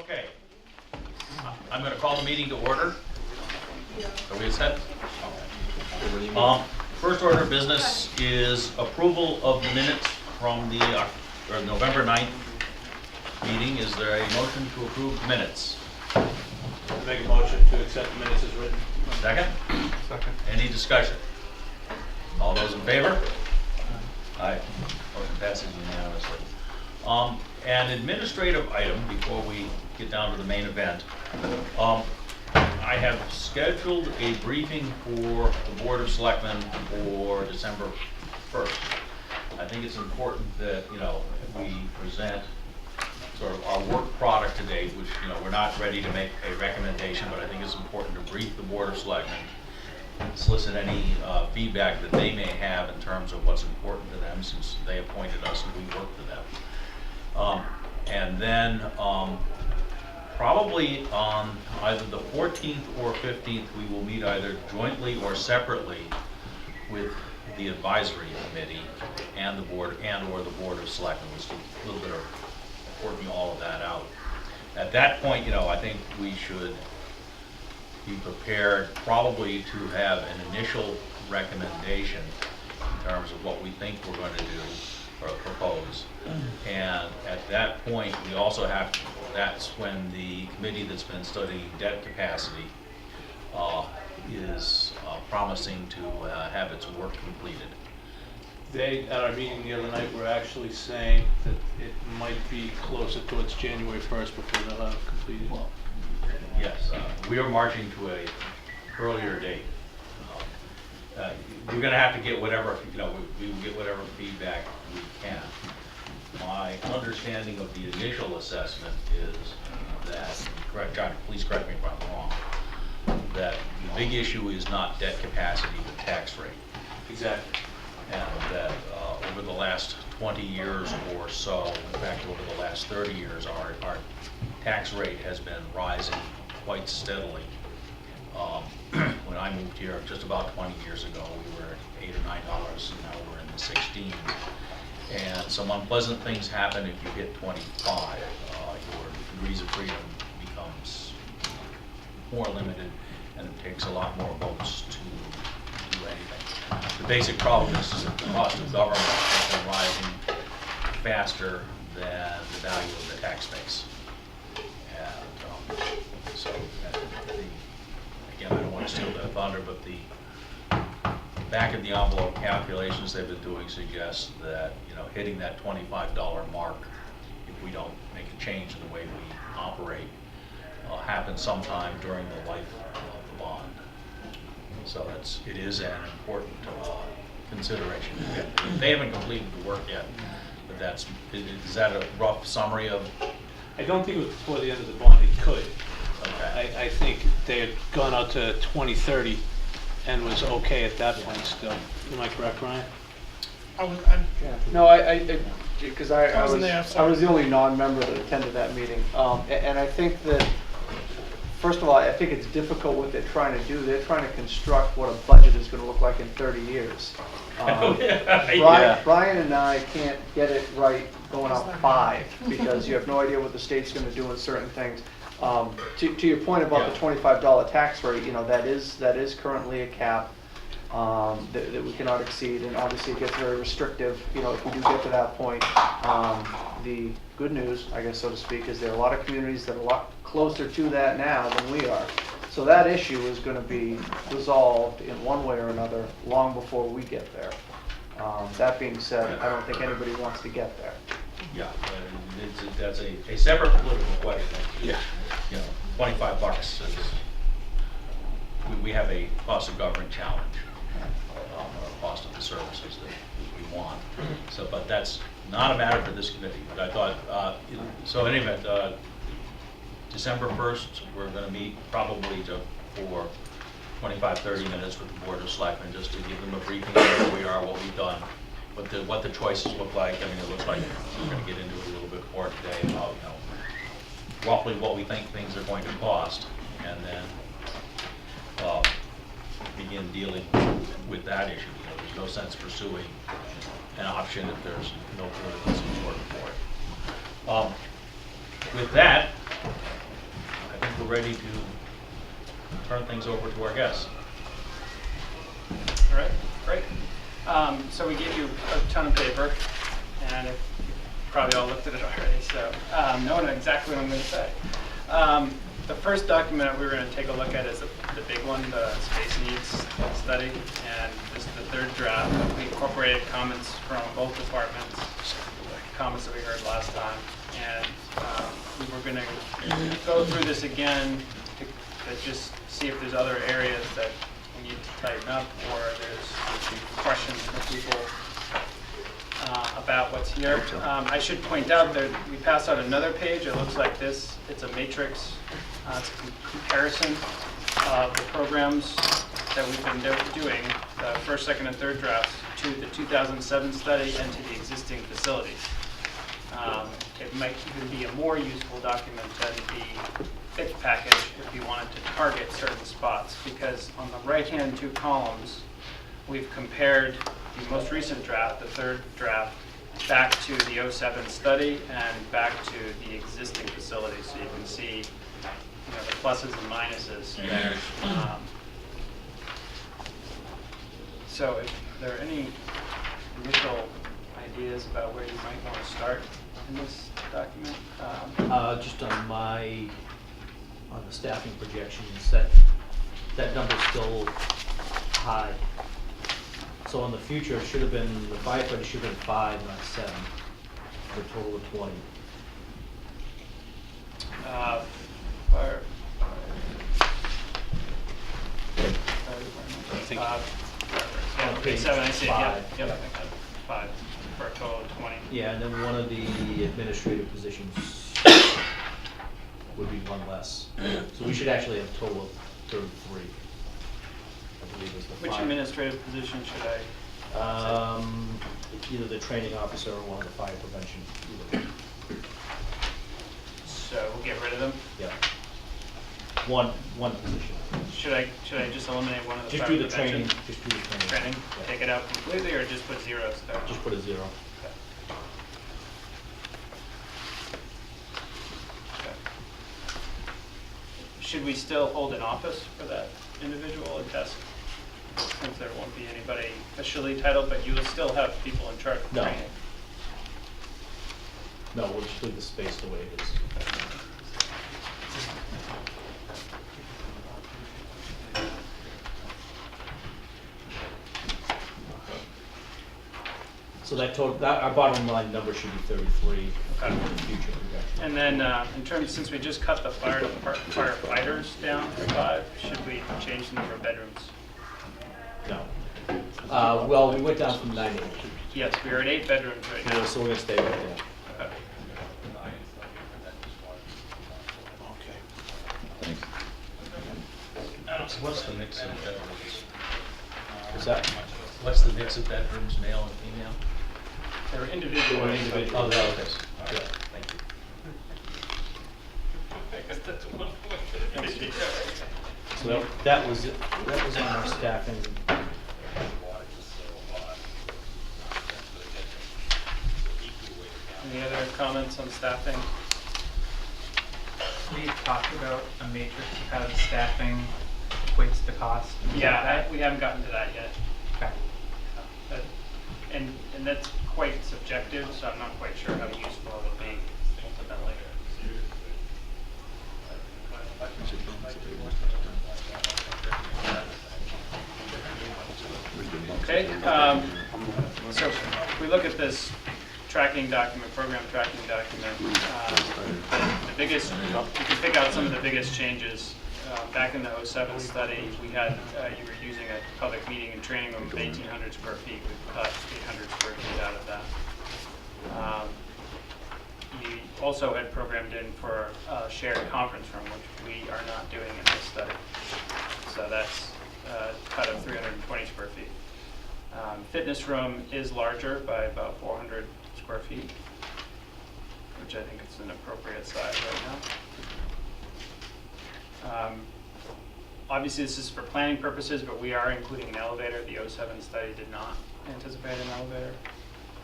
Okay. I'm going to call the meeting to order. Are we set? First order of business is approval of the minutes from the November 9th meeting. Is there a motion to approve the minutes? Make a motion to accept the minutes as written. Second? Second. Any discussion? All those in favor? Aye. Motion passes unanimously. An administrative item before we get down to the main event. I have scheduled a briefing for the Board of Selectmen for December 1st. I think it's important that, we present sort of our work product today, which, we're not ready to make a recommendation, but I think it's important to brief the Board of Selectmen, solicit any feedback that they may have in terms of what's important to them, since they appointed us and we work for them. And then probably on either the 14th or 15th, we will meet either jointly or separately with the advisory committee and the board or the Board of Selectmen. We'll do a little bit of working all of that out. At that point, I think we should be prepared probably to have an initial recommendation in terms of what we think we're going to do or propose. And at that point, we also have to, that's when the committee that's been studying debt capacity is promising to have its work completed. They, at our meeting the other night, were actually saying that it might be closer towards January 1st before they'll have it completed. Well, yes, we are marching to a earlier date. We're going to have to get whatever, we will get whatever feedback we can. My understanding of the initial assessment is that, John, please correct me if I'm wrong, that the big issue is not debt capacity, but tax rate. Exactly. And that over the last 20 years or so, in fact over the last 30 years, our tax rate has been rising quite steadily. When I moved here just about 20 years ago, we were at $8 or $9, and now we're in the 16. And some unpleasant things happen if you hit 25. Your degrees of freedom becomes more limited, and it takes a lot more votes to do anything. The basic problem is that the cost of government has been rising faster than the value of the tax base. And so, again, I don't want to steal their thunder, but the back of the envelope calculations they've been doing suggest that, hitting that $25 mark, if we don't make a change in the way we operate, happen sometime during the life of the bond. So it is an important consideration. They haven't completed the work yet, but is that a rough summary of? I don't think it was before the end of the bond. It could. Okay. I think they had gone out to 2030 and was okay at that point still. Am I correct, Ryan? No, because I was the only non-member that attended that meeting. And I think that, first of all, I think it's difficult what they're trying to do. They're trying to construct what a budget is going to look like in 30 years. Brian and I can't get it right going out 5 because you have no idea what the state's going to do in certain things. To your point about the $25 tax rate, that is currently a cap that we cannot exceed, and obviously it gets very restrictive, if we do get to that point. The good news, I guess, so to speak, is there are a lot of communities that are a lot closer to that now than we are. So that issue is going to be resolved in one way or another long before we get there. That being said, I don't think anybody wants to get there. Yeah, that's a separate political question. Yeah. $25 is, we have a cost of government challenge, or cost of the services that we want. So, but that's not a matter for this committee. But I thought, so in any event, December 1st, we're going to meet probably for 25, 30 minutes with the Board of Selectmen, just to give them a briefing of where we are, what we've done, what the choices look like. I mean, it looks like we're going to get into it a little bit more today about, roughly what we think things are going to cost, and then begin dealing with that issue. There's no sense pursuing an option if there's no political support for it. With that, we're ready to turn things over to our guests. All right, great. So we gave you a ton of paper, and you probably all looked at it already, so knowing exactly what I'm going to say. The first document we were going to take a look at is the big one, the space needs study, and this is the third draft. We incorporated comments from both departments, comments that we heard last time, and we were going to go through this again to just see if there's other areas that we need to tighten up, or there's questions from people about what's here. I should point out that we passed out another page. It looks like this. It's a matrix. It's a comparison of the programs that we've been doing, the first, second, and third drafts, to the 2007 study and to the existing facilities. It might even be a more useful document than the pitch package if you wanted to target certain spots, because on the right-hand two columns, we've compared the most recent draft, the third draft, back to the '07 study and back to the existing facilities, so you can see, the pluses and minuses there. So if there are any initial ideas about where you might want to start in this document? Just on the staffing projections, that number's still high. So in the future, it should have been, the firefighter should have been 5, not 7, for a total of 20. Yeah, page 7, I see it, yep, 5. yep, I think that's 5, for a total of 20. Yeah, and then one of the administrative positions would be one less. So we should actually have a total of 33, I believe is the 5. Which administrative position should I? Either the training officer or one of the fire prevention. Either. So we'll get rid of them? Yeah. One position. Should I just eliminate one of the Just fire do the prevention? training. Just do the training. Training? Yeah. Take it out completely, or just put zeros there? Just put a 0. Okay. Okay. Should we still hold an office for that individual or desk? Since there won't be anybody officially titled, but you will still have people in charge of No. training? No, we'll just leave the space the way it is. So our bottom line number should be 33 for Okay. the future projection. And then in terms, since we just cut the firefighters down to 5, should we change the number of bedrooms? No. Well, we went down from 9 to 8. Yes, we are at 8 bedrooms right now. So we're going to stay right there. Okay. What's the mix of bedrooms? Is that? What's the mix of bedrooms, male and female? They're individual. They're individual. Oh, that is. Yeah. Thank you. So that was on our staffing. Any other comments on staffing? We talked about a matrix of how the staffing equates to cost. Yeah, we haven't gotten to that yet. Okay. And that's quite subjective, so I'm not quite sure how useful it'll be ultimately. Okay, so if we look at this tracking document, program tracking document, the biggest, you can pick out some of the biggest changes. Back in the '07 study, we had, you were using a public meeting and training room of 1,800 square feet. We've cut 800 square feet out of that. You also had programmed in for a shared conference room, which we are not doing in this study. So that's a cut of 320 square feet. Fitness room is larger by about 400 square feet, which I think is an appropriate size right now. Obviously, this is for planning purposes, but we are including an elevator. The '07 study did not anticipate an elevator.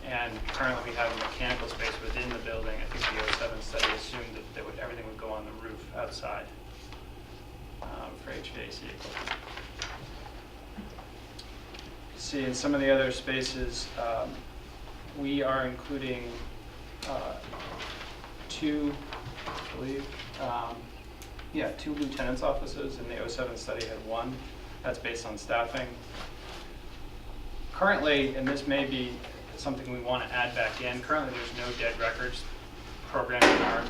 And currently, we have a mechanical space within the building. I think the '07 study assumed that everything would go on the roof outside. HVAC equipment. See, in some of the other spaces, we are including two, I believe, two lieutenant's offices. In the 07 study had one. That's based on staffing. Currently, and this may be something we want to add back in, currently there's no dead records program in our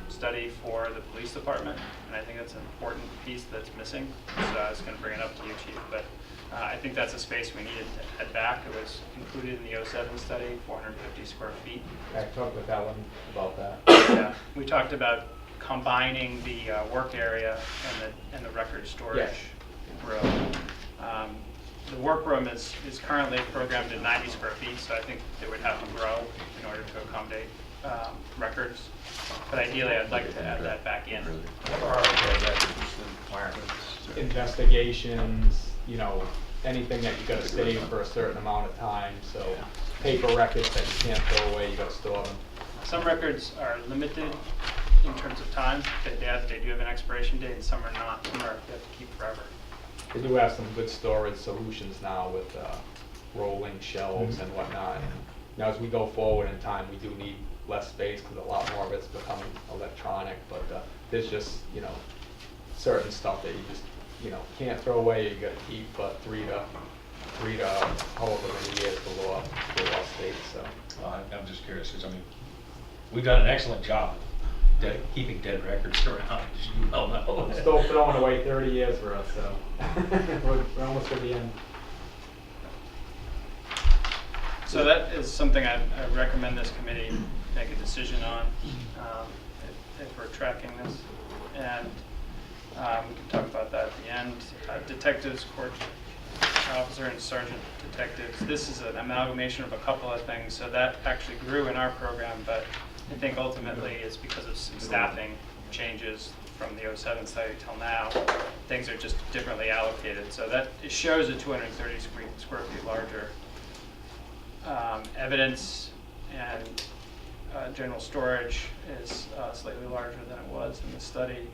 study for the police department, and I think that's an important piece that's missing. So I was going to bring it up to you, Chief, but I think that's a space we needed to add back. It was included in the 07 study, 450 square feet. I talked with Ellen about that. Yeah, we talked about combining the work area and the record storage Yes. room. The workroom is currently programmed at 90 square feet, so I think they would have to grow in order to accommodate records. But ideally, I'd like to add that back in. What are our dead records requirements? Investigations, you know, anything that you gotta save for a certain amount of time, so paper records that you can't throw away, you gotta store them. Some records are limited in terms of time. They do have an expiration date, and some are not. Some are you have to keep forever. They do have some good storage solutions now with rolling shelves and whatnot. And, you know, as we go forward in time, we do need less space because a lot more of it's becoming electronic. But there's just, you know, certain stuff that you just, you know, can't throw away. You got to keep 3 to however many years the law states. So I'm just curious, because I mean, we've done an excellent job of keeping dead records around, as you well know. it's still throwing away 30 years for us. So we're almost at the end. So that is something I recommend this committee make a decision on if we're tracking this. And we can talk about that at the end. Detectives, court officer, and sergeant detectives. This is an amalgamation of a couple of things. So that actually grew in our program, but I think ultimately it's because of some staffing changes from the 07 study till now. Things are just differently allocated. So that it shows a 230 square feet larger. Evidence and general storage is slightly larger than it was in the study.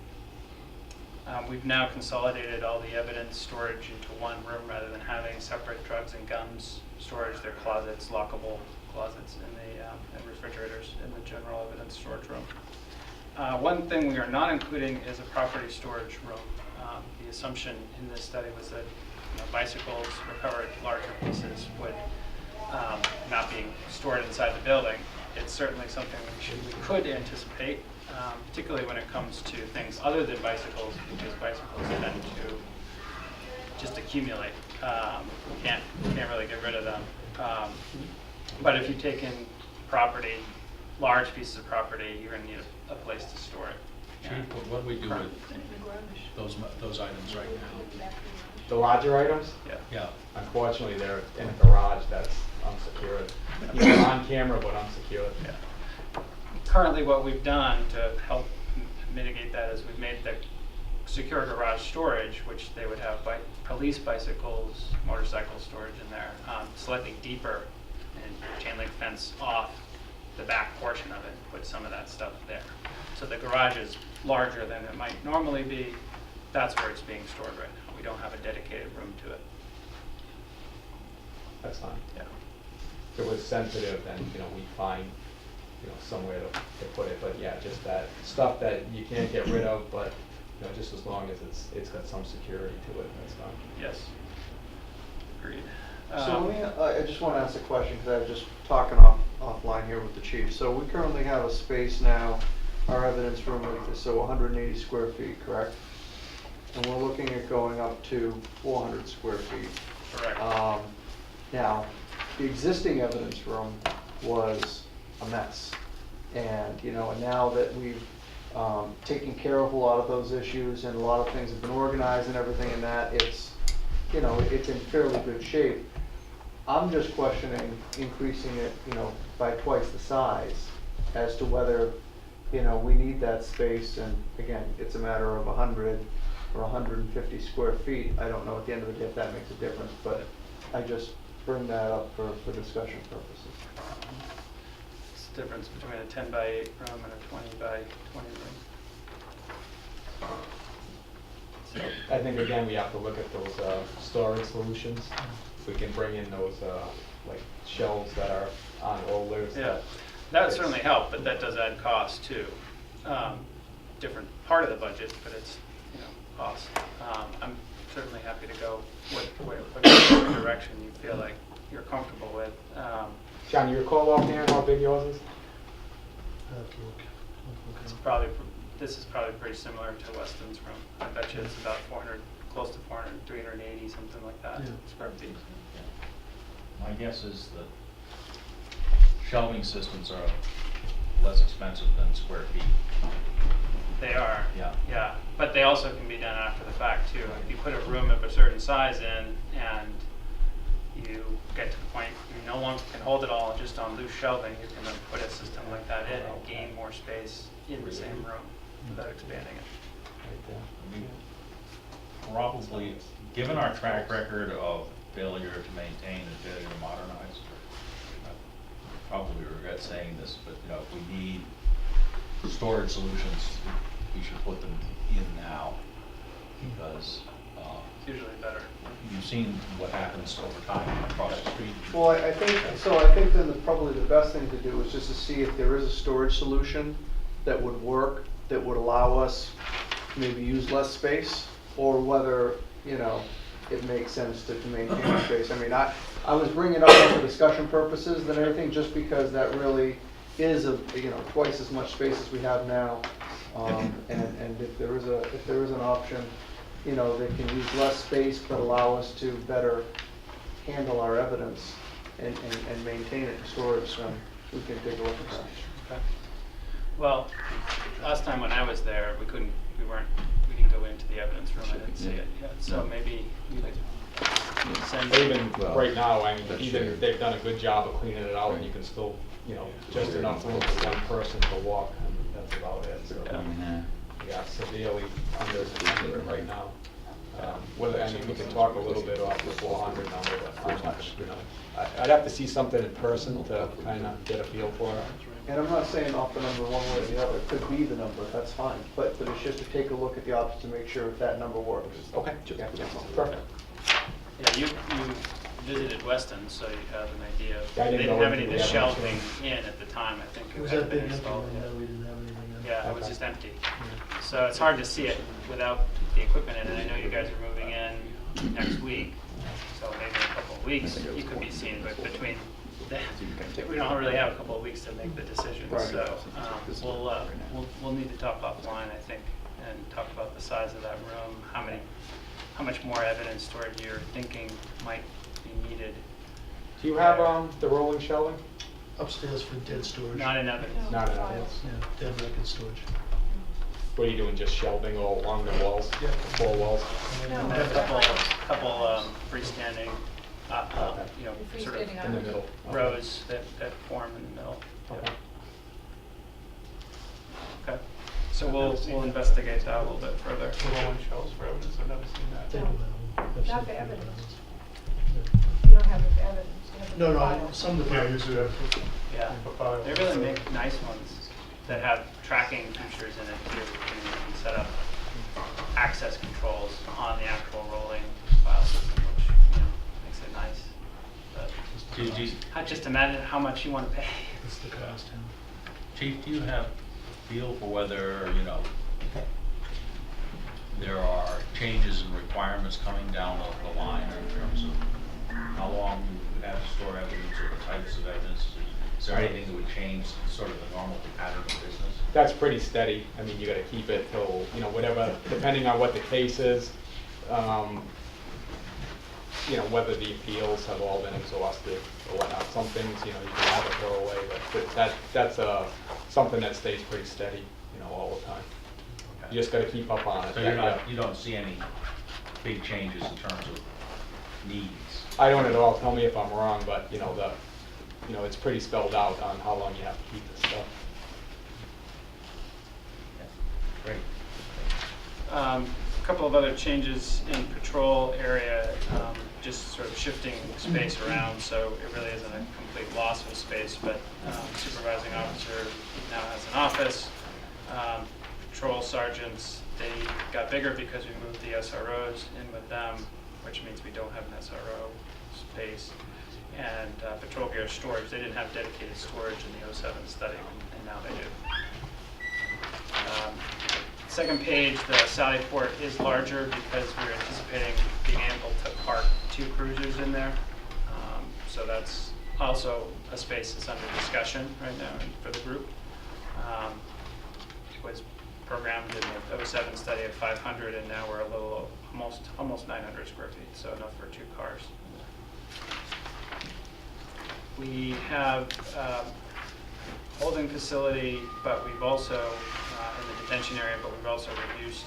We've now consolidated all the evidence storage into one room rather than having separate drugs and guns storage. They're closets, lockable closets in the and refrigerators in the general evidence storage room. One thing we are not including is a property storage room. The assumption in this study was that bicycles, recovered larger pieces would not being stored inside the building. It's certainly something we could anticipate, particularly when it comes to things other than bicycles, because bicycles tend to just accumulate. Can't really get rid of them. But if you take in property, large pieces of property, you're going to need a place to store it. Chief, what do we do with those items right now? The larger items, Yeah. unfortunately, they're in a garage that's unsecured. You know, on camera, but unsecured. Yeah. Currently, what we've done to help mitigate that is we've made the secure garage storage, which they would have police bicycles, motorcycle storage in there, slightly deeper, and chain link fence off the back portion of it, put some of that stuff there. So the garage is larger than it might normally be. That's where it's being stored right now. We don't have a dedicated room to it. That's fine. Yeah. If it was sensitive, then, you know, we'd find, you know, somewhere to put it. But yeah, just that stuff that you can't get rid of, but, you know, just as long as it's got some security to it, that's fine. Yes. Agreed. So let me, I just want to ask a question, because I was just talking offline here with the chief. So we currently have a space now, our evidence room is so 180 square feet, correct? And we're looking at going up to 400 square feet. Correct. Now, the existing evidence room was a mess. And, you know, and now that we've taken care of a lot of those issues and a lot of things have been organized and everything in that, it's, you know, it's in fairly good shape. I'm just questioning increasing it, you know, by twice the size as to whether, you know, we need that space. And again, it's a matter of 100 or 150 square feet. I don't know at the end of the day if that makes a difference, but I just bring that up for discussion purposes. It's the difference between a 10 by 8 room and a 20 by 20 room. So I think again, we have to look at those storage solutions. If we can bring in those like shelves that are on rollers. Yeah, that would certainly help, but that does add cost too. Different part of the budget, but it's, you know, cost. I'm certainly happy to go whatever direction you feel like you're comfortable with. John, you recall offhand how big yours is? It's probably, this is probably pretty similar to Weston's room. I bet you it's about 400, close to 400, 380, something like that, square feet. My guess is that shelving systems are less expensive than square feet. They are. Yeah. Yeah, but they also can be done after the fact too. If you put a room of a certain size in and you get to the point you no longer can hold it all just on loose shelving, you can then put a system like that in and gain more space in the same room without expanding it. I mean, probably, given our track record of failure to maintain and failure to modernize, I probably regret saying this, but you know, if we need storage solutions, we should put them in now, because It's usually better. you've seen what happens over time across the street. Well, I think then probably the best thing to do is just to see if there is a storage solution that would work, that would allow us to maybe use less space, or whether, you know, it makes sense to maintain the space. I mean, I was bringing it up for discussion purposes than anything, just because that really is twice as much space as we have now. And if there is an option, you know, that can use less space but allow us to better handle our evidence and maintain it in storage, then we can take a look at that. Okay. Well, last time when I was there, we didn't go into the evidence room. I didn't see it yet. So maybe you could send. Even right now, I mean, even they've done a good job of cleaning it out, and you can still, you know, just enough room for one person to walk, and that's about it. So, yeah, severely under it right now. Whether, I mean, we can talk a little bit off the 400 number, but I'm not, you know, I'd have to see something in person to kind of get a feel for it. And I'm not saying off the number one way or the other, it could be the number, that's fine, but it's just to take a look at the options to make sure if that number works. Okay, perfect. Yeah, you visited Weston, so you have an idea. Yeah, I They didn't didn't go have any of into the the shelving evidence in at the time. I think it Was had that been big empty installed. room that we didn't have anything in? Yeah, it was Okay. just empty. So it's hard to see it without the equipment in, and I know you guys are moving in next week, so maybe in a couple of weeks you could be seen, but between then, we don't really have a couple of weeks to make the decision. Right. So we'll need to talk offline, I think, and talk about the size of that room, how much more evidence toward your thinking might be needed. Do you have the rolling shelving? Upstairs for dead storage. Not in evidence. Not in evidence. Yeah, dead record storage. What are you doing, just shelving all along the walls, Yeah. the four walls? And then a couple freestanding, you know, sort of In the middle? Okay. rows that form in the middle. Okay. Okay, so we'll investigate that a little bit further. Rolling shelves for evidence, I've never seen that. They do have them. I've Not seen for them. evidence. You don't have it for evidence. You have it No, for no, file. some of the. Yeah, usually that's. Yeah, they really make nice ones that have tracking features in it too. You can set up access controls on the actual rolling file system, which, you know, makes it nice. But just imagine how much you want to pay. It's the cost, yeah. Chief, do you have feel for whether, you know, there are changes in requirements coming down the line in terms of how long you have to store evidence or the types of evidence? Is there anything that would change sort of the normal pattern of business? That's pretty steady. I mean, you gotta keep it till, you know, whatever, depending on what the case is, you know, whether the appeals have all been exhausted or whatnot. Some things, you know, you can have it throw away, but that's something that stays pretty steady, you know, all the time. You just gotta keep up on it. So you don't see any big changes in terms of needs? I don't at all. Tell me if I'm wrong, but, you know, it's pretty spelled out on how long you have to keep this stuff. Great. A couple of other changes in patrol area, just sort of shifting space around, so it really isn't a complete loss of space, but supervising officer now has an office. patrol sergeants, they got bigger because we moved the SROs in with them, which means we don't have an SRO space. And patrol gear storage, they didn't have dedicated storage in the 07 study, and now they do. Second page, the Sally Port is larger because we're anticipating being able to park 2 cruisers in there. So that's also a space that's under discussion right now for the group. It was programmed in the 07 study of 500, and now we're a little almost 900 square feet, so enough for 2 cars. We have holding facility, but we've also, in the detention area, but we've also reduced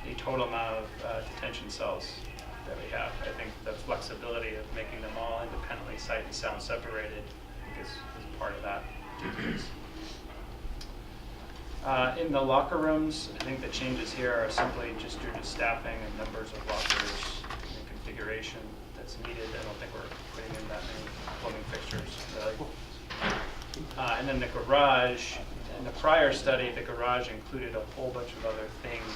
the total amount of detention cells that we have. I think the flexibility of making them all independently sight and sound separated, I think is part of that. In the locker rooms, I think the changes here are simply just due to staffing and numbers of lockers and configuration that's needed. I don't think we're putting in that many plumbing fixtures, really. And then the garage, in the prior study, the garage included a whole bunch of other things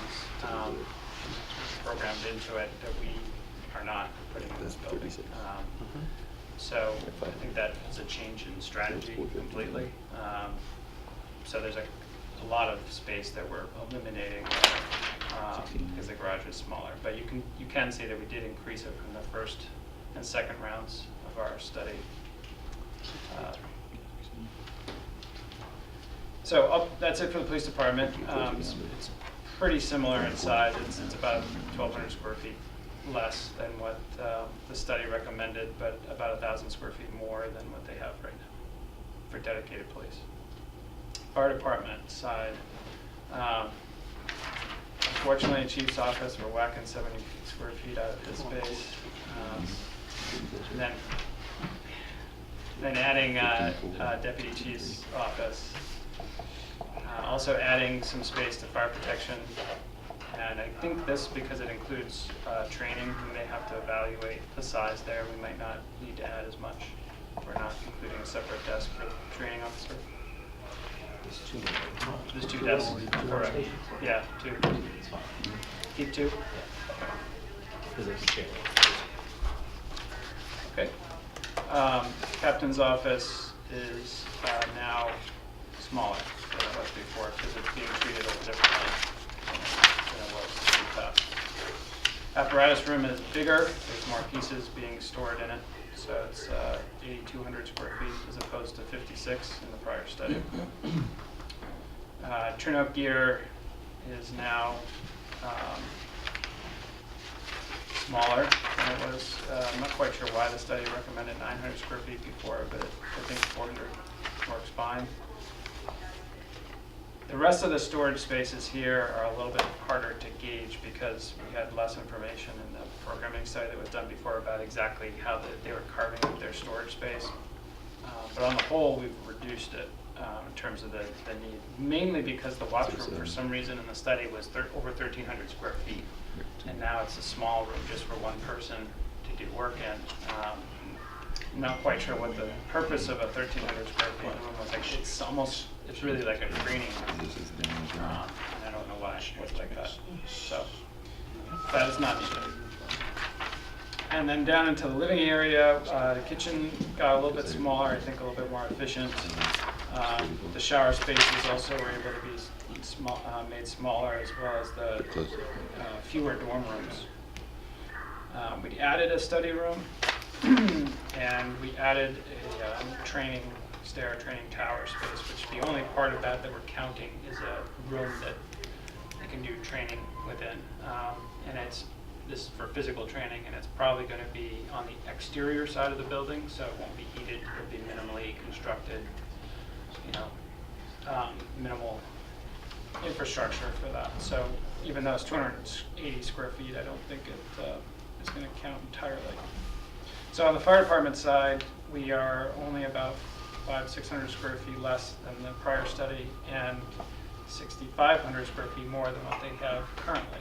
programmed into it that we are not putting in this building. So I think that is a change in strategy completely. So there's a lot of space that we're eliminating because the garage is smaller. But you can see that we did increase it from the first and second rounds of our study. So that's it for the police department. It's pretty similar in size. It's about 1,200 square feet less than what the study recommended, but about 1,000 square feet more than what they have right now for dedicated police. Fire department side. Unfortunately, Chief's office, we're whacking 70 square feet out of his space. And then adding Deputy Chief's office. Also adding some space to fire protection. And I think this, because it includes training, we may have to evaluate the size there. We might not need to add as much. We're not including a separate desk for the training officer. There's 2 desks, correct. Yeah, 2. Keep 2? Because it's a chair. Okay. Captain's office is now smaller than it was before because it's being treated a little differently than it was in the past. Apparatus room is bigger. There's more pieces being stored in it. So it's 8,200 square feet as opposed to 56 in the prior study. Turnout gear is now smaller than it was. I'm not quite sure why the study recommended 900 square feet before, but I think 400 works fine. The rest of the storage spaces here are a little bit harder to gauge because we had less information in the programming study that was done before about exactly how they were carving up their storage space. But on the whole, we've reduced it in terms of the need, mainly because the watch room, for some reason in the study, was over 1,300 square feet. And now it's a small room just for one person to do work in. I'm not quite sure what the purpose of a 1,300 square feet room was. Like it's really like a training room. And I don't know why it's like that. So that is not needed. And then down into the living area, the kitchen got a little bit smaller, I think a little bit more efficient. The shower spaces also were able to be made smaller, as well as the fewer dorm rooms. We added a study room, and we added a training tower space, which the only part of that we're counting is a room that you can do training within. And this is for physical training, and it's probably going to be on the exterior side of the building, so it won't be heated. It'll be minimally constructed, minimal infrastructure for that. So even though it's 280 square feet, I don't think it is going to count entirely. So on the fire department side, we are only about 600 square feet less than the prior study, and 6,500 square feet more than what they have currently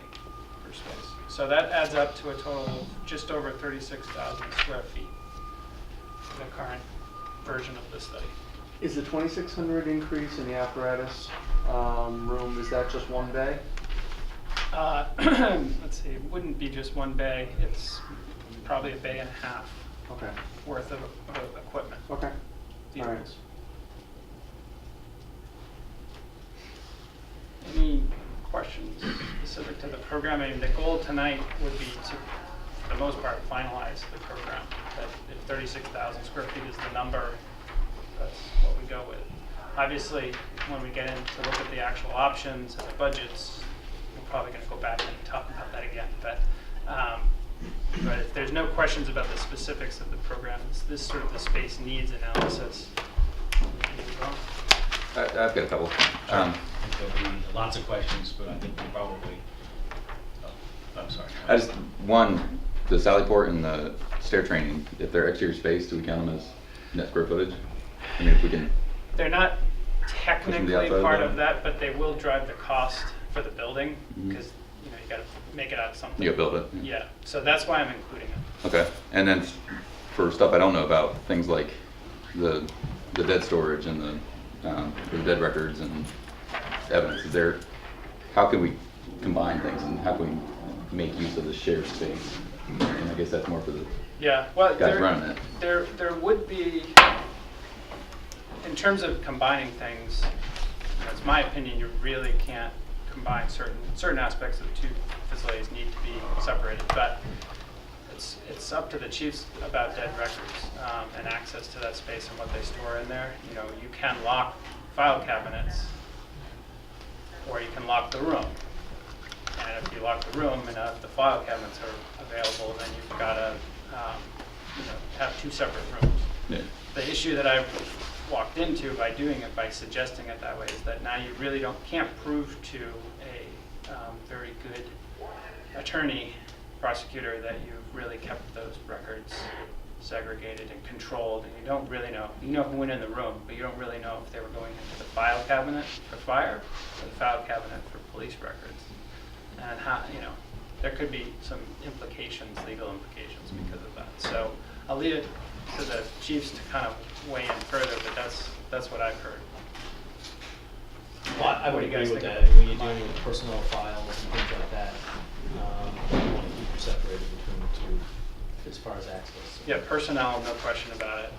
for space. So that adds up to a total of just over 36,000 square feet for the current version of the study. Is the 2,600 increase in the apparatus room, is that just one bay? Let's see, it wouldn't be just one bay, it's probably a bay and a half Okay, worth of equipment. okay, all right. vehicles. Any questions specific to the program? I mean, the goal tonight would be to, for the most part, finalize the program. That if 36,000 square feet is the number, that's what we go with. Obviously, when we get in to look at the actual options and the budgets, we're probably going to go back and talk about that again. But if there's no questions about the specifics of the program, this sort of the space needs analysis. we can move on. I've got a couple. I think there'll be lots of questions, but I think we probably, I'm sorry. I just, one, the Sallyport and the stair training, if they're exterior space, do we count them as net square footage? I mean, if we can, They're not the technically outside of the part of building? that, but they will drive the cost for the building, Mhm. because, you gotta make it out of something. you gotta build it. Yeah, so that's why I'm including it. Okay, and then for stuff I don't know about, things like the dead storage and the dead records and evidence, is there, how can we combine things and how can we make use of the shared space? And I guess that's more for the Yeah, well, guys running it. there would be, in terms of combining things, it's my opinion, you really can't combine certain aspects of the two facilities need to be separated, but it's up to the chiefs about dead records and access to that space and what they store in there. You can lock file cabinets, or you can lock the room. And if you lock the room and the file cabinets are available, then you've got to have two separate rooms. Yeah. The issue that I walked into by doing it, by suggesting it that way, is that now you really can't prove to a very good attorney, prosecutor, that you've really kept those records segregated and controlled, and you don't really know. You know who went in the room, but you don't really know if they were going into the file cabinet for fire or the file cabinet for police records. And how, there could be some implications, legal implications because of that. So I'll leave it to the chiefs to kind of weigh in further, but that's what I've heard. Well, I What would do you agree guys with think that. of it? When you're dealing with personnel files and things like that, you want to keep them separated between the two as far as access. Yeah, personnel, no question about it.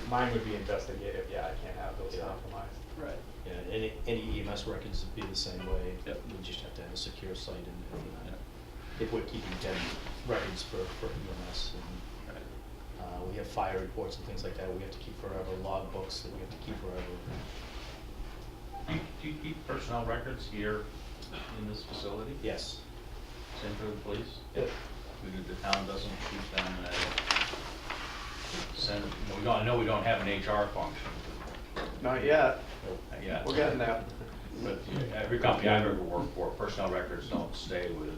Mine would be investigative, yeah, I can't have those compromised. Right. Yeah, any EMS records would be the same way. Yep. We just have to have a secure site and if we're keeping 10 records for EMS. And, Right. we have fire reports and things like that we have to keep forever, log books that we have to keep forever. Do you keep personnel records here in this facility? Yes. Same for the police? Yep. The town doesn't keep them, I know we don't have an HR function. Not yet, Yeah. we're getting there. But every company I've ever worked for, personnel records don't stay with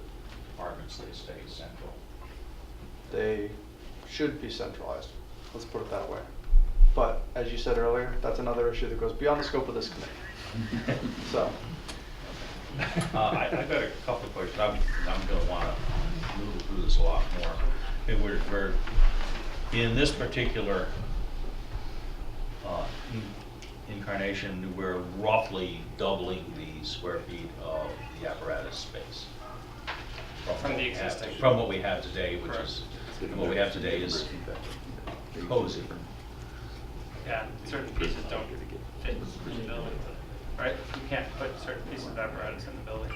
departments, they stay central. They should be centralized, let's put it that way. But as you said earlier, that's another issue that goes beyond the scope of this committee. So, I've got a couple of questions. I'm going to want to move through this a lot more. And we're in this particular incarnation, we're roughly doubling the square feet of the apparatus space. From the existing. From what we have today, which is, what we have today is cozy. Yeah, certain pieces don't fit in the building, right? You can't put certain pieces of apparatus in the building.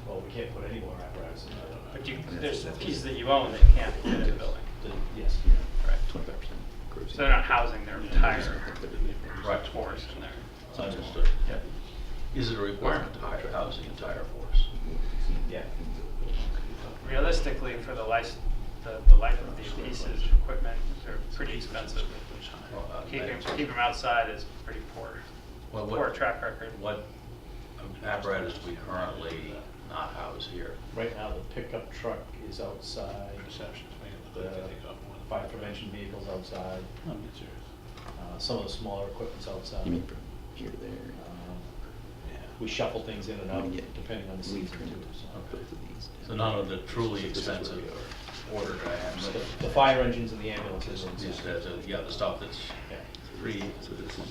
Well, we can't put any more apparatus in there. But there's pieces that you own that can't fit in the building. Yes. Right. 25%. So they're not housing their entire Right. force in there. Understood. Yep. Is it a requirement to house the entire force? Yeah. Realistically, for the life of these pieces of equipment, they're pretty expensive. Keep them outside is pretty poor. Well, Poor track record. What apparatus do we currently not house here? Right now, the pickup truck is outside. The fire prevention vehicles outside. Some of the smaller equipment's outside. You mean from here to there? We shuffle things in and out Yeah. depending on the season too. Both of these. So none of the truly expensive order that I have. So the fire engines and the ambulances. Just as the stuff that's Yeah. 3,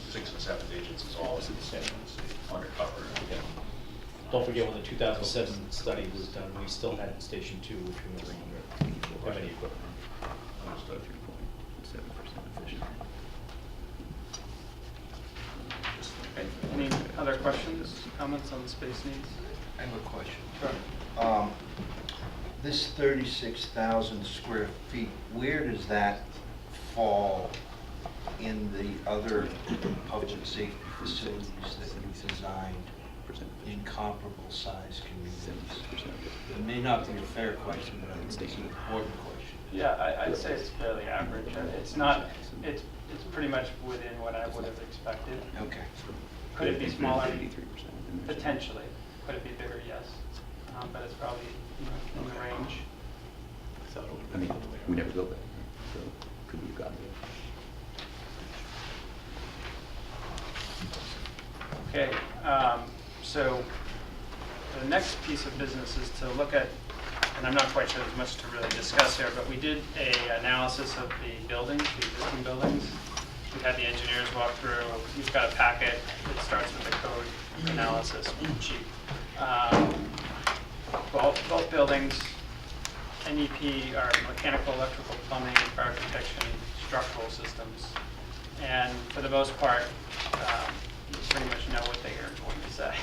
6 and 7 digits is all undercover. Don't forget, when the 2007 study was done, we still had Station 2, which we no longer have any equipment. Understood. Okay. Any other questions, comments on the space needs? I have a question. Sure. This 36,000 square feet, where does that fall in the other public safety facilities that you've designed in comparable size communities? It may not be a fair question, but I think it's an important question. Yeah, I'd say it's fairly average. It's not, it's pretty much within what I would have expected. Okay. Could it be smaller? Potentially. Could it be bigger? Yes. But it's probably, in the range. I mean, we never built that, so could we have gotten it? Okay, so the next piece of business is to look at, and I'm not quite sure there's much to really discuss here, but we did an analysis of the buildings, the existing buildings. We had the engineers walk through. We've got a packet that starts with the code analysis sheet. Both buildings, NEP are mechanical, electrical, plumbing, fire protection, structural systems. And for the most part, you pretty much know what they are going to say.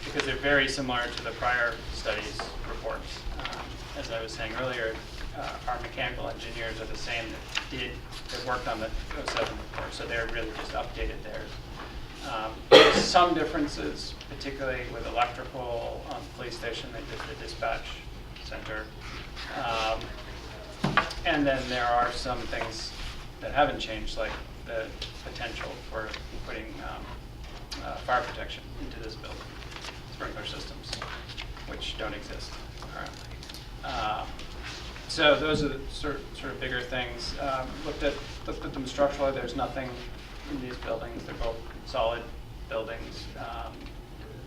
Because they're very similar to the prior studies reports. As I was saying earlier, our mechanical engineers are the same that worked on the 07 report, so they're really just updated theirs. There's some differences, particularly with electrical on the police station. They did the dispatch center. And then there are some things that haven't changed, like the potential for putting fire protection into this building, sprinkler systems, which don't exist currently. So those are the sort of bigger things. Looked at them structurally. There's nothing in these buildings. They're both solid buildings.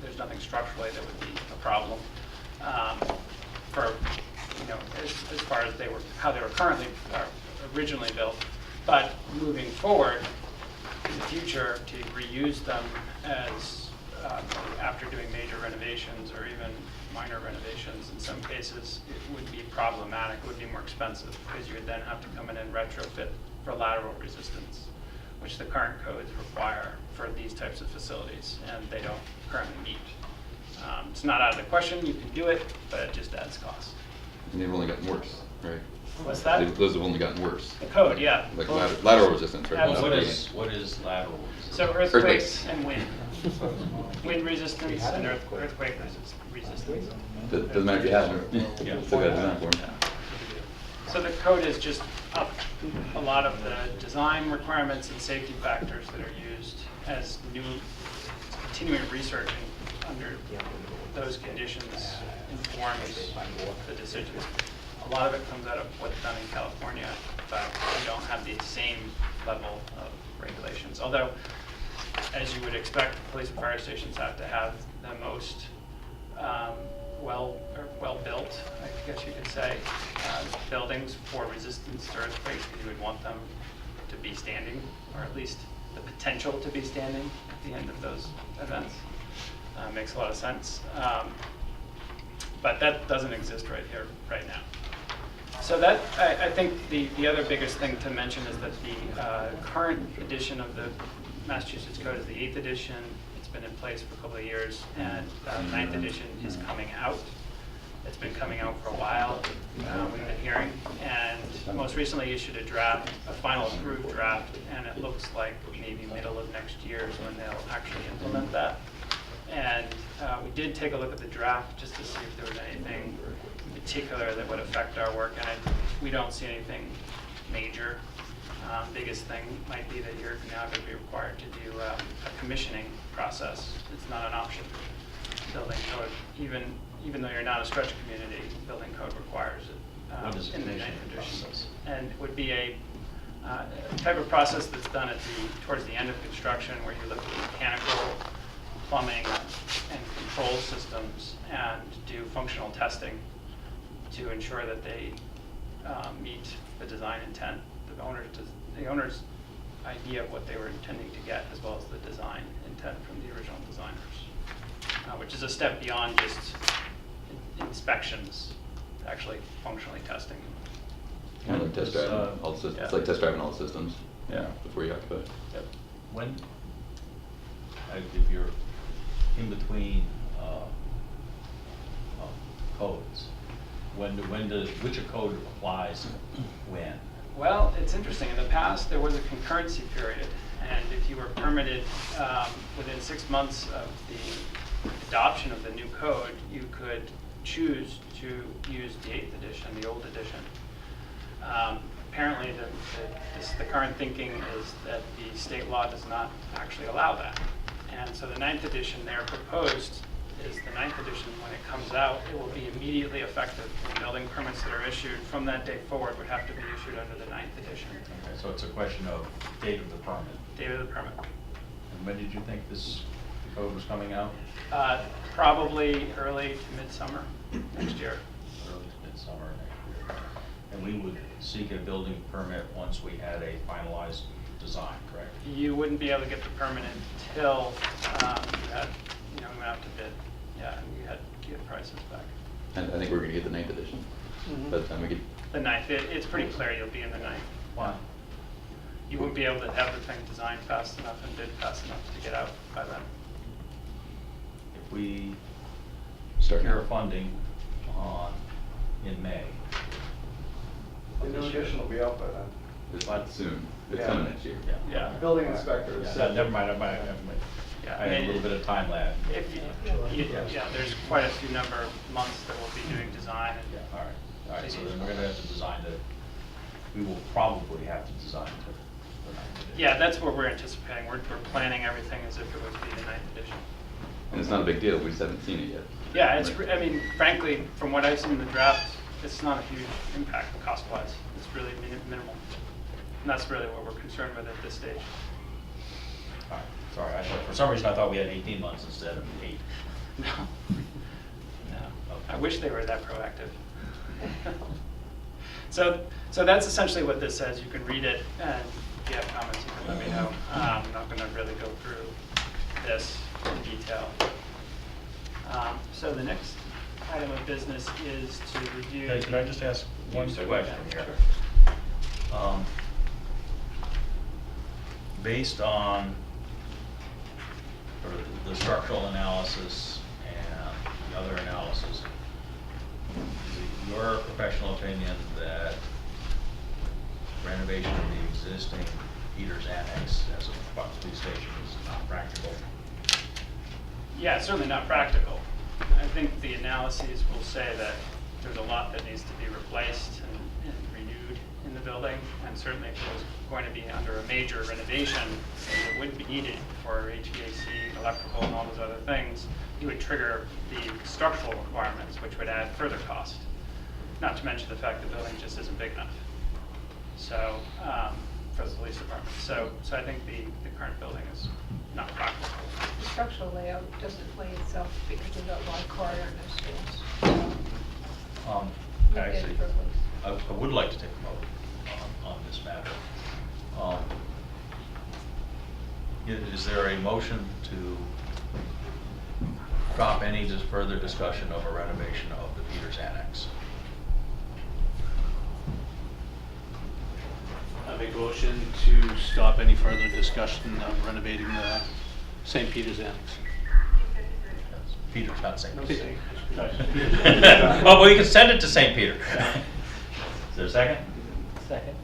There's nothing structurally that would be a problem for, as far as how they were currently originally built. But moving forward in the future, to reuse them as after doing major renovations or even minor renovations, in some cases, it would be problematic. It would be more expensive because you would then have to come in and retrofit for lateral resistance, which the current codes require for these types of facilities, and they don't currently meet. It's not out of the question. You can do it, but it just adds cost. And they've only gotten worse, right? What's that? Those have only gotten worse. The code, yeah. Like lateral resistance, right? Absolutely. What is lateral resistance? So Earthquakes. earthquakes and wind. Wind resistance and earthquake resistance. Doesn't matter if you have them. Yeah. Still got to design for them. So the code is just up a lot of the design requirements and safety factors that are used as continuing research under those conditions informs the decisions. A lot of it comes out of what's done in California, but we don't have the same level of regulations. Although, as you would expect, police and fire stations have to have the most well-built, I guess you could say, buildings for resistance to earthquakes, because you would want them to be standing, or at least the potential to be standing at the end of those events. Makes a lot of sense. But that doesn't exist right here, right now. So that, I think the other biggest thing to mention is that the current edition of the Massachusetts Code is the 8th edition. It's been in place for a couple of years, and the 9th edition is coming out. It's been coming out for a while, we've been hearing, and most recently issued a draft, a final approved draft, and it looks like maybe middle of next year is when they'll actually implement that. And we did take a look at the draft just to see if there was anything in particular that would affect our work, and we don't see anything major. Biggest thing might be that you're now going to be required to do a commissioning process. It's not an option. Building code, even though you're not a stretch community, building code requires it in the 9th edition. And it would be a type of process that's done towards the end of construction, where you look at mechanical, plumbing, and control systems and do functional testing to ensure that they meet the design intent. The owners idea of what they were intending to get, as well as the design intent from the original designers, which is a step beyond just inspections, actually functionally testing. Kind of like test It's, driving all the systems. yeah. It's like test driving all the systems. Yeah. Before you occupy. Yep. When, if you're in between codes, which a code applies when? Well, it's interesting. In the past, there was a concurrency period, and if you were permitted within 6 months of the adoption of the new code, you could choose to use the 8th edition, the old edition. Apparently, the current thinking is that the state law does not actually allow that. And so the 9th edition there proposed is the 9th edition, when it comes out, it will be immediately effective. And building permits that are issued from that day forward would have to be issued under the 9th edition. Okay, so it's a question of date of the permit. Date of the permit. And when did you think this code was coming out? Probably early to midsummer next year. Early to midsummer next year. And we would seek a building permit once we had a finalized design, correct? You wouldn't be able to get the permit until you went out to bid. Yeah, and you had to get prices back. And I think we're gonna get the 9th edition. Mhm. By the time we get, The 9th, it's pretty clear you'll be in the 9th. Why? You wouldn't be able to have the thing designed fast enough and bid fast enough to get out by then. If we Start now. secure funding in May. The new edition will be out by then. it's soon. It's Yeah. coming next year. Yeah. Building inspector has Yeah, said. never mind, Yeah, I had a little bit of time lag. If yeah, there's quite a few number of months that we'll be doing design. Yeah, all right, so then we're gonna have to design we will probably have to design the 9th edition. Yeah, that's what we're anticipating. We're planning everything as if it would be the 9th edition. And it's not a big deal. We just haven't seen it yet. Yeah, I mean, frankly, from what I've seen in the draft, it's not a huge impact cost-wise. It's really minimal. And that's really what we're concerned with at this stage. All right, sorry, for some reason I thought we had 18 months instead of 8. No. No. I wish they were that proactive. So that's essentially what this says. You can read it, and if you have comments, you can let me know. I'm not going to really go through this in detail. So the next item of business is to review. Hey, can I just ask one Sure. question here? Based on sort of the structural analysis and the other analysis, is it your professional opinion that renovation of the existing Peters Annex as a police station is not practical? Yeah, it's certainly not practical. I think the analyses will say that there's a lot that needs to be replaced and renewed in the building, and certainly if it was going to be under a major renovation, it would be needed for HVAC, electrical, and all those other things. You would trigger the structural requirements, which would add further cost. Not to mention the fact the building just isn't big enough. So, for the police department. So I think the current building is not practical. The structural layout doesn't lay itself because we've got one corridor and no stairs. Actually, I would like to take a vote on this matter. Is there a motion to drop any further discussion of a renovation of the Peters Annex? I make a motion to stop any further discussion of renovating the St. Peter's Annex. Peters, not St. No Peter. St. Oh, well, you can send it to St. Peter. Is there a second? Second.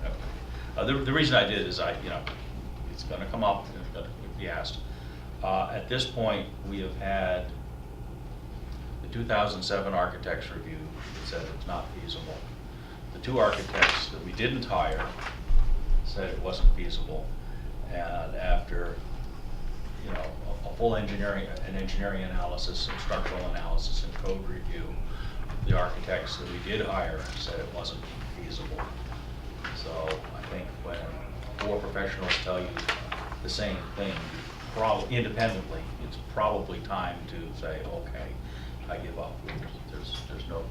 The reason I did is it's going to come up, and it's going to be asked. At this point, we have had the 2007 architects review that said it's not feasible. The two architects that we didn't hire said it wasn't feasible, and after a full engineering analysis and structural analysis and code review, the architects that we did hire said it wasn't feasible. So I think when four professionals tell you the same thing, independently, it's probably time to say, okay, I give up. There's no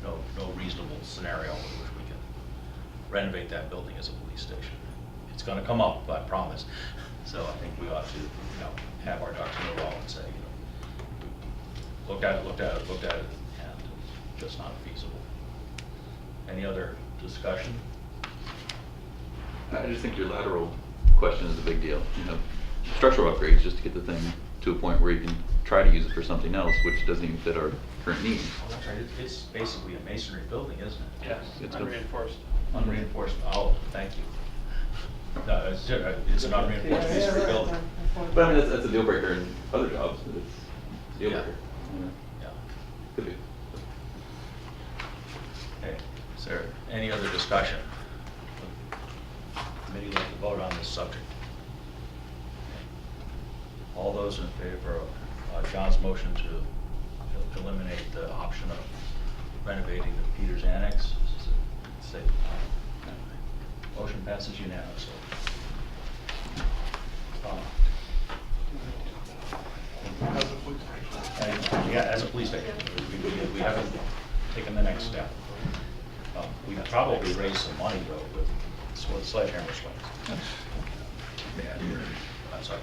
reasonable scenario in which we can renovate that building as a police station. it's gonna come up, I promise. So I think we ought to, have our ducks in a row and say, looked at it, and just not feasible. Any other discussion? I just think your lateral question is a big deal. Structural upgrades just to get the thing to a point where you can try to use it for something else, which doesn't even fit our current needs. Oh, that's right, it's basically a masonry building, isn't it? Yes, It's unreinforced. Unreinforced, oh, thank you. No, it's an unreinforced masonry building. But I mean, that's a deal breaker in other jobs. It's a deal Yeah. breaker. Yeah. Could be. Okay, is there any other discussion? Committee like to vote on this subject? All those in favor of John's motion to eliminate the option of renovating the Peters Annex, say aye. Motion passes unanimously. Yeah, as a police station, we haven't taken the next step. We could probably raise some money though with sledgehammer swings. Yeah, I'm sorry.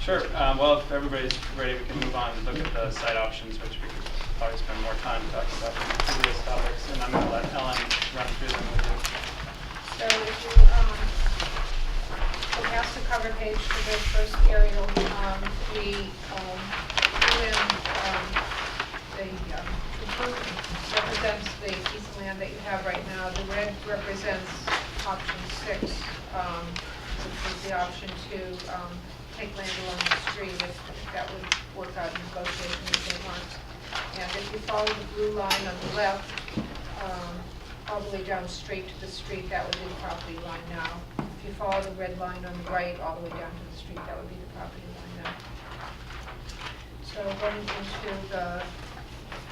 Sure, well, if everybody's ready, we can move on and look at the site options, which we could probably spend more time talking about than the previous topics, and I'm gonna let Ellen run through them with you. So if you, pass the cover page to the first aerial, we, threw in, the, improvement represents the piece of land that you have right now. The red represents option 6, which is the option to, take land along the street if that would work out in negotiation with St. Mark's. And if you follow the blue line on the left, all the way down straight to the street, that would be the property line now. If you follow the red line on the right, all the way down to the street, that would be the property line now. So going into the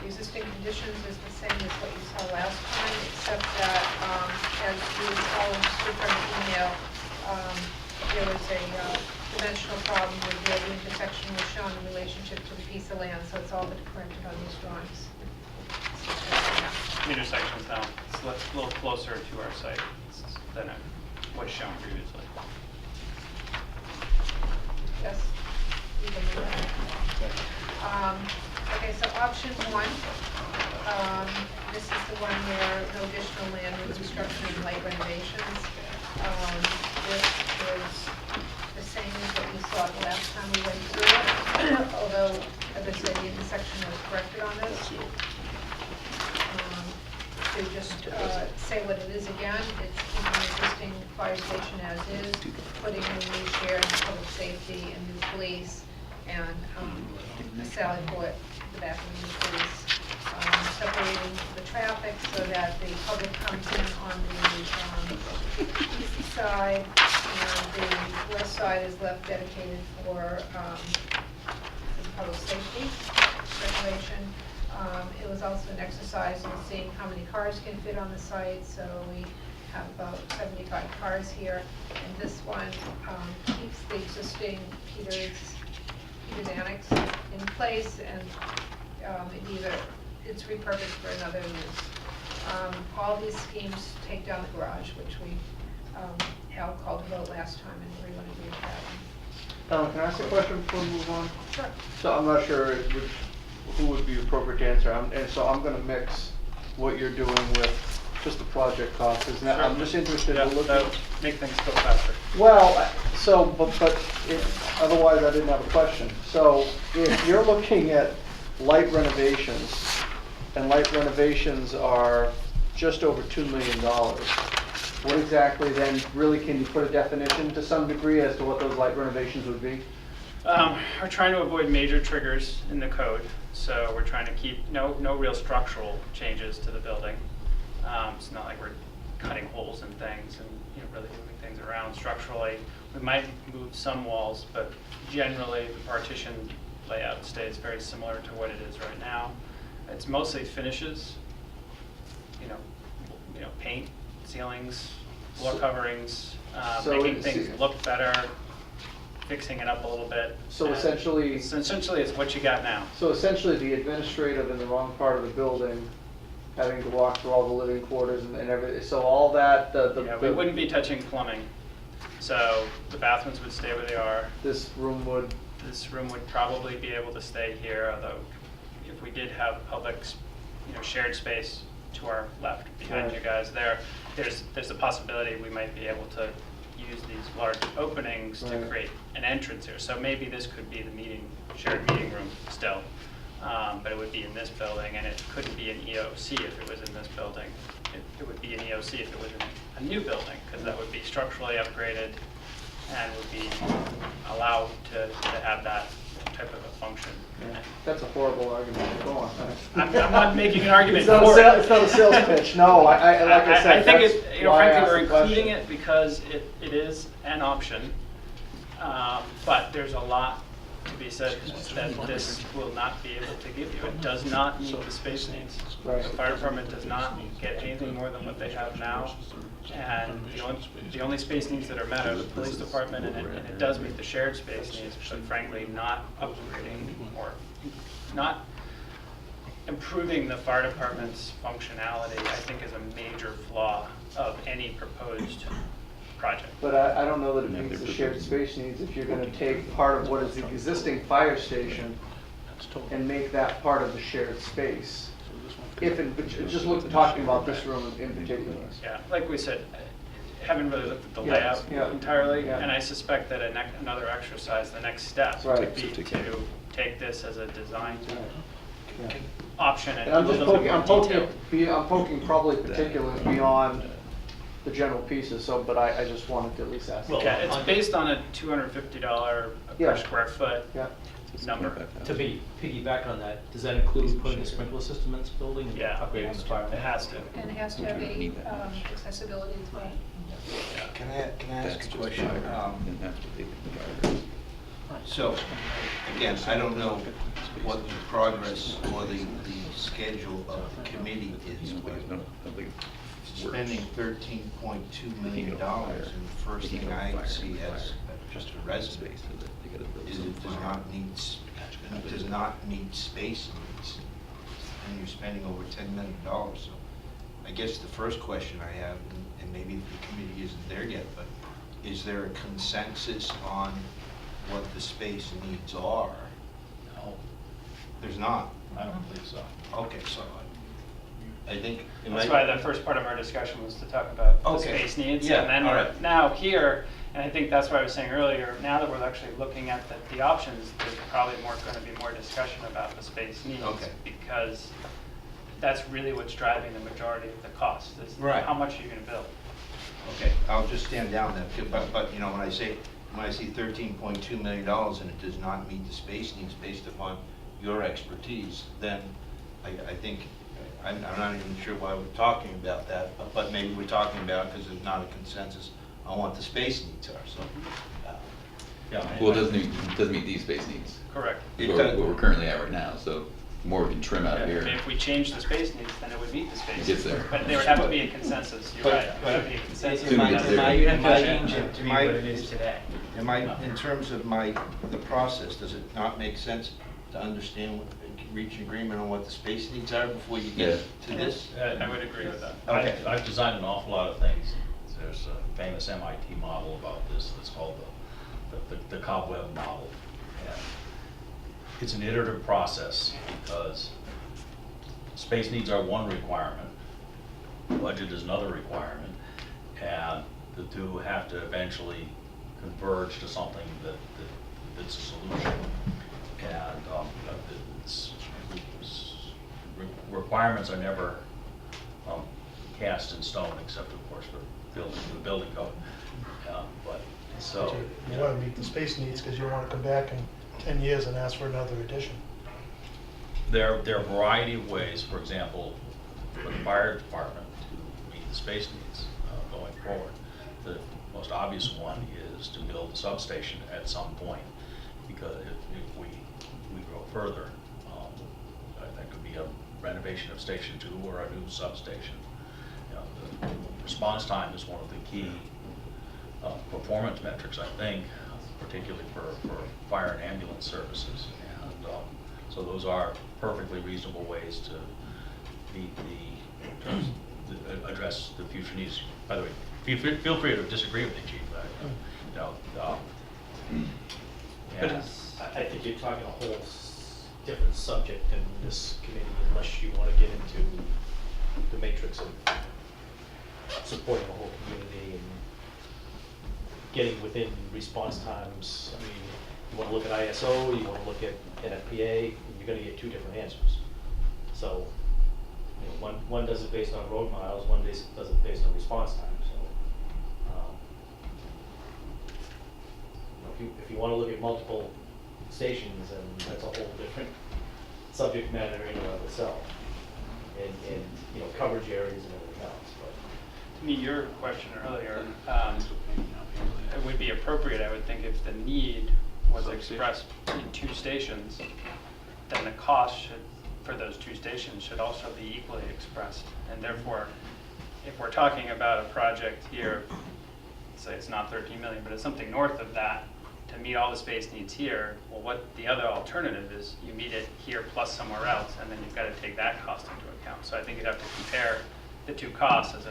existing conditions is the same as what you saw last time, except that, as you all understood from the email, there was a dimensional problem with where the intersection was shown in relationship to the piece of land, so it's all been corrected on these drawings. Intersection's now a little closer to our site than it was shown previously. Yes. You can move that. Okay, so option 1, this is the one where no additional land reconstruction and light renovations. This is the same as what you saw the last time we went through it, although, as I said, the intersection was corrected on this. To just say what it is again, it's keeping the existing fire station as is, putting in new share and public safety and new police, and a sally port at the back of the new police. Separating the traffic so that the public comes in on the east side, and the west side is left dedicated for public safety circulation. It was also an exercise in seeing how many cars can fit on the site, so we have about 75 cars here. And this one keeps the existing Peters Annex in place, and it's repurposed for another use. All these schemes take down the garage, which we Al called about last time, and everyone agreed with that. Ellen, can I ask a question before we move on? Sure. So I'm not sure who would be appropriate to answer, and so I'm gonna mix what you're doing with just the project costs, isn't that, I'm just interested Yeah, in looking. that would make things go faster. Well, so, but otherwise I didn't have a question. So if you're looking at light renovations, and light renovations are just over $2 million, what exactly then, really, can you put a definition to some degree as to what those light renovations would be? We're trying to avoid major triggers in the code, so we're trying to keep no real structural changes to the building. It's not like we're cutting holes in things and really moving things around structurally. We might move some walls, but generally the partition layout stays very similar to what it is right now. It's mostly finishes, paint, ceilings, floor coverings, So making it's- things look better, fixing it up a little bit. So essentially, It's what you got now. so essentially the administrative in the wrong part of the building, having to walk through all the living quarters and everything, so all that, Yeah, we wouldn't be touching plumbing. So the bathrooms would stay where they are. This room would, This room would probably be able to stay here, although if we did have public, shared space to our left behind you guys there, there's a possibility we might be able to use these large openings to Right. create an entrance here. So maybe this could be the shared meeting room still, but it would be in this building, and it couldn't be an EOC if it was in this building. It would be an EOC if it was in a new building, because that would be structurally upgraded and would be allowed to have that type of a function. yeah, that's a horrible argument, go on. I'm not making an argument It's not a for sale- it. It's not a sales pitch, no, like I said, I think that's it, why I frankly, asked we're the question. including it because it is an option. But there's a lot to be said that this will not be able to give you. It does not meet the space needs. Right. The fire department does not get anything more than what they have now. And the only space needs that are met are the police department, and it does meet the shared space needs, but frankly, not upgrading or not improving the fire department's functionality, I think, is a major flaw of any proposed project. But I don't know that it meets the shared space needs if you're gonna take part of what is the existing fire station and make that part of the shared space. But just talking about this room in particular. Yeah, like we said, haven't really looked at the Yeah, layout yeah, entirely, yeah. and I suspect that another exercise, the next step, Right. would be to take this as a design Yeah. option and And I'm do a just little bit more detail. I'm poking probably particularly beyond the general pieces, so, but I just wanted to at least ask. Well, Okay, it's based on a $250 Yeah. per square foot Yeah, number. To piggyback on that, does that include putting a sprinkler system in this building? and Yeah, Upgrading the fire? it has to. And it has to have a accessibility as well. Can I ask a question? So, again, I don't know what the progress or the schedule of the committee is, but spending $13.2 million, and the first thing I see as just a resident is it does not meet space needs, and you're spending over $10 million. So I guess the first question I have, and maybe the committee isn't there yet, but is there a consensus on what the space needs are? No, There's not. I don't believe so. Okay, so I think. That's why the first part of our discussion was to talk about the Okay. space needs. Yeah, And then all we're right. now here, and I think that's what I was saying earlier, now that we're actually looking at the options, there's probably going to be more discussion about the space needs. Okay. Because that's really what's driving the majority of the cost, is Right. how much are you going to build? Okay, I'll just stand down then, but you know, when I see $13.2 million and it does not meet the space needs based upon your expertise, then I think, I'm not even sure why we're talking about that, but maybe we're talking about it because there's not a consensus on what the space needs are, so. Yeah. Well, it doesn't meet these space needs. Correct. It Where does- we're currently at right now, so the more we can trim out of here. If we change the space needs, then it would meet the space. It gets there. But there would have to be a consensus, you're But- right, there would have to be a consensus. Am I- on that. am I- You have am I- to change it to be am what I- it is today. in terms of the process, does it not make sense to understand, reach an agreement on what the space needs are before you get to this? I would agree with that. Okay. I've designed an awful lot of things. There's a famous MIT model about this that's called the cobweb model. And it's an iterative process because space needs are one requirement, budget is another requirement, and the two have to eventually converge to something that's a solution. And requirements are never cast in stone, except of course for the building code. But so You want to meet the space needs because you don't want to come back in 10 years and ask for another addition. there are a variety of ways, for example, for the fire department to meet the space needs going forward. The most obvious one is to build a substation at some point, because if we go further, that could be a renovation of Station 2 or a new substation. You know, the response time is one of the key performance metrics, I think, particularly for fire and ambulance services. And so those are perfectly reasonable ways to meet address the future needs. By the way, feel free to disagree with me, Chief. You know, But yeah. I think you're talking a whole different subject in this committee unless you want to get into the matrix of supporting the whole community and getting within response times. I mean, you want to look at ISO, you want to look at NFPA, you're going to get two different answers. So, you know, one does it based on road miles, one does it based on response time. So, if you want to look at multiple stations, and that's a whole different subject matter in and of itself, and you know, coverage areas and everything else. But To me, your question earlier, it would be appropriate, I would think, if the need was expressed in two stations, then the cost for those two stations should also be equally expressed. And therefore, if we're talking about a project here, say it's not 13 million, but it's something north of that, to meet all the space needs here, well, what the other alternative is, you meet it here plus somewhere else, and then you've got to take that cost into account. So I think you'd have to compare the two costs as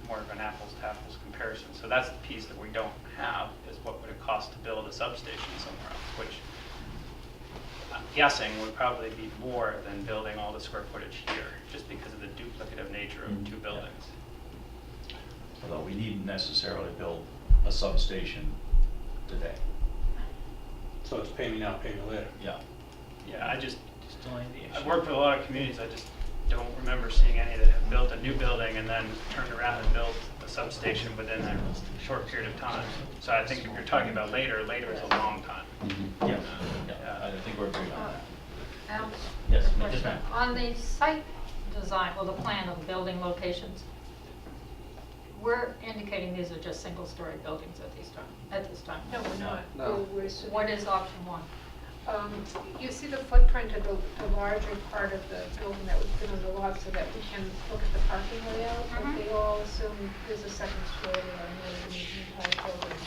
more of an apples to apples comparison. So that's the piece that we don't have, is what would it cost to build a substation somewhere else, which I'm guessing would probably be more than building all the square footage here, just because of the duplicative nature of two buildings. Although we needn't necessarily build a substation today. So it's pay me now, pay me later. Yeah. Yeah, I just, delaying the issue. I've worked with a lot of communities, I just don't remember seeing any that have built a new building and then turned around and built a substation within a short period of time. So I think if you're talking about later is a long time. Yeah. I think we're agreed on that. Yes, Yes, question. ma'am. On the site design, or the plan of the building locations, we're indicating these are just single-story buildings at this time. No, we're not. No. What is option one? You see the footprint of the larger part of the building that was put on the lot so that we can look at the parking layout, but they all assume there's a second story or another in the entire building.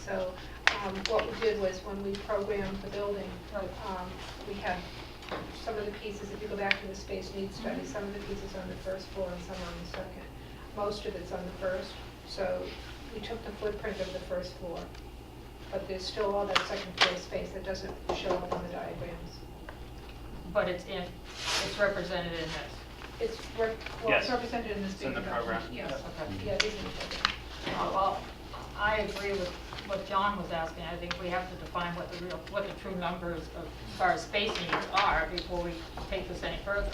So what we did was when we programmed the building, we had some of the pieces, if you go back to the space needs study, some of the pieces on the first floor and some on the second. Most of it's on the first, so we took the footprint of the first floor, but there's still all that second floor space that doesn't show up on the diagrams. But it's represented in this. It's Yes. represented in this It's in big the program. document. Yes, Okay. yeah, it is in the program. Well, I agree with what John was asking. I think we have to define what the true numbers of, as far as space needs are before we take this any further.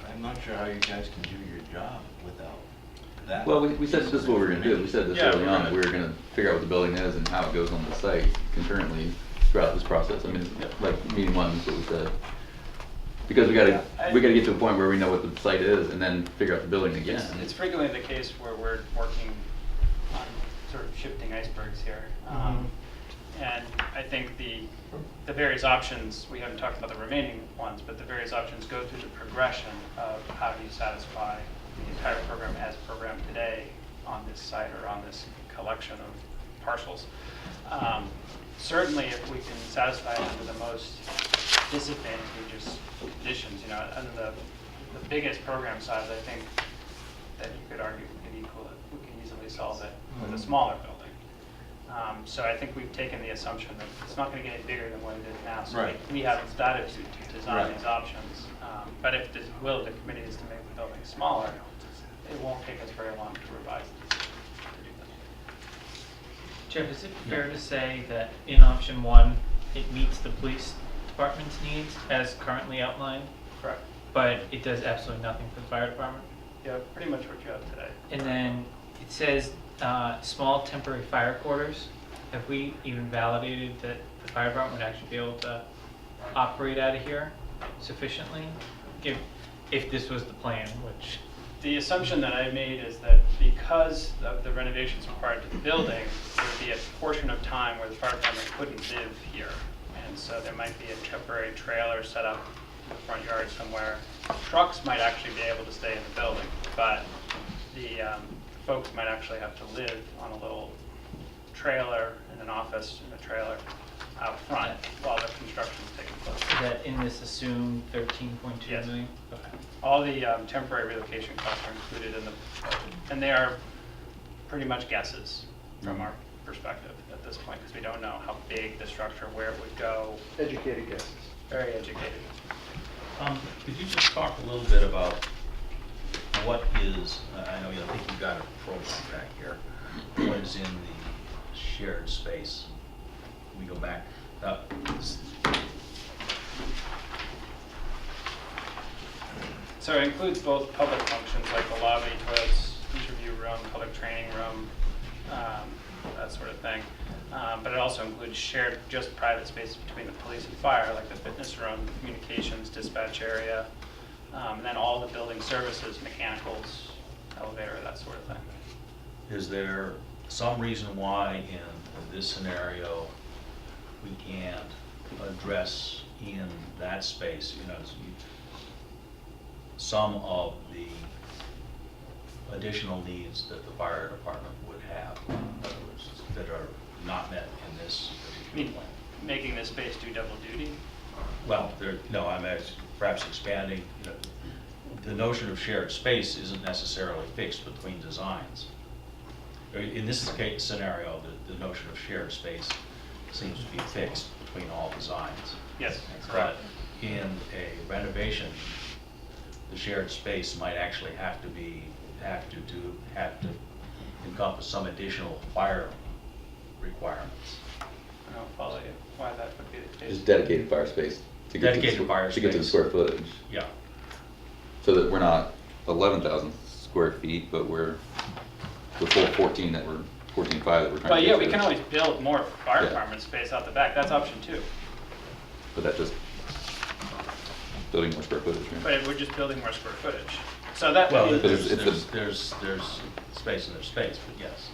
I'm not sure how you guys can do your job without that. Well, we said this is what we were gonna do. We said this Yeah, early we're on, that gonna- we were gonna figure out what the building is and how it goes on the site concurrently throughout this process. I mean, like meeting one is what we said. Because we gotta get to a point where we know what the site is and then figure out the building again. It's frequently the case where we're working on sort of shifting icebergs here. And I think the various options, we haven't talked about the remaining ones, but the various options go through the progression of how do you satisfy the entire program as programmed today on this site or on this collection of parcels. Certainly, if we can satisfy it under the most disadvantageous conditions, you know, under the biggest program size, I think that you could argue we can easily solve it with a smaller building. So I think we've taken the assumption that it's not going to get any bigger than what it is now. So Right. we have latitude to design Right. these options. But if the will of the committee is to make the building smaller, it won't take us very long to revise this. To do that. Jeff, is it fair to say that in option one, it meets the police department's needs as currently outlined, Correct. but it does absolutely nothing for the fire department? Yeah, pretty much what you have today. And then it says small temporary fire quarters. Have we even validated that the fire department would actually be able to operate out of here sufficiently? If this was the plan, which, The assumption that I made is that because of the renovations required to the building, there would be a portion of time where the fire department couldn't live here. And so there might be a temporary trailer set up in the front yard somewhere. Trucks might actually be able to stay in the building, but the folks might actually have to live on a little trailer in an office in a trailer out front while the construction's taking place. Is that in this assumed 13.2 Yes. million? All the temporary relocation costs are included in the budget, and they are pretty much guesses from our perspective at this point, because we don't know how big the structure, where it would go. Educated guesses. Very educated. Could you just talk a little bit about what is, I know you think you've got a program back here, what is in the shared space? We go back, So it includes both public functions like the lobby, toilets, interview room, public training room, that sort of thing. But it also includes shared, just private spaces between the police and fire, like the fitness room, communications, dispatch area, and then all the building services, mechanicals, elevator, that sort of thing. is there some reason why in this scenario we can't address in that space, some of the additional needs that the fire department would have, in other words, that are not met in this particular plan? Making this space do double duty. Well, I'm perhaps expanding, the notion of shared space isn't necessarily fixed between designs. In this case scenario, the notion of shared space seems to be fixed between all designs. Yes, But correct. in a renovation, the shared space might actually have to encompass some additional fire requirements. I don't follow you, why that would be the case. Just dedicated fire space to get to the Dedicated fire to get to the space. square footage. Yeah. So that we're not 11,000 square feet, but we're the full 14 that we're 14.5 that we're trying Well, to yeah, get we to. can always build more fire Yeah. department space out the back, that's option 2. But that just building more square footage, right? But we're just building more square footage. So that, Well, I mean, It's there's space and there's space, but yes.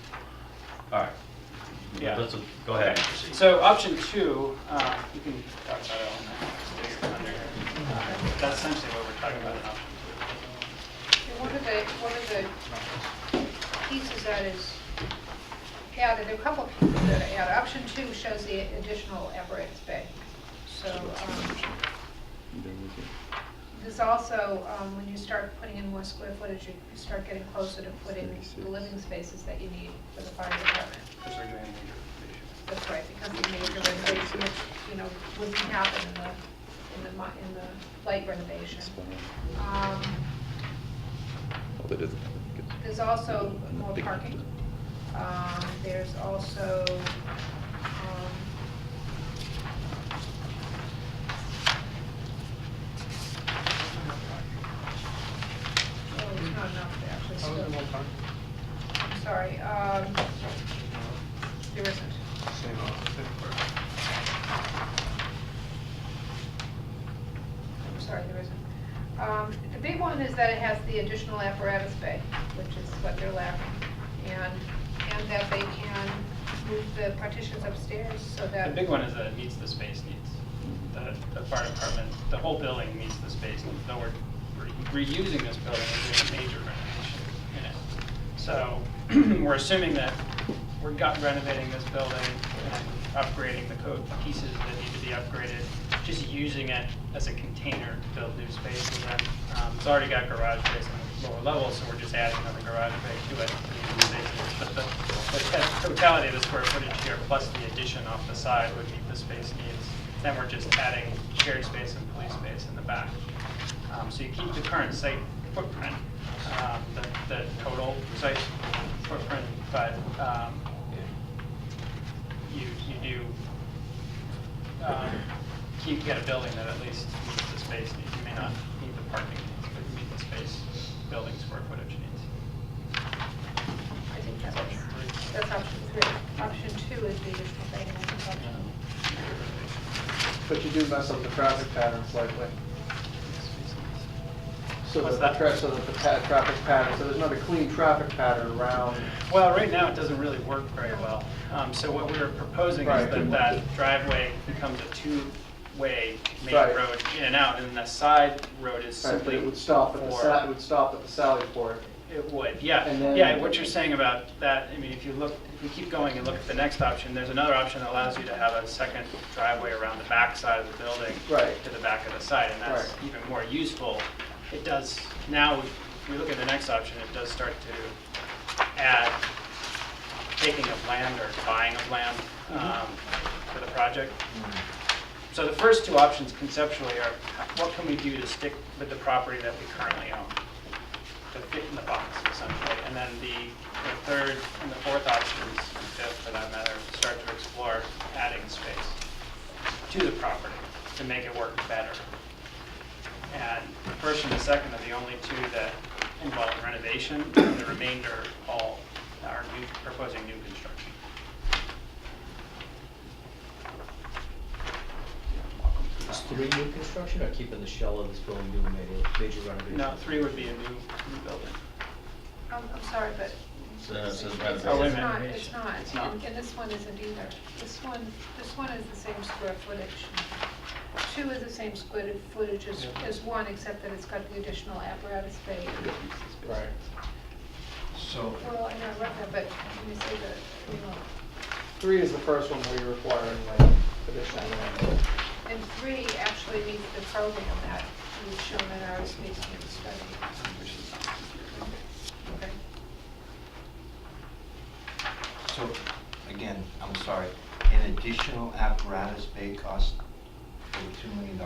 All right. Yeah. Go ahead and proceed. so option 2, you can talk about it on there. Under here. That's essentially what we're talking about in option And one of the pieces that is added, there are a couple of pieces that are added. Option 2 shows the additional apparatus bay. So there's also, when you start putting in more square footage, you start getting closer to putting the living spaces that you need for the fire department. 2, because we're doing major renovation. That's right, because the major renovation, which, wouldn't happen in the light renovation. Well, that is- There's also more parking. There's also, oh, it's not enough to actually still. I'm sorry, there isn't. I'm sorry, there isn't. The big one is that it has the additional apparatus bay, which is what they're lacking. And that they can move the partitions upstairs so The that. big one is that it meets the space needs. The fire department, the whole building meets the space needs. Though we're reusing this building and doing a major renovation in it. So we're assuming that we're renovating this building and upgrading the code pieces that need to be upgraded, just using it as a container to build new space. And then it's already got garage space on the lower level, so we're just adding another garage bay to it. But the totality of the square footage here, plus the addition off the side, would meet the space needs. Then we're just adding shared space and police space in the back. So you keep the current site footprint, the total site footprint, but you do get a building that at least meets the space needs. You may not meet the parking needs, but you meet the space building square footage needs. I think that's option 3. Option 2 is the additional bay. And I think option. But you do mess up the traffic pattern slightly. So What's that that? so that the traffic pattern, so there's not a clean traffic pattern around. Well, right now, it doesn't really work very well. So what we're proposing Right. is that that driveway becomes a two-way main Right. road in and out, and the side road is Right, but simply it would stop at for- it would stop at the Sally Port. It would, yeah. And then- Yeah, what you're saying about that, I mean, if we keep going and look at the next option, there's another option that allows you to have a second driveway around the back side of the building. Right. To the back of the site, and that's Right. even more useful. It does, now, if we look at the next option, it does start to add taking of land or buying of land for the project. So the first two options conceptually are, what can we do to stick with the property that we currently own? To fit in the box, essentially. And then the third and the fourth options, and fifth for that matter, start to explore adding space to the property to make it work better. And the first and the second are the only two that involve renovation, and the remainder all are proposing new construction. Is 3 new construction or keeping the shell of this building doing major renovation? No, 3 would be a new building. I'm sorry, but It says Oh, wait a it's renovation. not, minute. it's not. It's not. And this one isn't either. This one is the same square footage. 2 is the same square footage as 1, except that it's got the additional apparatus bay. Right. So, Well, I know I read that, but let me say that, 3 is the first one where you're requiring like additional land. and 3 actually meets the program that we've shown in our space needs study. Okay. so, again, I'm sorry, an additional apparatus bay cost over $2 million?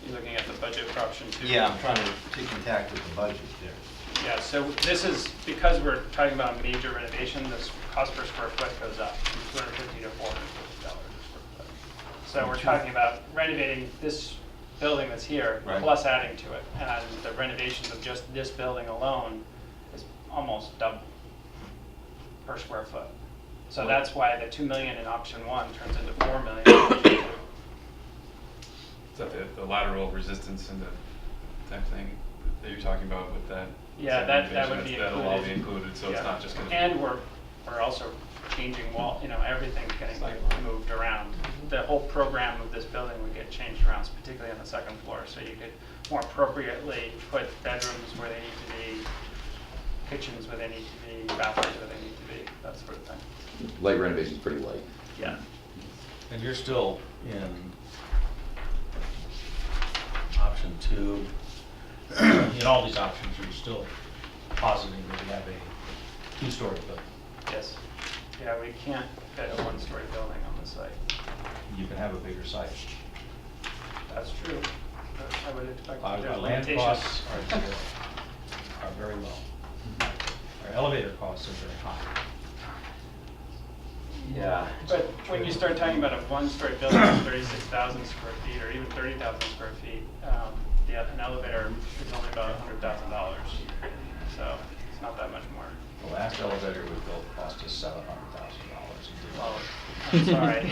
You're looking at the budget for option 2. Yeah, I'm trying to tick and tack with the budget there. Yeah, so this is, because we're talking about major renovation, the cost per square foot goes up from $250 to $450 per square foot. So we're talking about renovating this building that's here, Right. plus adding to it. And the renovations of just this building alone is almost double per square foot. So that's why the $2 million in option 1 turns into $4 million in option 2. Is that the lateral resistance and the type thing that you're talking about with that? Yeah, that would be That'll all be included. included, so Yeah. it's not just gonna be. And we're also changing wall, everything's getting moved around. The whole program of this building would get changed around, particularly on the second floor, so you could more appropriately put bedrooms where they need to be, kitchens where they need to be, bathrooms where they need to be, that sort of thing. Light renovation's pretty light. Yeah. And you're still in option 2. In all these options, you're still positing that you have a 2-story building. Yes. Yeah, we can't fit a 1-story building on the site. You can have a bigger site. That's true. But I would expect Our there's land limitations. costs are very low. Our elevator costs are very high. Yeah, but when you start talking about a 1-story building that's 36,000 square feet or even 30,000 square feet, an elevator is only about $100,000. So it's not that much more. The last elevator we built cost us $700,000. Well, I'm sorry.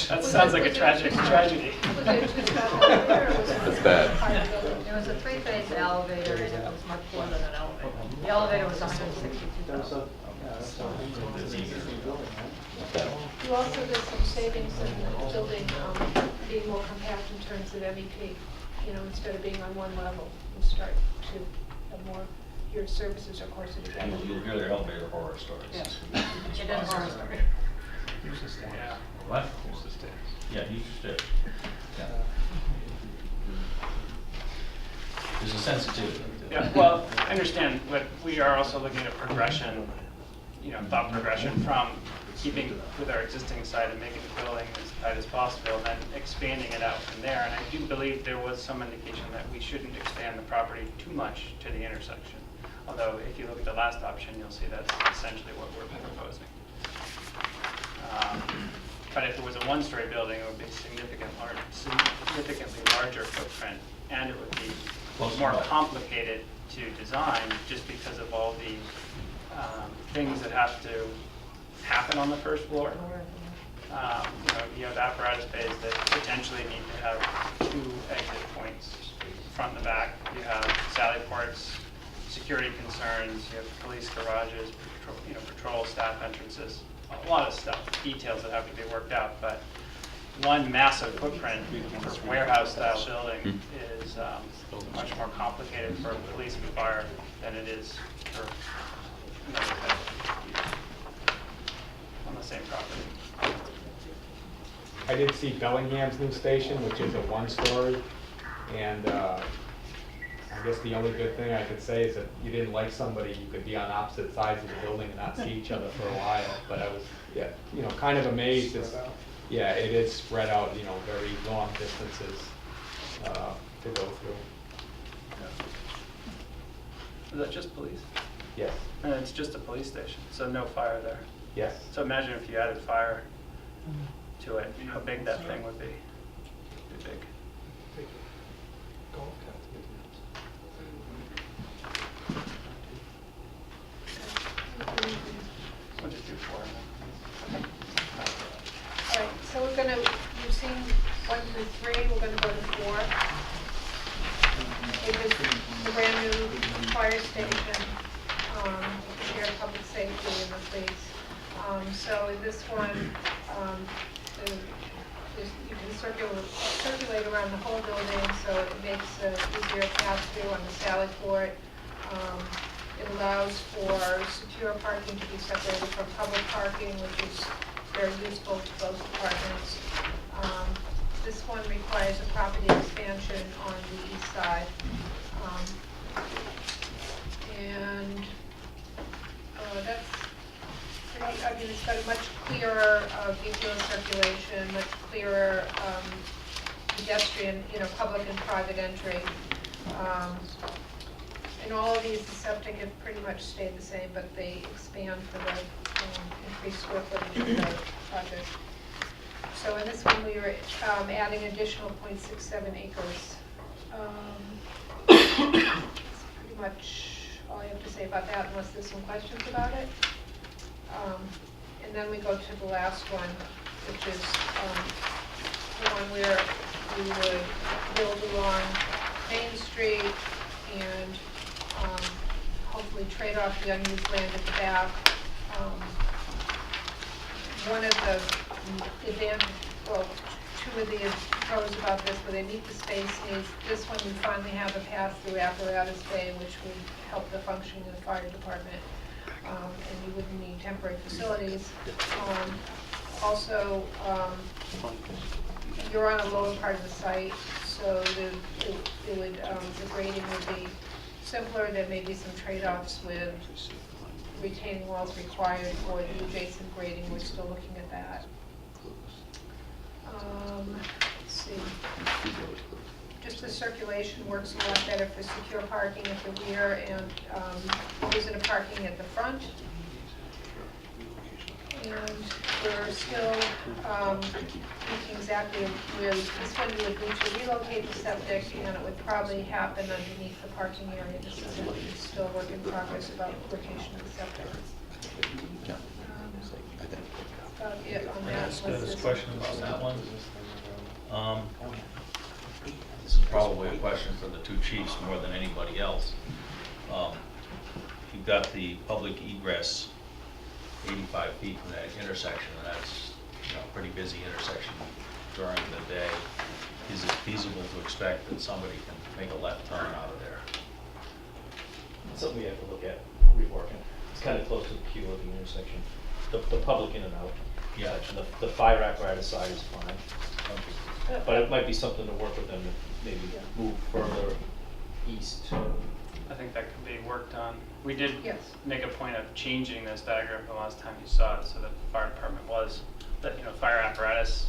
That sounds like a tragedy. Was it just about elevator or was it? That's bad. part of the building? It was a 3-phase elevator, and it was much more than an elevator. The elevator was That's $162,000. a, yeah, that's a existing building, right? You also, there's some savings in the building being more compact in terms of MEP. Instead of being on one level, you start to have more, your services are closer together. You'll hear their elevator horror stories. It is horror story. Yeah. What? Yeah, use your stick. Yeah. There's a sensitivity to Yeah, that. well, I understand, but we are also looking at progression, thought progression from keeping with our existing site and making the building as tight as possible, and then expanding it out from there. And I do believe there was some indication that we shouldn't expand the property too much to the intersection. Although, if you look at the last option, you'll see that's essentially what we're proposing. But if it was a 1-story building, it would be significantly larger footprint, and it would be more complicated to design just because of all the things that have to happen on the first floor. You have apparatus bays that potentially need to have 2 exit points, front and the back. You have sally ports, security concerns, you have police garages, patrol staff entrances, a lot of stuff, details that have to be worked out. But one massive footprint for warehouse style building is much much more complicated for police and fire than it is for another type of use on the same property. I did see Bellingham's new station, which is a one-story, and I guess the only good thing I could say is that you didn't like somebody, you could be on opposite sides of the building and not see each other for a while. But I was, yeah, you know, kind of amazed. Yeah, it is spread out, you know, very long distances to go through. Is that just police? Yes. And it's just a police station, so no fire there. Yes. So imagine if you added fire to it, how big that thing would be. It'd be big. What did you do for it? All right, so we're gonna, you've seen 1 through 3, we're gonna go to 4. It is the brand new fire station, here public safety and the police. So in this one, you can circulate around the whole building, so it makes an easier pass-through on the sally port. It allows for secure parking to be separated from public parking, which is very useful to both departments. This one requires a property expansion on the east side. And that's pretty, I mean, it's got a much clearer vehicular circulation, much clearer pedestrian, you know, public and private entry. In all of these, the septic have pretty much stayed the same, but they expand for the increased square footage of the project. So in this one, we are adding additional 0.67 acres. That's pretty much all I have to say about that, unless there's some questions about it. And then we go to the last one, which is the one where we would build along Main Street and hopefully trade off the unused land at the back. One of the advantage, well, two of the pros about this, where they meet the space needs. This one, we finally have a path through Apparatus Bay, which would help the functioning of the fire department, and you wouldn't need temporary facilities. Also, you're on a lower part of the site, so the grading would be simpler. There may be some trade-offs with retaining walls required for the adjacent grading. We're still looking at that. Let's see. Just the circulation works a lot better for secure parking at the rear and visitor parking at the front. And we're still looking exactly where this one you would need to relocate the septic, and it would probably happen underneath the parking area. This is still a work in progress about location of the septic. About it on that. Ask a question about that one. This is probably a question for the two chiefs more than anybody else. You've got the public egress 85 feet from that intersection, and that's, you know, a pretty busy intersection during the day. Is it feasible to expect that somebody can make a left turn out of there? It's something we have to look at reworking. It's kind of close to the queue of the intersection. The public in and out. Yeah. Section. The fire apparatus side is fine. But it might be something to work with them to maybe move further east. I think that could be worked on. We did Yes. make a point of changing this diagram the last time you saw it, so that the fire department was, that, you know, fire apparatus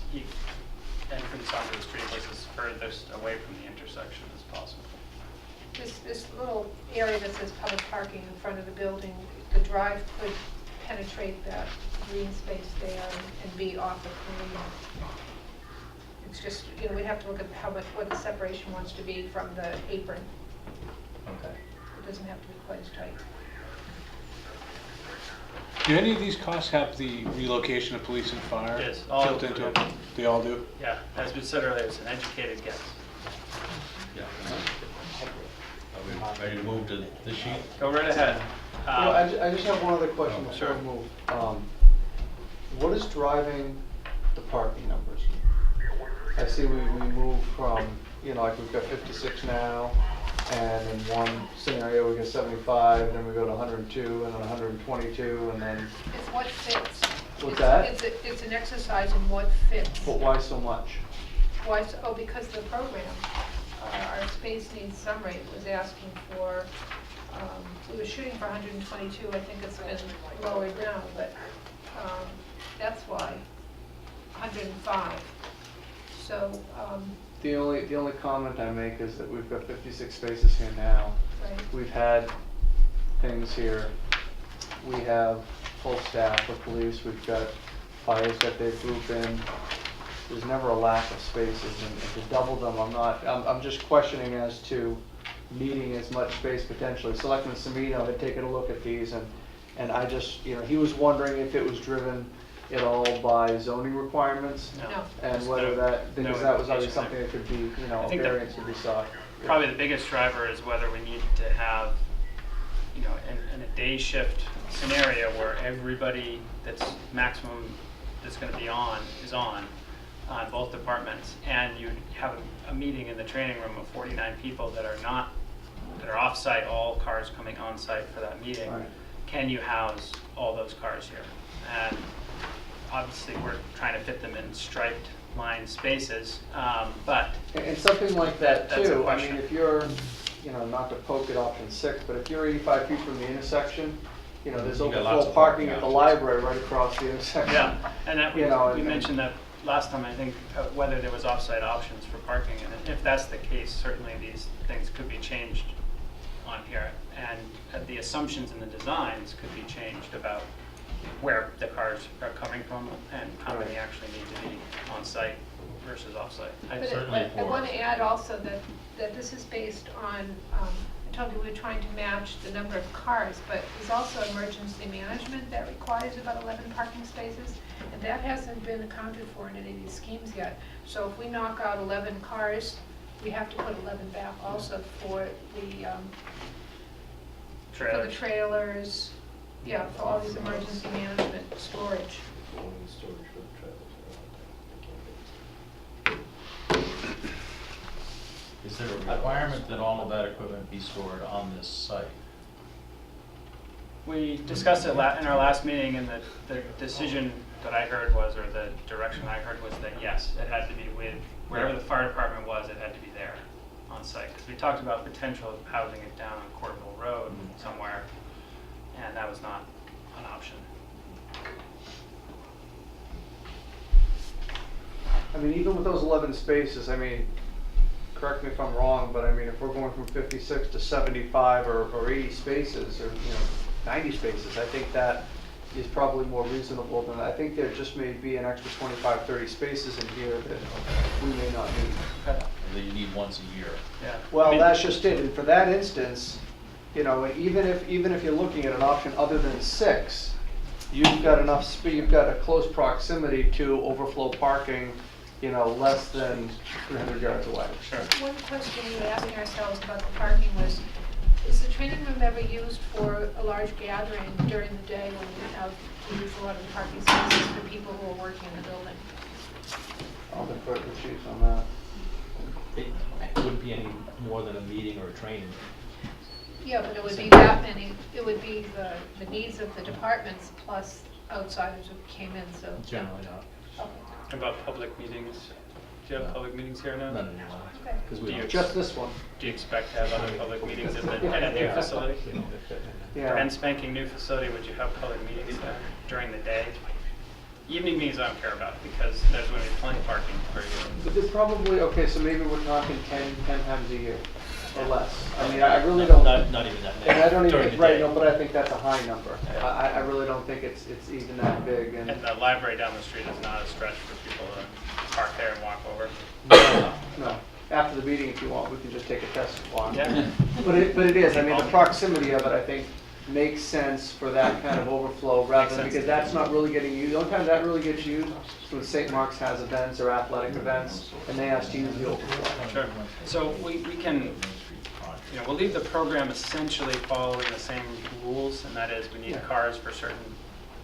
entrance onto the street was as furthest away from the intersection as possible. This little area that says public parking in front of the building, the drive could penetrate that green space there and be off the green. It's just, you know, we'd have to look at what the separation wants to be from the apron. Okay. It doesn't have to be quite as tight. Do any of these costs have the relocation of police and fire Yes, all built into them? included. They all do? Yeah, as we said earlier, it's an educated guess. Yeah. Are we ready to move to the sheet? Go right ahead. I just have one other question before Sure. we move. What is driving the parking numbers? I see we moved from, you know, like we've got 56 now, And in one scenario, we get 75, then we go to 102, and then 122, and then, It's what fits. What's It's- that? It's an exercise in what fits. but why so much? Why, because the program, our space needs summary was asking for, we were shooting for 122, I think it's been lowered now, but that's why, 105. So, The only comment I make is that we've got 56 spaces here now. right, We've had things here. We have full staff for police. We've got fires that they group in. There's never a lack of spaces, and to double them, I'm just questioning as to needing as much space potentially. Selectman Semino had taken a look at these, and I just, he was wondering if it was driven at all by zoning requirements, no. and whether that, because no that was always indication something that could be, I a think that variance would be sought. Probably the biggest driver is whether we need to have, in a day shift scenario where everybody that's maximum that's gonna be on is on both departments, and you have a meeting in the training room of 49 people that are off-site, all cars coming on-site for that meeting. Right. Can you house all those cars here? And obviously, we're trying to fit them in striped line spaces, but And something like that That's a too, I question. mean, if you're, not to poke at option 6, but if you're 85 feet from the intersection, there's You got lots overflow of parking parking at the options. library right across the intersection. yeah, and that, we and- mentioned that last time, I think, whether there was off-site options for parking, and if that's the case, certainly these things could be changed on here, and the assumptions in the designs could be changed about where the cars are coming from and how many Right. actually need to be on-site versus off-site. But Certainly I for- want to add also that this is based on, I told you we're trying to match the number of cars, but there's also emergency management that requires about 11 parking spaces, and that hasn't been accounted for in any of these schemes yet. So if we knock out 11 cars, we have to put 11 back also for the trailers, yeah, for all these emergency management storage. Is there a requirement that all of that equipment be stored on this site? We discussed it in our last meeting, and the decision that I heard was, or the direction I heard was that yes, it had to be with, wherever the fire department was, it had to be there on site. Because we talked about potential of housing it down on Courteville Road somewhere, and that was not an option. I mean, even with those 11 spaces, correct me if I'm wrong, but if we're going from 56 to 75 or 80 spaces, or 90 spaces, I think that is probably more reasonable than, I think there just may be an extra 25, 30 spaces in here that we may not need. That you need once a year. Yeah. Well, I mean, that's just it, and for that instance, and even if you're looking at an option other than 6, you've got enough you've got a close proximity to overflow parking, less than 300 yards away. Sure. One question we were asking ourselves about the parking was, is the training room ever used for a large gathering during the day when we use a lot of the parking spaces for people who are working in the building? I'll defer to the chief on that. It wouldn't be any more than a meeting or a training. Yeah, but it would be that many, it would be the needs of the departments plus outsiders who came in, so. Generally not. Okay. About public meetings, do you have public meetings here now? None anymore. Okay. 'Cause we Do you don't- Just this one. Do you expect to have other public meetings at a new facility? Yeah. Brand spanking new facility, would you have public meetings there during the day? Evening meetings I don't care about, because there's going to be plenty of parking for you. But there's probably, okay, so maybe we're talking 10 times a year or less. I really don't. Not even that many. And I don't during even, the right, day. no, but I think that's a high number. I really don't think it's even that big, And and, the library down the street is not a stretch for people to park there and walk over. no. After the meeting, if you want, we can just take a test walk. Yeah. But it is, the proximity of it, I think, makes sense for that kind of overflow rather Makes than, sense. because that's not really getting used. The only time that really gets used is when St. Mark's has events or athletic events, and they ask to use the overflow. Sure. So we can, we'll leave the program essentially following the same rules, and that is we need Yeah. cars for certain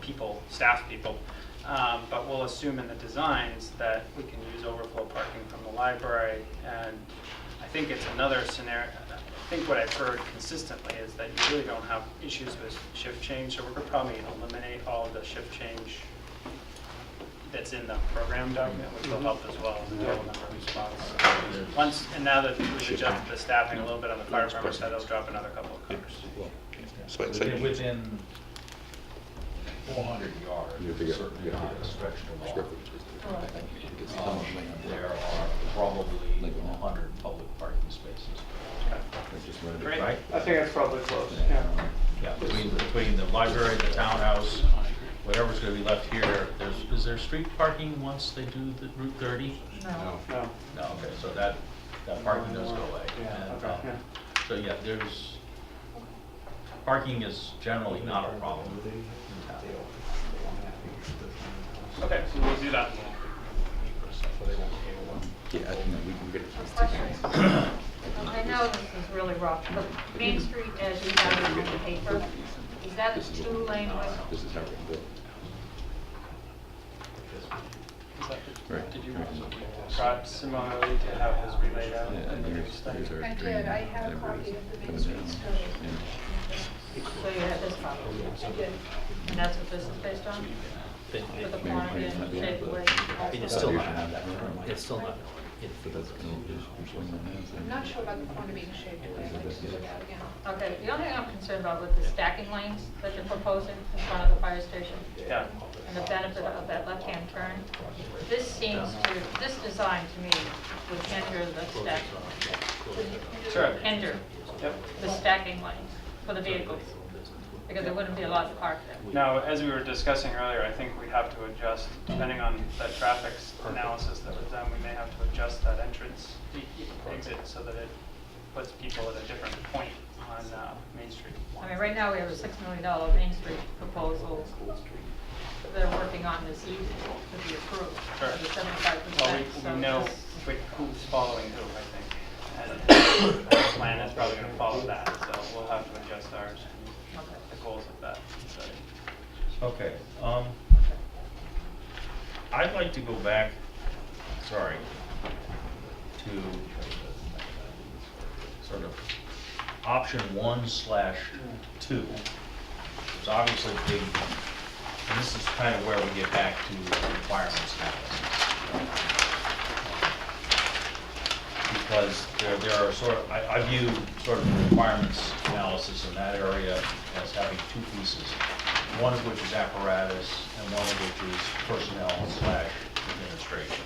people, staff people. But we'll assume in the designs that we can use overflow parking from the library, and I think it's another scenario, think what I've heard consistently is that you really don't have issues with shift change, so we're gonna probably eliminate all of the shift change that's in the program document, which will help as well, the total number of spots. Once, and now that we've adjusted the staffing a little bit on the fire department side, it'll drop another couple of cars. Within 400 yards, certainly not a stretch to walk. There are probably 100 public parking spaces. Great. Right? I think that's probably close, yeah. Yeah, between the library, the townhouse, whatever's gonna be left here, is there street parking once they do the Route 30? No. No. No, okay, so that parking does go away. Yeah, And, okay, yeah. So, yeah, parking is generally not a problem in town. Okay, so we'll do that. Yeah, I think we can get it. Question. I know this is really rough, but Main Street, as you have it on the paper, is that a 2-lane width? This is how we built. Right. Did you try similarly to have this relayed out? Yeah, and here's our I drain did, I and have a copy everybody's of the Main coming Street down. study. Yeah. So you have this copy, I did. and that's what this is based on? With the quantity and shape of weight? It's still not, it's still not. But that's kind of just showing the math. I'm not sure about the quantity and shape, I'd like to do that again. Okay, the only thing I'm concerned about with the stacking lanes that you're proposing in front of the fire station, Yeah. and the benefit of that left-hand turn, this seems to, this design to me would hinder the stacking. Sure. Hinder Yep. the stacking lanes for the vehicles, because there wouldn't be a lot to park there. Now, as we were discussing earlier, I think we have to adjust, depending on the traffic analysis that was done, we may have to adjust that entrance exit so that it puts people at a different point on Main Street. I mean, right now, we have a $6 million Main Street proposal that they're working on this evening to be approved. Sure. The 75%. Well, so we know this- who's following who, I think. And the plan is probably going to follow that, so we'll have to adjust ours to meet the goals of that study. Okay, I'd like to go back, sorry, to sort of option 1/2. It's obviously big, and this is kind of where we get back to the requirements analysis. Because there are sort of, I view sort of the requirements analysis in that area as having two pieces. One of which is apparatus and one of which is personnel/administration.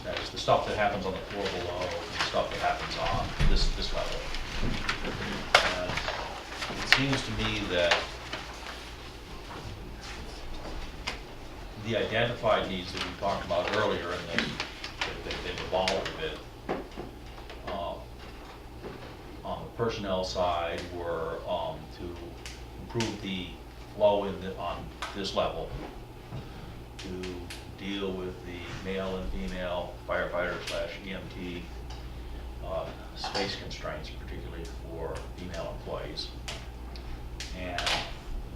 That is the stuff that happens on the floor below and the stuff that happens on this level. And it seems to me that the identified needs that we talked about earlier, and they've evolved a bit, on the personnel side were to improve the flow on this level, to deal with the male and female firefighter/EMT space constraints, particularly for female employees, and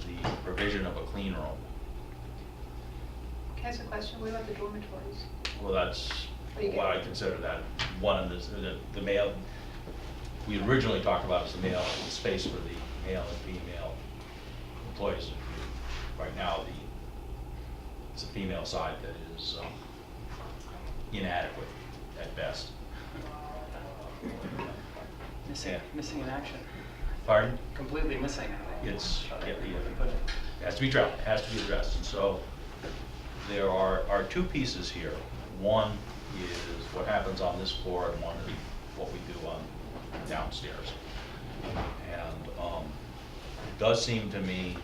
the provision of a clean room. Can I ask a question? What about the dormitories? Well, that's what I consider that one of the male, we originally talked about as the male, the space for the male and female employees. Right now, it's the female side that is inadequate at best. Missing in action. Pardon? Completely missing, I think. It's, it has to be addressed, and so there are two pieces here. One is what happens on this floor, and one is what we do on downstairs. And it does seem to me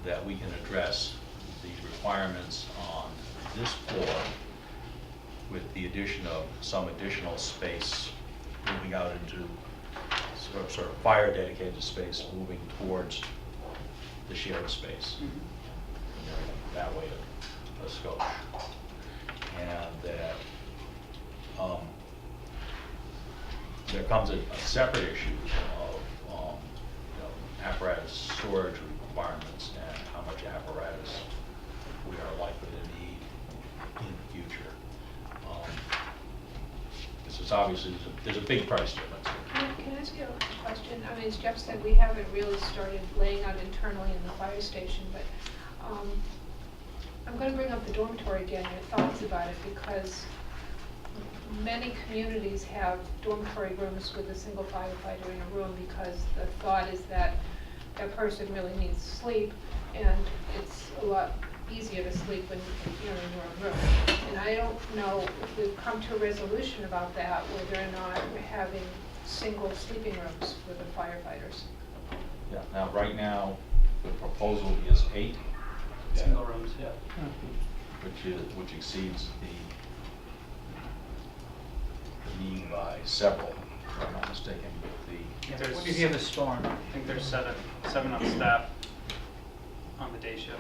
that we can address the requirements on this floor with the addition of some additional space moving out into sort of fire dedicated space moving towards the shared space. That way a scope. And that there comes a separate issue of apparatus storage requirements and how much apparatus we are likely to need in the future. This is obviously, there's a big price difference here. and I mean, as Jeff said, we haven't really started laying out internally in the fire station, but I'm gonna bring up the dormitory again, your thoughts about it, because many communities have dormitory rooms with a single firefighter in a room, because the thought is that that person really needs sleep, and it's a lot easier to sleep when you're in your own room. And I don't know if we've come to a resolution about that, whether or not we're having single sleeping rooms for the firefighters. Yeah, now, right now, the proposal is 8, Single rooms, yeah. which exceeds the need by several, if I'm not mistaken, with the. What if you have a storm? I think there's seven on staff on the day shift.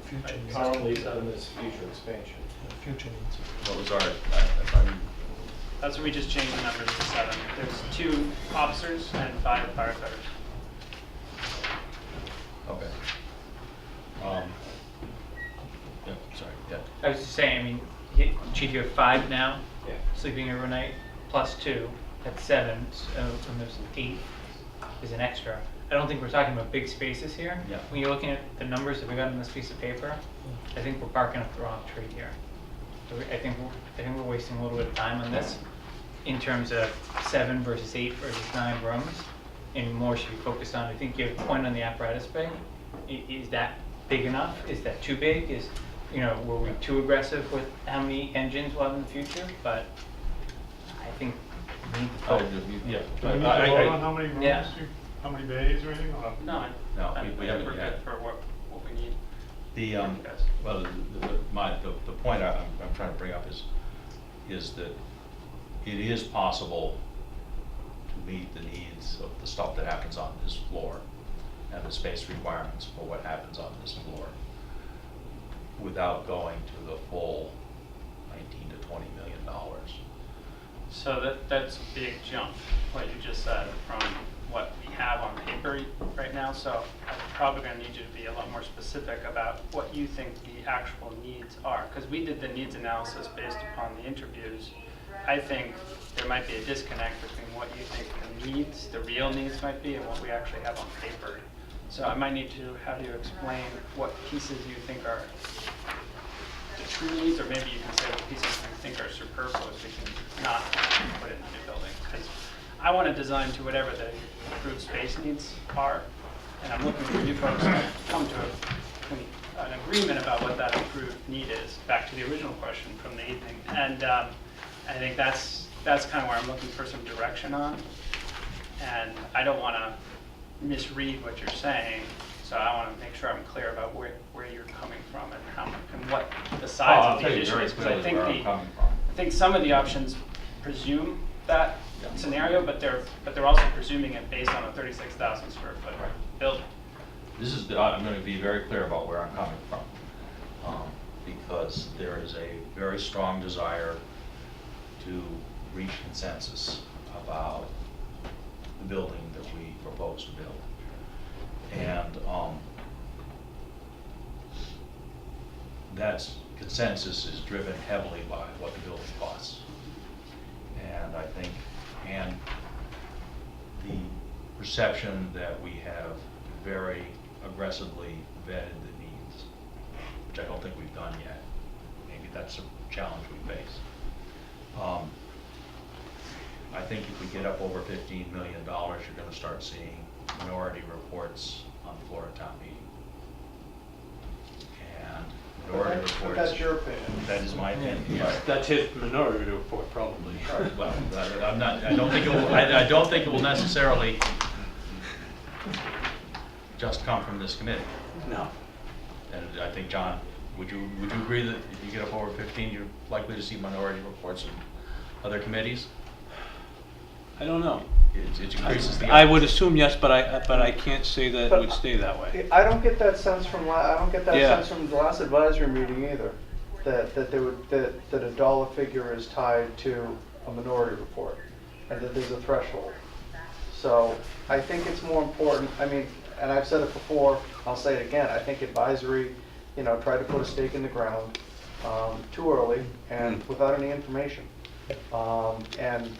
Future needs. Currently, 7 is future expansion. Future needs. What was our, if I That's what we just changed the numbers to 7. There's 2 officers and 5 firefighters. okay. Yeah, sorry, yeah. I was just saying, I mean, Chief, you have 5 now, Yeah. sleeping overnight, plus 2, that's 7, so and there's 8 is an extra. I don't think we're talking about big spaces here. Yeah. When you're looking at the numbers that we got on this piece of paper, I think we're barking up the wrong tree here. So I think we're wasting a little bit of time on this in terms of 7 versus 8 versus 9 rooms, and more should be focused on, I think you have a point on the apparatus bay. Is that big enough? Is that too big? Were we too aggressive with how many engines we'll have in the future? But I think we need to focus. Yeah. Do we need to vote on how many rooms, Yeah. how many bays or anything? Or- No, No, I we think haven't we're yet. good for what we need. The, well, the point I'm trying to bring up is that it is possible to meet the needs of the stuff that happens on this floor and the space requirements for what happens on this floor without going to the full 19 to 20 million dollars. So that's a big jump, what you just said, from what we have on paper right now. So I'm probably going to need you to be a lot more specific about what you think the actual needs are. Because we did the needs analysis based upon the interviews. I think there might be a disconnect between what you think the needs, the real needs might be, and what we actually have on paper. So I might need to have you explain what pieces you think are the true needs, or maybe you can say what pieces you think are superfluous we can not put in the new building. Because I want to design to whatever the improved space needs are, and I'm looking for you folks to come to an agreement about what that improved need is, back to the original question from the evening. And I think that's kind of where I'm looking for some direction on. And I don't want to misread what you're saying, so I want to make sure I'm clear about where you're coming from and how and what the size I'll of tell the you addition very is. Because I clearly think where I'm coming from. I think some of the options presume that Yeah. scenario, but they're also presuming it based on a 36,000 square foot building. This is, I'm going to be very clear about where I'm coming from, because there is a very strong desire to reach consensus about the building that we propose to build. And that consensus is driven heavily by what the building costs. And I think, and the perception that we have very aggressively vetted the needs, which I don't think we've done yet. Maybe that's a challenge we face. I think if we get up over $15 million, you're going to start seeing minority reports on the floor of town meeting. And minority reports. That's your opinion. That is my opinion. Right. That's his minority report, probably. Well, I'm not. I don't think it will. I don't think it will necessarily just come from this committee. No. And I think, John, would you agree that if you get up over 15, you're likely to see minority reports from other committees? I don't know. It increases the. I would assume yes, but I can't say that it would stay that way. I don't get that sense from, I don't get that Yeah. sense from the last advisory meeting either, that a dollar figure is tied to a minority report, and that there's a threshold. So I think it's more important, I mean, and I've said it before, I'll say it again, I think advisory, try to put a stake in the ground too early and without any information. And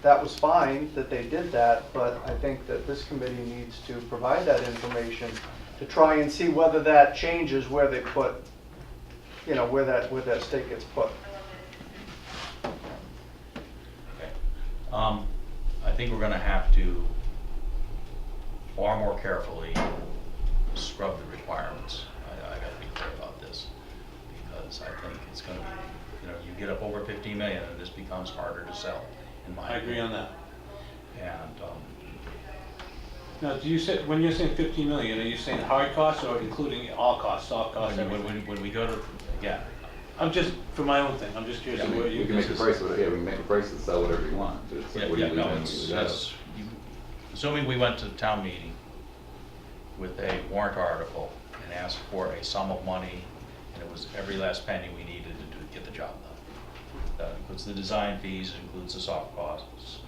that was fine that they did that, but I think that this committee needs to provide that information to try and see whether that changes where they put, you know, where that stake gets put. Okay. I think we're gonna have to far more carefully scrub the requirements. I gotta be clear about this, because I think it's gonna be, you know, you get up over 15 million and this becomes harder to sell, in my I agree opinion. on that. And, Now, do you say, when you're saying 15 million, are you saying hard costs or including all costs, soft costs, everything? when we go to, again, I'm just, for my own thing, I'm just curious Yeah, of where we you. can make the price, yeah, we can make the price to sell whatever you want. It's like, yeah, what do you yeah, leave no, in, it's, leave it out? that's, assuming we went to the town meeting with a warrant article and asked for a sum of money, and it was every last penny we needed to get the job done. That includes the design fees, it includes the soft costs,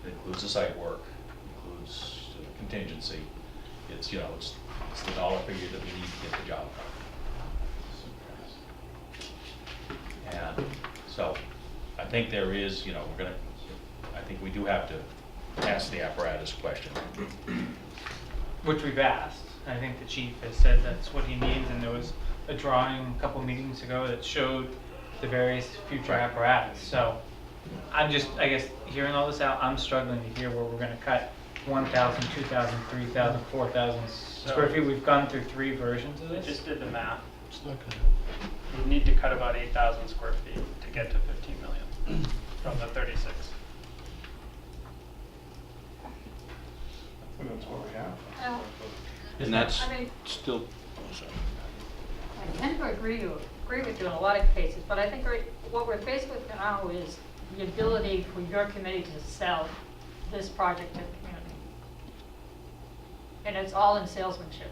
it includes the site work, it includes the contingency. It's, you know, it's the dollar figure that we need to get the job done. And so, I think there is, you know, I think we do have to ask the apparatus question. Which we've asked. I think the chief has said that's what he needs, and there was a drawing a couple meetings ago that showed the various future Right. apparatus. So I'm just, I guess, hearing all this out, I'm struggling to hear where we're gonna cut 1,000, 2,000, 3,000, 4,000 square feet. We've gone through 3 versions of I this. just did the math. It's not gonna We need to cut about 8,000 square feet to get to 15 million from the 36. I think that's what we have. Well, And that's I mean, still, I tend to agree with you in a lot of cases, but I think what we're faced with now is the ability for your committee to sell this project to the community. And it's all in salesmanship.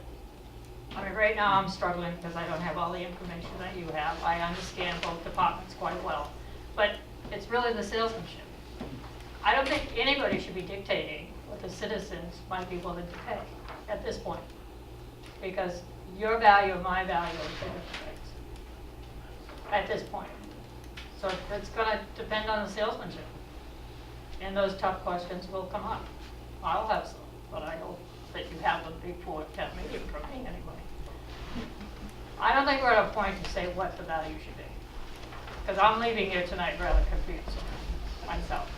I mean, right now I'm struggling because I don't have all the information that you have. I understand both departments quite well, but it's really the salesmanship. I don't think anybody should be dictating what the citizens might be willing to pay at this point, because your value and my value are different things at this point. So it's gonna depend on the salesmanship. And those tough questions will come up. I'll have some, but I hope that you have them before town meeting from me anyway. I don't think we're at a point to say what the value should be, because I'm leaving here tonight rather confused myself.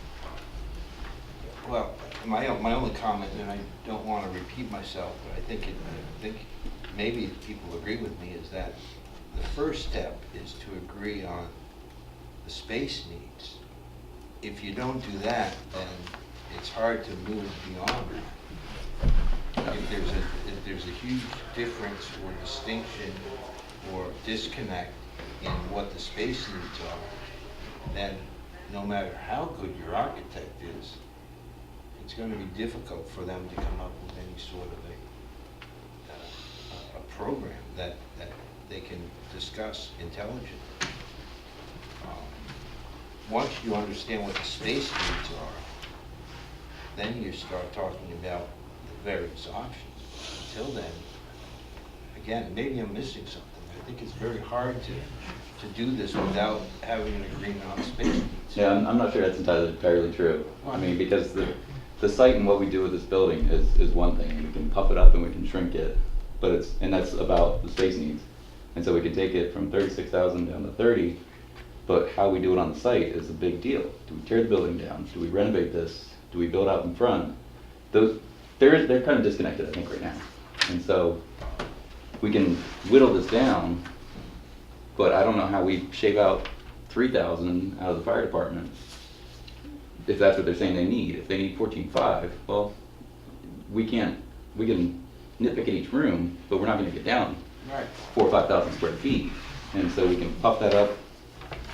Well, my only comment, and I don't want to repeat myself, but I think maybe people agree with me, is that the first step is to agree on the space needs. If you don't do that, then it's hard to move beyond that. If there's a huge difference or distinction or disconnect in what the space needs are, then no matter how good your architect is, it's going to be difficult for them to come up with any sort of a program that they can discuss intelligently. Once you understand what the space needs are, then you start talking about the various options. Until then, again, maybe I'm missing something. I think it's very hard to do this without having an agreement on space needs. Yeah, I'm not sure that's entirely true. I mean, because the site and what we do with this building is one thing, and we can puff it up and we can shrink it, but that's about the space needs. And so we can take it from 36,000 down to 30, but how we do it on the site is a big deal. Do we tear the building down? Do we renovate this? Do we build out in front? They're kind of disconnected, I think, right now. And so we can whittle this down, but I don't know how we shave out 3,000 out of the fire department, if that's what they're saying they need. If they need 14.5, well, we can nitpick at each room, but we're not gonna get down 4,000 or 5,000 square feet. And so we can puff that up,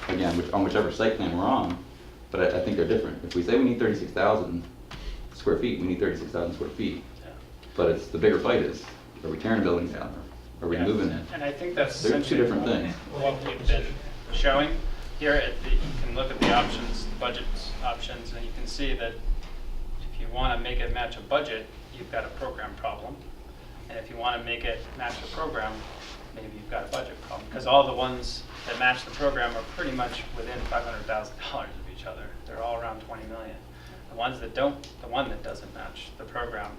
again, on whichever site plan we're on, but I think they're different. If we say we need 36,000 square feet, we need 36,000 square feet. But it's the bigger fight is, are we tearing the building down, or are we moving it? And I think that's They're two essentially different things. what we've been showing. Here, you can look at the options, the budget options, and you can see that if you want to make it match a budget, you've got a program problem. And if you want to make it match the program, maybe you've got a budget problem. Because all the ones that match the program are pretty much within $500,000 of each other. They're all around 20 million. The ones that don't, the one that doesn't match the program,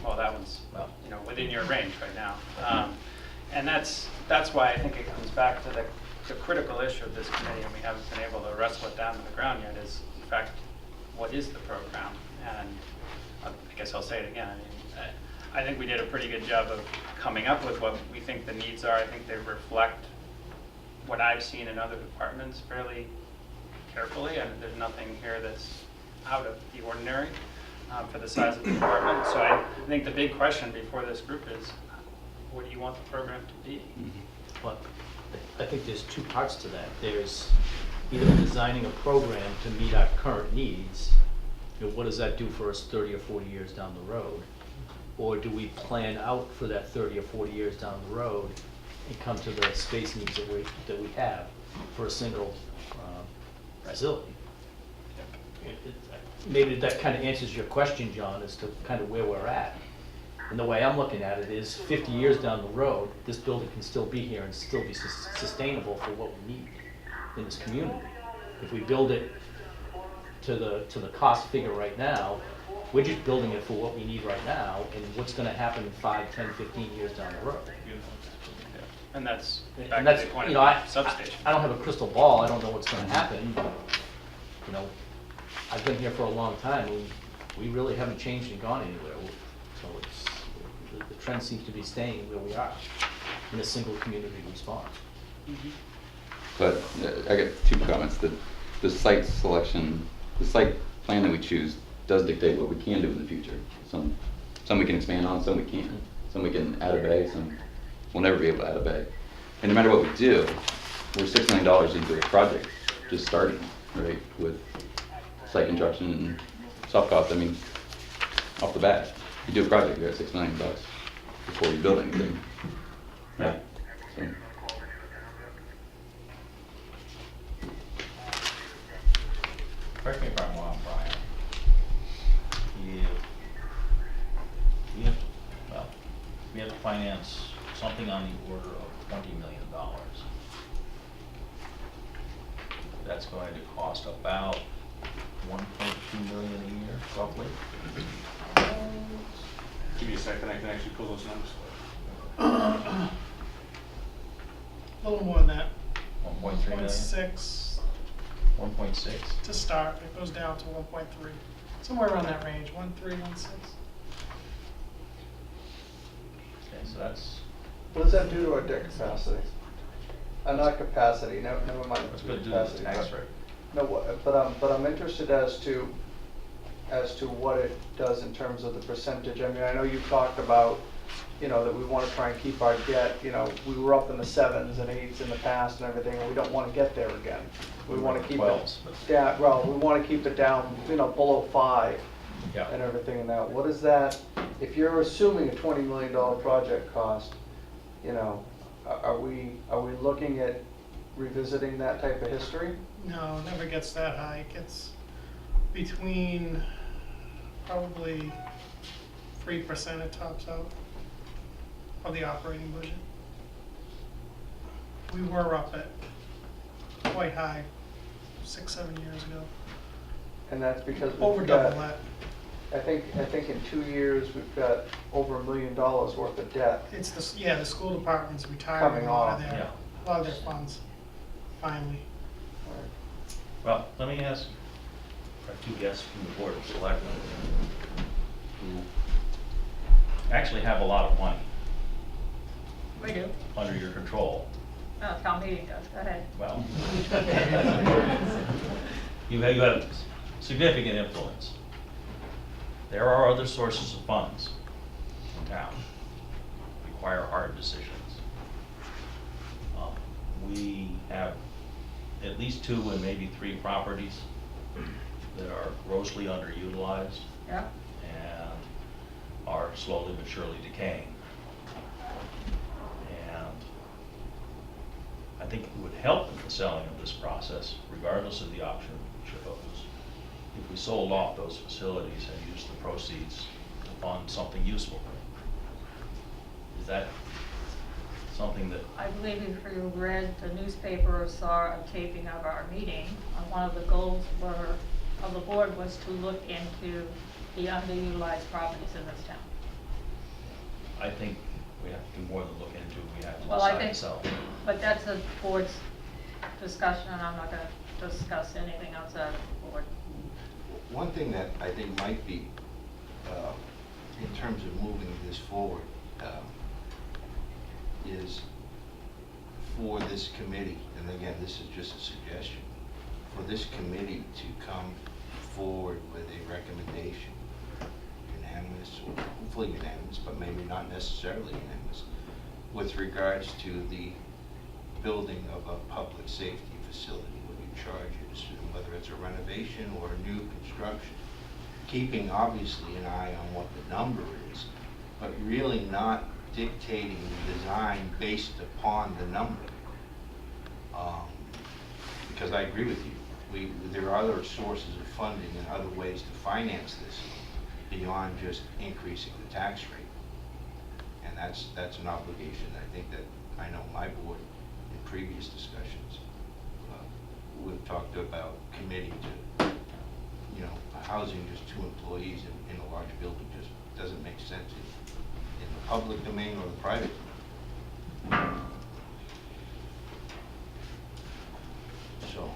well, that one's, Well. you know, within your range right now. And that's why I think it comes back to the critical issue of this committee, and we haven't been able to wrestle it down to the ground yet, is in fact, what is the program? And I guess I'll say it again, I mean, I think we did a pretty good job of coming up with what we think the needs are. I think they reflect what I've seen in other departments fairly carefully, and there's nothing here that's out of the ordinary for the size of the department. So I think the big question before this group is, what do you want the program to be? But I think there's two parts to that. There's either designing a program to meet our current needs, you know, what does that do for us 30 or 40 years down the road? Or do we plan out for that 30 or 40 years down the road and come to the space needs that we have for a single facility? Maybe that kind of answers your question, John, as to kind of where we're at. And the way I'm looking at it is 50 years down the road, this building can still be here and still be sustainable for what we need in this community. If we build it to the cost figure right now, we're just building it for what we need right now, and what's going to happen in 5, 10, 15 years down the road. And that's back And to that's, the point you know, of the substation. I don't have a crystal ball, I don't know what's gonna happen, but, you know, I've been here for a long time, and we really haven't changed and gone anywhere. So the trend seems to be staying where we are, in a single community response. But I got two comments. The site selection, the site plan that we choose does dictate what we can do in the future. Some we can expand on, some we can't. Some we can add a bay, some we'll never be able to add a bay. And no matter what we do, we're $6 million into a project, just starting, right, with site construction and soft costs. I mean, off the bat, you do a project, you got $6 million before you build anything, right? So. Correct me if I'm wrong, Brian. We have to finance something on the order of $20 million. That's going to cost about $1.2 million a year, roughly. Give me a second, I can actually pull those numbers. A little more than that. 1.3 million? 1.6 1.6. to start, it goes down to 1.3. Somewhere around that range, 1.3, 1.6. Okay, so that's, What does that do to our debt capacity? Not capacity, never mind that's going to do the capacity. tax but- rate. No, but I'm interested as to what it does in terms of the percentage. I mean, I know you've talked about, you know, that we want to try and keep our debt, you know, we were up in the 7s and 8s in the past and everything, and we don't want to get there again. We want to keep 12s, it down, well, we want to keep it down, you know, below 5 Yeah. and everything and that. What is that, if you're assuming a $20 million project cost, you know, are we looking at revisiting that type of history? No, it never gets that high. It gets between probably 3% it tops out of the operating budget. We were up at quite high 6, 7 years ago. And that's because we've Over got- double that. I think in 2 years, we've got over $1 million worth of debt. It's the school department's retiring Coming a lot off, of yeah. their funds, finally. Well, let me ask our two guests from the Board of Selectmen, who actually have a lot of money We do. under your control. Oh, town meeting does, go ahead. Well, you have significant influence. There are other sources of funds in town, require hard decisions. We have at least 2 and maybe 3 properties that are grossly underutilized Yeah. and are slowly but surely decaying. And I think it would help in the selling of this process, regardless of the option we chose, if we sold off those facilities and used the proceeds to fund something useful. Is that something that, I believe if you read the newspaper or saw a taping of our meeting, one of the goals were of the board was to look into the underutilized properties in this town. I think we have to do more than look into, we have to Well, I decide think, itself. but that's the board's discussion, and I'm not gonna discuss anything outside of the board. One thing that I think might be, in terms of moving this forward, is for this committee, and again, this is just a suggestion, for this committee to come forward with a recommendation, unanimous, or hopefully unanimous, but maybe not necessarily unanimous, with regards to the building of a public safety facility, what you charge is, whether it's a renovation or a new construction, keeping obviously an eye on what the number is, but really not dictating the design based upon the number. Because I agree with you, there are other sources of funding and other ways to finance this beyond just increasing the tax rate. And that's an obligation I think that I know my board in previous discussions, we've talked about committing to, housing just 2 employees in a large building just doesn't make sense in the public domain or the private domain. So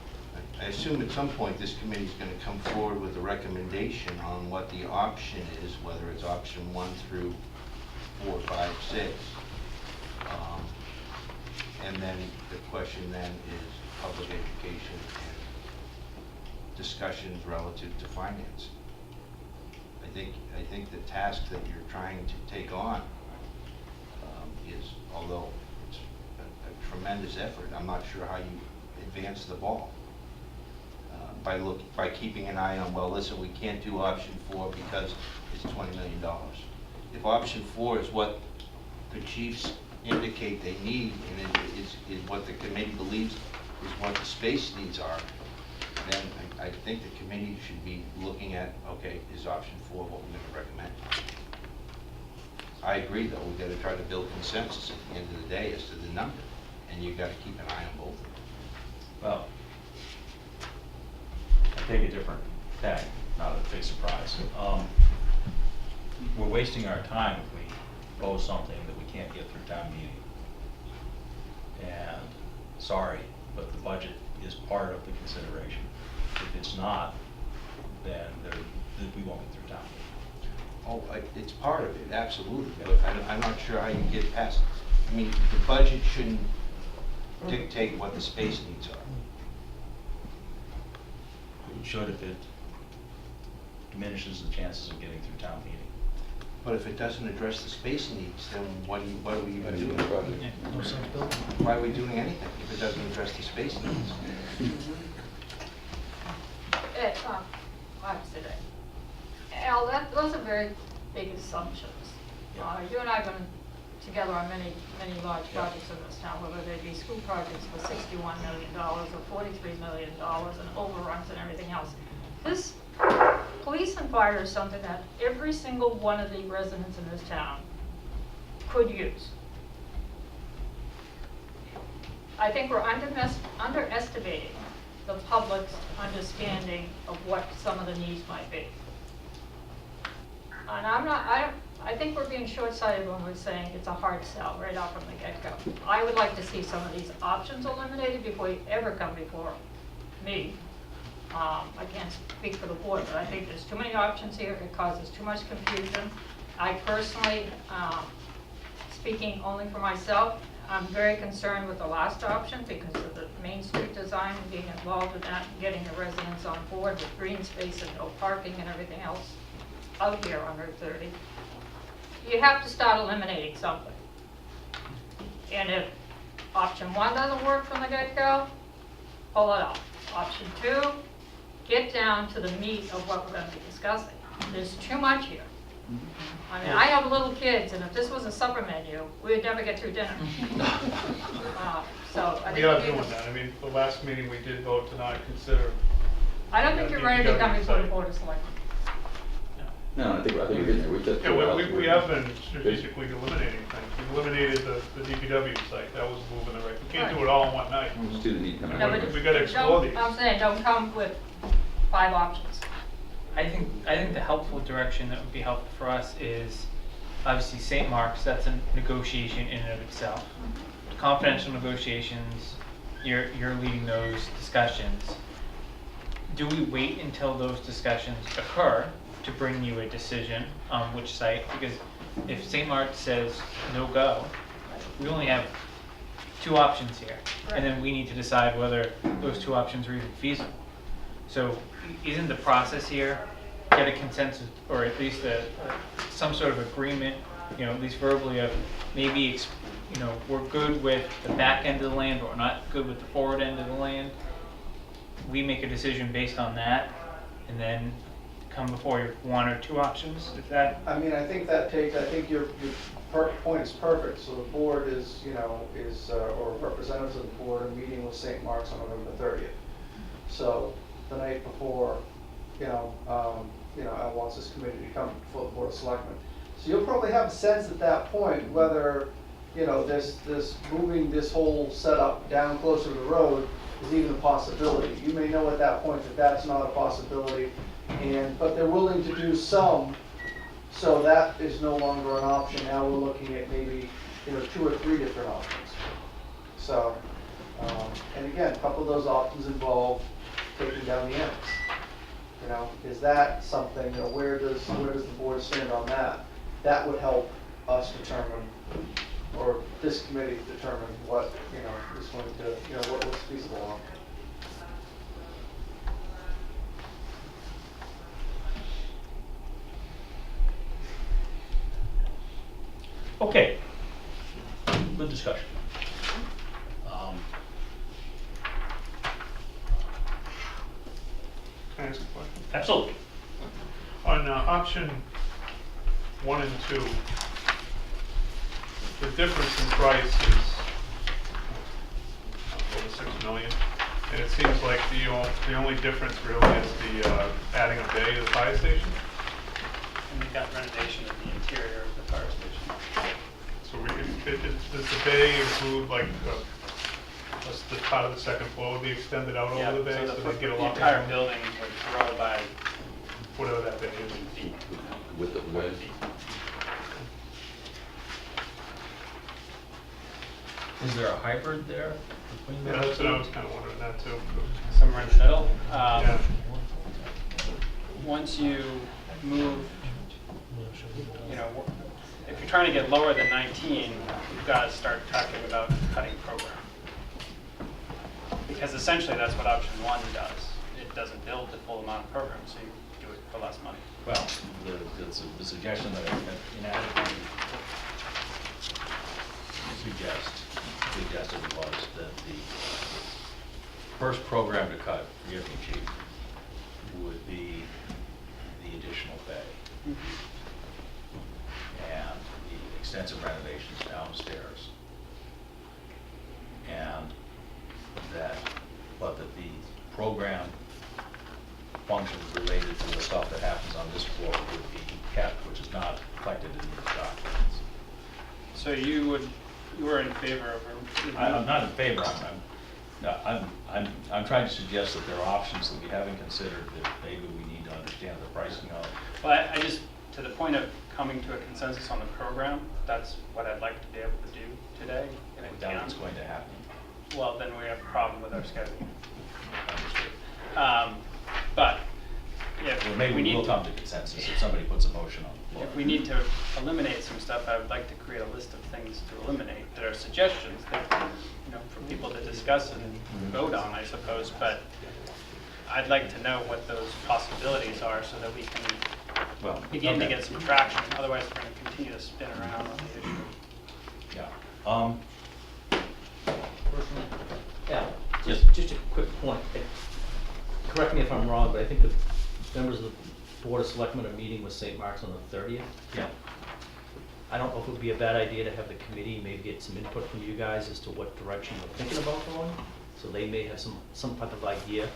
I assume at some point this committee is going to come forward with a recommendation on what the option is, whether it's option 1 through 4, 5, 6. And then the question then is public education and discussions relative to finance. I think the task that you're trying to take on is, although it's a tremendous effort, I'm not sure how you advance the ball. By keeping an eye on, well, listen, we can't do option 4 because it's $20 million. If option 4 is what the chiefs indicate they need, and is what the committee believes is what the space needs are, then I think the committee should be looking at, okay, is option 4 what we're going to recommend? I agree, though, we've got to try to build consensus at the end of the day as to the number, and you've got to keep an eye on both of them. Well, I take a different tack, not a big surprise. We're wasting our time if we propose something that we can't get through town meeting. And, sorry, but the budget is part of the consideration. If it's not, then we won't get through town meeting. Oh, it's part of it, absolutely, but I'm not sure how you get past, I mean, the budget shouldn't dictate what the space needs are. It should if it diminishes the chances of getting through town meeting. But if it doesn't address the space needs, then what are we even doing? No sense building. Why are we doing anything if it doesn't address the space needs? Al, those are very big assumptions. You and I have been together on many large projects in this town, whether they be school projects for $61 million or $43 million and overruns and everything else. This police and fire is something that every single one of the residents in this town could use. I think we're underestimating the public's understanding of what some of the needs might be. And I think we're being short-sighted when we're saying it's a hard sell right out from the get-go. I would like to see some of these options eliminated before you ever come before me. I can't speak for the board, but I think there's too many options here. It causes too much confusion. I personally, speaking only for myself, I'm very concerned with the last option because of the Main Street design and being involved with that and getting the residents on board with green space and no parking and everything else out here on Route 30. You have to start eliminating something. And if option 1 doesn't work from the get-go, pull it off. Option 2, get down to the meat of what we're going to be discussing. There's too much here. I mean, I have little kids, and if this was a supper menu, we would never get through dinner. So I We think are doing that. I mean, the last meeting we did vote to not consider. I don't think you're ready to come before the board of selectmen. No, I think we're getting there. We've just. Yeah, we have been strategically eliminating things. We eliminated the DPW site. That was moving the right. We can't do it all in one night. Just do the need. No, but We gotta explore these. I'm saying, don't come with 5 5 options. I think the helpful direction that would be helpful for us is obviously St. Mark's, that's a negotiation in and of itself. Confidential negotiations, you're leading those discussions. Do we wait until those discussions occur to bring you a decision on which site? Because if St. Mark's says no go, we only have 2 options here. And then we need to decide whether those 2 options are even feasible. So isn't the process here, get a consensus, or at least some sort of agreement, at least verbally, of maybe, we're good with the back end of the land, but we're not good with the forward end of the land. We make a decision based on that, and then come before your 1 or 2 options, is that? I mean, I think your point is perfect. So the board is, or representatives of the board are meeting with St. Mark's on November 30th. So the night before, I want this committee to come before the Board of Selectmen. So you'll probably have a sense at that point whether, this moving this whole setup down closer to the road is even a possibility. You may know at that point that that's not a possibility, but they're willing to do some, so that is no longer an option. Now we're looking at maybe, 2 or 3 different options. So, and again, a couple of those options involve taking down the annex. Is that something, where does the board stand on that? That would help us determine, or this committee determine what, is going to, what's feasible on. Okay, good discussion. Can I ask a question? Absolutely. On option 1 and 2, the difference in price is over $6 million, and it seems like the only difference really is the adding a bay to the fire station. And we've got renovation of the interior of the fire station. So does the bay include like the part of the second floor would be extended out over the bay, so they get a lot more? The entire building would grow by Whatever that bay is. feet. With the width. Is there a hybrid there between Yeah, those that's two? what I was kind of wondering that too. Somewhere in the middle. Yeah. Once you move, if you're trying to get lower than 19, you've got to start talking about cutting program. Because essentially that's what option 1 does. It doesn't build the full amount of program, so you do it for less money. Well, the suggestion that I inadequately suggested was that the first program to cut, forgive me, Chief, would be the additional bay and the extensive renovations downstairs. But that the program functions related to the stuff that happens on this floor would be kept, which is not reflected in these documents. So you were in favor of? I'm not in favor. I'm trying to suggest that there are options that we haven't considered that maybe we need to understand the pricing of. Well, I just, to the point of coming to a consensus on the program, that's what I'd like to be able to do today. I doubt it's going to happen. Well, then we have a problem with our scheduling. Understood. But if Well, maybe we we will need, come to consensus if somebody puts a motion on the floor. if we need to eliminate some stuff, I would like to create a list of things to eliminate that are suggestions that, for people to discuss and vote on, I suppose. But I'd like to know what those possibilities are so that we can begin to get some traction. Otherwise, we're going to continue to spin around on the issue. Yeah. Yeah, just a quick point. Correct me if I'm wrong, but I think the members of the Board of Selectmen are meeting with St. Mark's on the 30th. Yeah. I don't know if it would be a bad idea to have the committee maybe get some input from you guys as to what direction we're thinking about going. So they may have some type of idea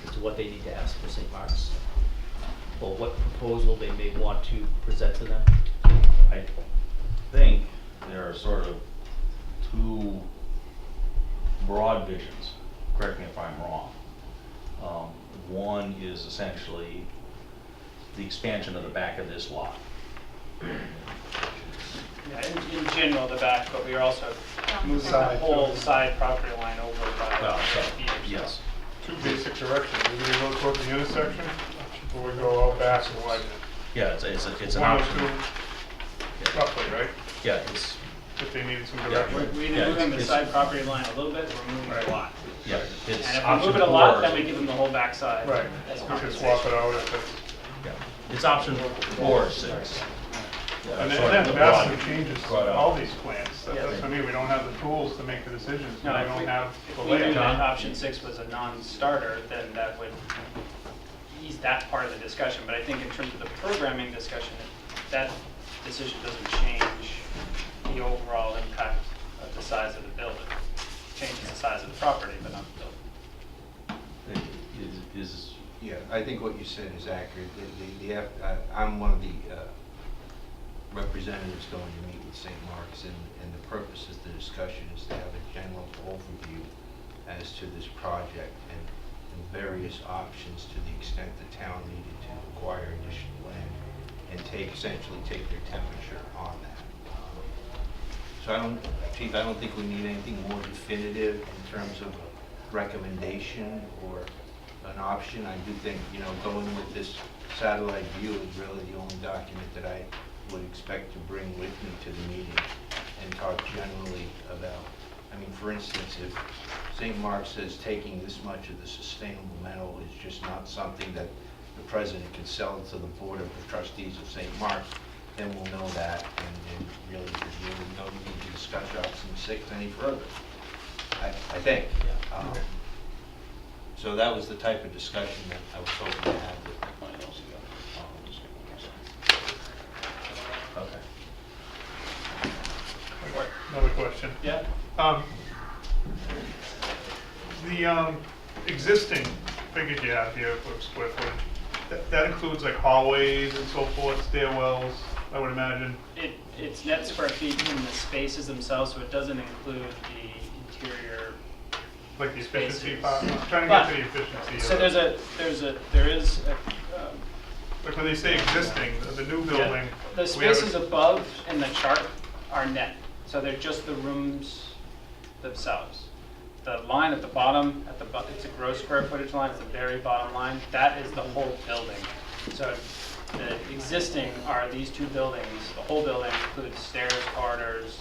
as to what they need to ask for St. Mark's, or what proposal they may want to present to them. I think there are sort of 2 broad visions. Correct me if I'm wrong. One is essentially the expansion of the back of this lot. Yeah, in general, the back, but we are also moving the Side, whole too. side property line over by Well, so, 50 feet or so. yes. Two basic directions, either we go toward the intersection, or we go out back and widen it. Yeah, it's an One or option. two, roughly, right? Yeah, it's, If they needed some Yeah. direction. We're Yeah, either moving the it's- side property line a little bit, or moving it a lot. yeah, it's And if we option move it a lot, four. then we give them the whole backside. Right, as we could swap it compensation. out if it's. Yeah, it's option 4 or 6. And Sort of then the massive broad- changes broad to out. all these plans. That's Yeah. what I mean, we don't have the tools to make the decisions. We No, if don't have the If we knew layout. that option 6 was a non-starter, then that would ease that part of the discussion. But I think in terms of the programming discussion, that decision doesn't change the overall impact of the size of the building. Changes the size of the property, but not the building. Is, Yeah, I think what you said is accurate. I'm one of the representatives going to meet with St. Mark's, and the purpose of the discussion is to have a general overview as to this project and various options to the extent the town needed to acquire additional land and essentially take their temperature on that. So Chief, I don't think we need anything more definitive in terms of recommendation or an option. I do think, going with this satellite view is really the only document that I would expect to bring with me to the meeting and talk generally about. I mean, for instance, if St. Mark's says taking this much of the sustainable metal is just not something that the president can sell to the board of trustees of St. Mark's, then we'll know that, and really, there's really no need to discuss option 6 any further, I think. So that was the type of discussion that I was hoping to have with okay. Another question. Yeah? The existing figures you have here for square footage, that includes like hallways and so forth, stairwells, I would imagine. It's net square feet in the spaces themselves, so it doesn't include the interior. Like the efficiency Spaces. part, I'm trying to get to the efficiency. So of it. there is Like when they say existing, the new building. the we have spaces a- above in the chart are net, so they're just the rooms themselves. The line at the bottom, it's a gross square footage line, it's the very bottom line, that is the whole building. So the existing are these two buildings, the whole building includes stairs, corridors,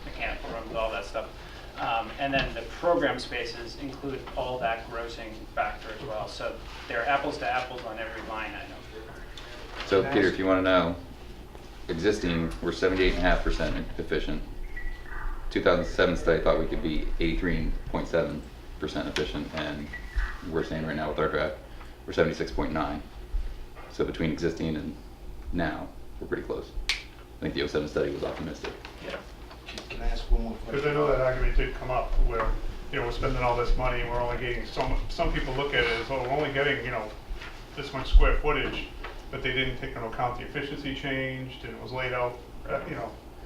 mechanical rooms, all that stuff. And then the program spaces include all that grossing factor as well. So they're apples to apples on every line item. So Peter, if you want to know, existing, we're 78.5% efficient. 2007 study thought we could be 83.7% efficient, and we're saying right now with our draft, we're 76.9. So between existing and now, we're pretty close. I think the 07 study was optimistic. Yeah. Can I ask one more question? Because I know that argument did come up where, we're spending all this money and we're only getting some people look at it as, oh, we're only getting, this much square footage, but they didn't take into account the efficiency changed and it was laid out,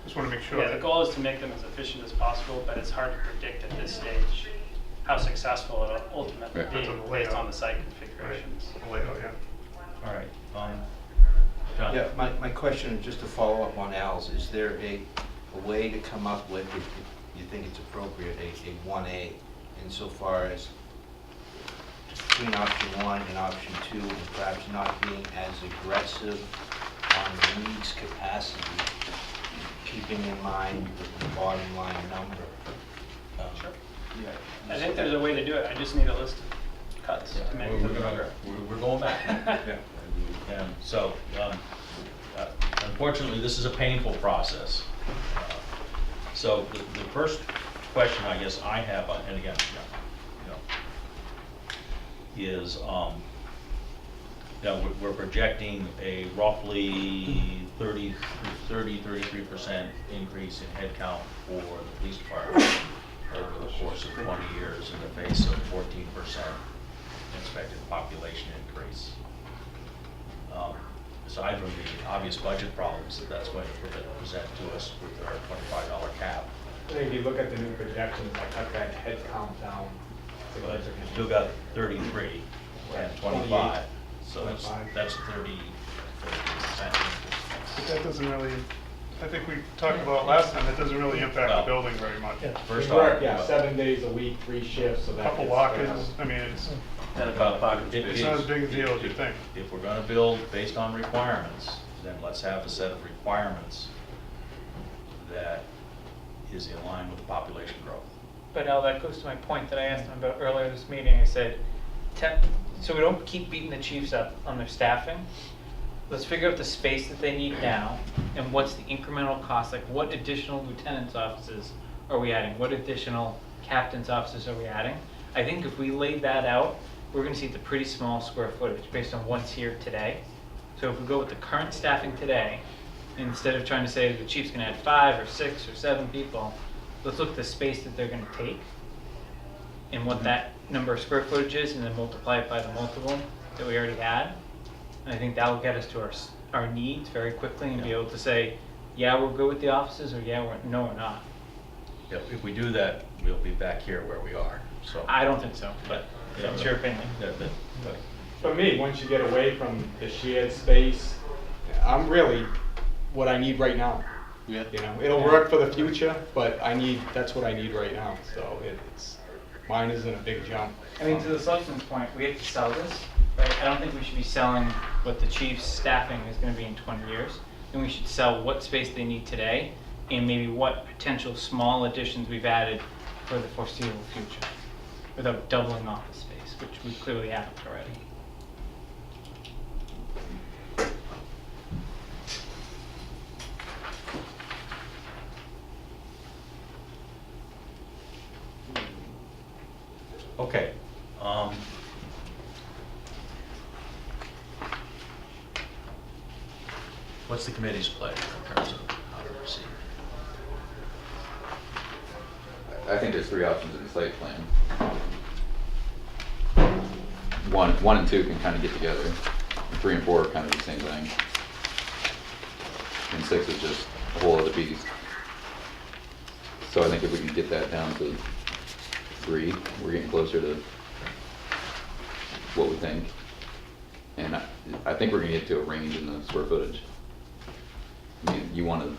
just want to make sure. Yeah, the that- goal is to make them as efficient as possible, but it's hard to predict at this stage how successful it'll ultimately Right. be Depends on the based layout. on the site Right, configurations. the layout, yeah. All right. John? Yeah, my question, just to follow up on Al's, is there a way to come up with, if you think it's appropriate, a 1A insofar as between option 1 and option 2, and perhaps not being as aggressive on the needs capacity, keeping in mind the bottom line number? Sure. Yeah. I think there's a way to do it, I just need a list of cuts to make it to the program. We're going back. And so, unfortunately, this is a painful process. So the first question I guess I have, and again, is, we're projecting a roughly 33% increase in headcount for the police department over the course of 20 years in the face of 14% expected population increase. Aside from the obvious budget problems that's going to present to us with our $25 cap. I think if you look at the new projections, I cut that head count down But significantly. still got 33. and 25. So 25. that's 30%. But that doesn't really, I think we talked about it last time, that doesn't really impact the Well, building very much. First We work, off, yeah, 7 days a week, 3 shifts, so that Couple gets walk-ins, I mean, it's And about parking It- it's spaces. not as big a deal as you think. if we're gonna build based on requirements, then let's have a set of requirements that is in line with the population growth. But Al, that goes to my point that I asked them about earlier this meeting. I said, so we don't keep beating the chiefs up on their staffing. Let's figure out the space that they need now and what's the incremental cost, like what additional lieutenant's offices are we adding? What additional captain's offices are we adding? I think if we laid that out, we're gonna see it's a pretty small square footage based on what's here today. So if we go with the current staffing today, instead of trying to say the chief's gonna add 5 or 6 or 7 people, let's look at the space that they're gonna take and what that number of square footage is, and then multiply it by the multiple that we already had. And I think that'll get us to our needs very quickly and be able to say, yeah, we're good with the offices, or yeah, no, we're not. If we do that, we'll be back here where we are, so. I don't think so, but Yeah, it's your opinion. but- For me, once you get away from the shared space, I'm really what I need right now. Yeah. You know, it'll work for the future, but that's what I need right now, so mine isn't a big jump. I mean, to the selectman's point, we have to sell this, right? I don't think we should be selling what the chief's staffing is gonna be in 20 years. And we should sell what space they need today, and maybe what potential small additions we've added for the foreseeable future, without doubling office space, which we clearly haven't already. Okay. What's the committee's pleasure in terms of how to proceed? I think there's 3 options in the site plan. 1 and 2 can kind of get together. 3 and 4 are kind of the same thing. And 6 is just a whole other beast. So I think if we can get that down to 3, we're getting closer to what we think. And I think we're gonna get to a range in the square footage. I mean, you want a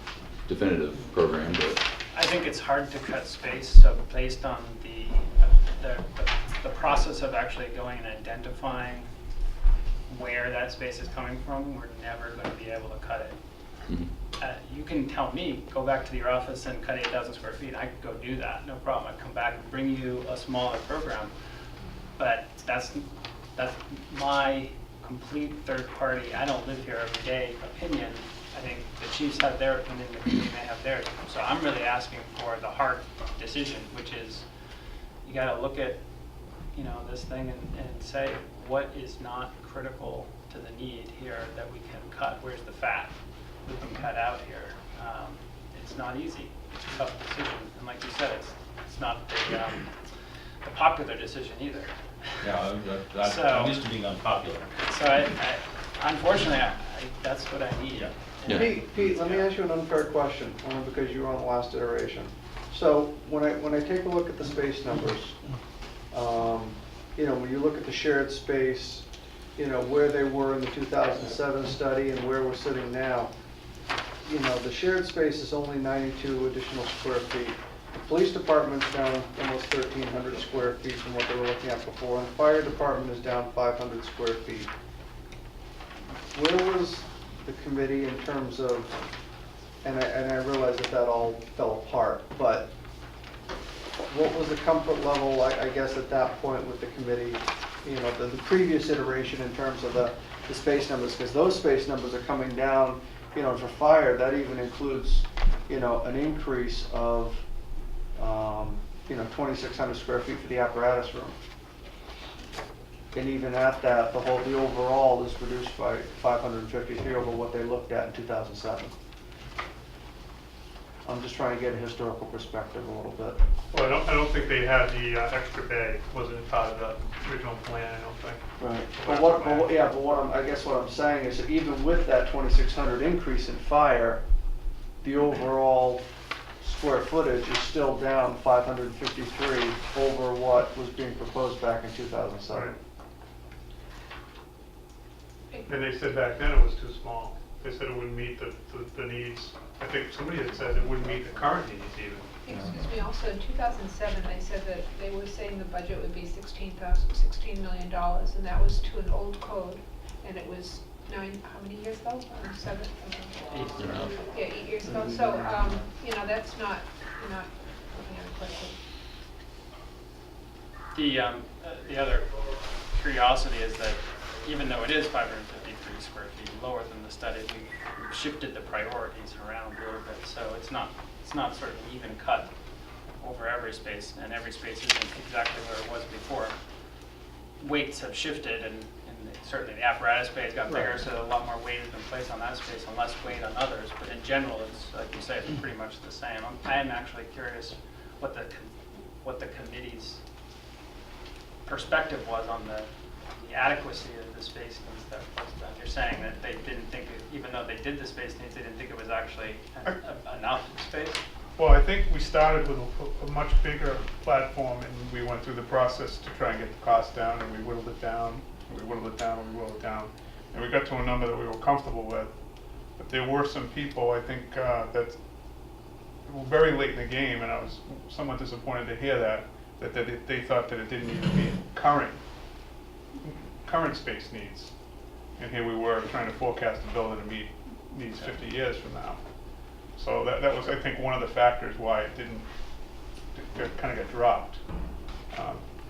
definitive program, but I think it's hard to cut space, so based on the process of actually going and identifying where that space is coming from, we're never going to be able to cut it. You can tell me, go back to your office and cut 8,000 square feet, I could go do that, no problem. I'd come back and bring you a smaller program, but that's my complete third party, I don't live here every day opinion. I think the chiefs have their opinion, the committee may have theirs. So I'm really asking for the hard decision, which is, you gotta look at, this thing and say, what is not critical to the need here that we can cut? Where's the fat we can cut out here? It's not easy, it's a tough decision. And like you said, it's not the popular decision either. Yeah, So- I'm used to being unpopular. So unfortunately, that's what I need. Yeah. Yeah. Pete, let me ask you an unfair question, only because you were on the last iteration. So when I take a look at the space numbers, when you look at the shared space, where they were in the 2007 study and where we're sitting now, the shared space is only 92 additional square feet. The police department's down almost 1,300 square feet from what they were looking at before, and the fire department is down 500 square feet. Where was the committee in terms of, and I realize that all fell apart, but what was the comfort level, I guess, at that point with the committee, the previous iteration in terms of the space numbers, because those space numbers are coming down, for fire, that even includes, an increase of, 2,600 square feet for the apparatus room. And even at that, the overall is reduced by 553 over what they looked at in 2007. I'm just trying to get a historical perspective a little bit. Well, I don't think they had the extra bay, wasn't part of the original plan, I don't think. Right. But I guess what I'm saying is that even with that 2,600 increase in fire, the overall square footage is still down 553 over what was being proposed back in 2007. Right. And they said back then it was too small. They said it wouldn't meet the needs. I think somebody had said it wouldn't meet the current needs even. Excuse me, also in 2007, they said that they were saying the budget would be $16 million, and that was to an old code, and it was how many years ago? 7? Yeah, 8 years ago. So, you know, that's not, you're not looking at a question. The other curiosity is that even though it is 553 square feet lower than the study, we've shifted the priorities around a little bit. So it's not sort of an even cut over every space, and every space isn't exactly where it was before. Weights have shifted, and certainly the apparatus space got bigger, Right. so a lot more weight has been placed on that space and less weight on others. But in general, it's like you say, it's pretty much the same. I am actually curious what the committee's perspective was on the adequacy of the space needs that was done. You're saying that they didn't think, even though they did the space needs, they didn't think it was actually enough space? Well, I think we started with a much bigger platform, and we went through the process to try and get the cost down, and we whittled it down, and we whittled it down, and we whittled it down, and we got to a number that we were comfortable with. But there were some people, I think, that were very late in the game, and I was somewhat disappointed to hear that they thought that it didn't need to meet current space needs. And here we were trying to forecast the building to meet needs 50 years from now. So that was, I think, one of the factors why it kind of got dropped.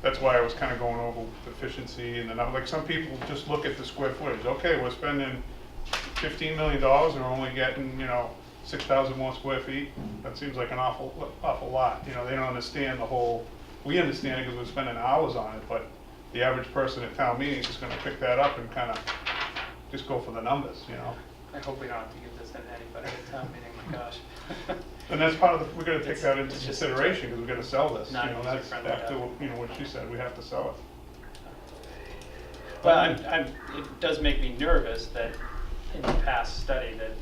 That's why I was kind of going over efficiency, and then like some people just look at the square footage. Okay, we're spending $15 million and we're only getting 6,000 more square feet. That seems like an awful lot. They don't understand the whole. We understand it because we're spending hours on it, but the average person at town meetings is going to pick that up and kind of just go for the numbers. I hope we don't have to give this to anybody at town meeting. My gosh. And that's part of we're going to take that into It's just consideration because we're going to sell this. Not That's user-friendly, back to what she said. We have to sell it. But it does make me nervous that in the past study that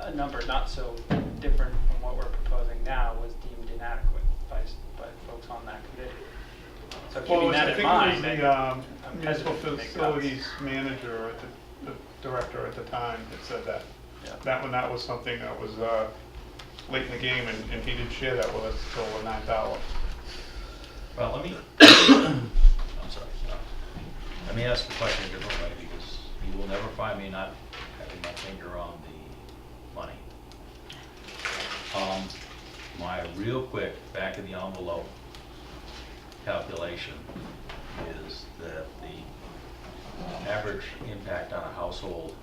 a number not so different from what we're proposing now was deemed inadequate by folks on that committee. So keeping that in mind, I think it was the I'm municipal hesitant to make facilities manager or the director at the time that said that. Yeah. That was something that was late in the game, and he didn't share that with us until the 9th hour. Well, let me, I'm sorry, let me ask the question a different way, because you will never find me not having my finger on the money. My real quick back of the envelope calculation is that the average impact on a household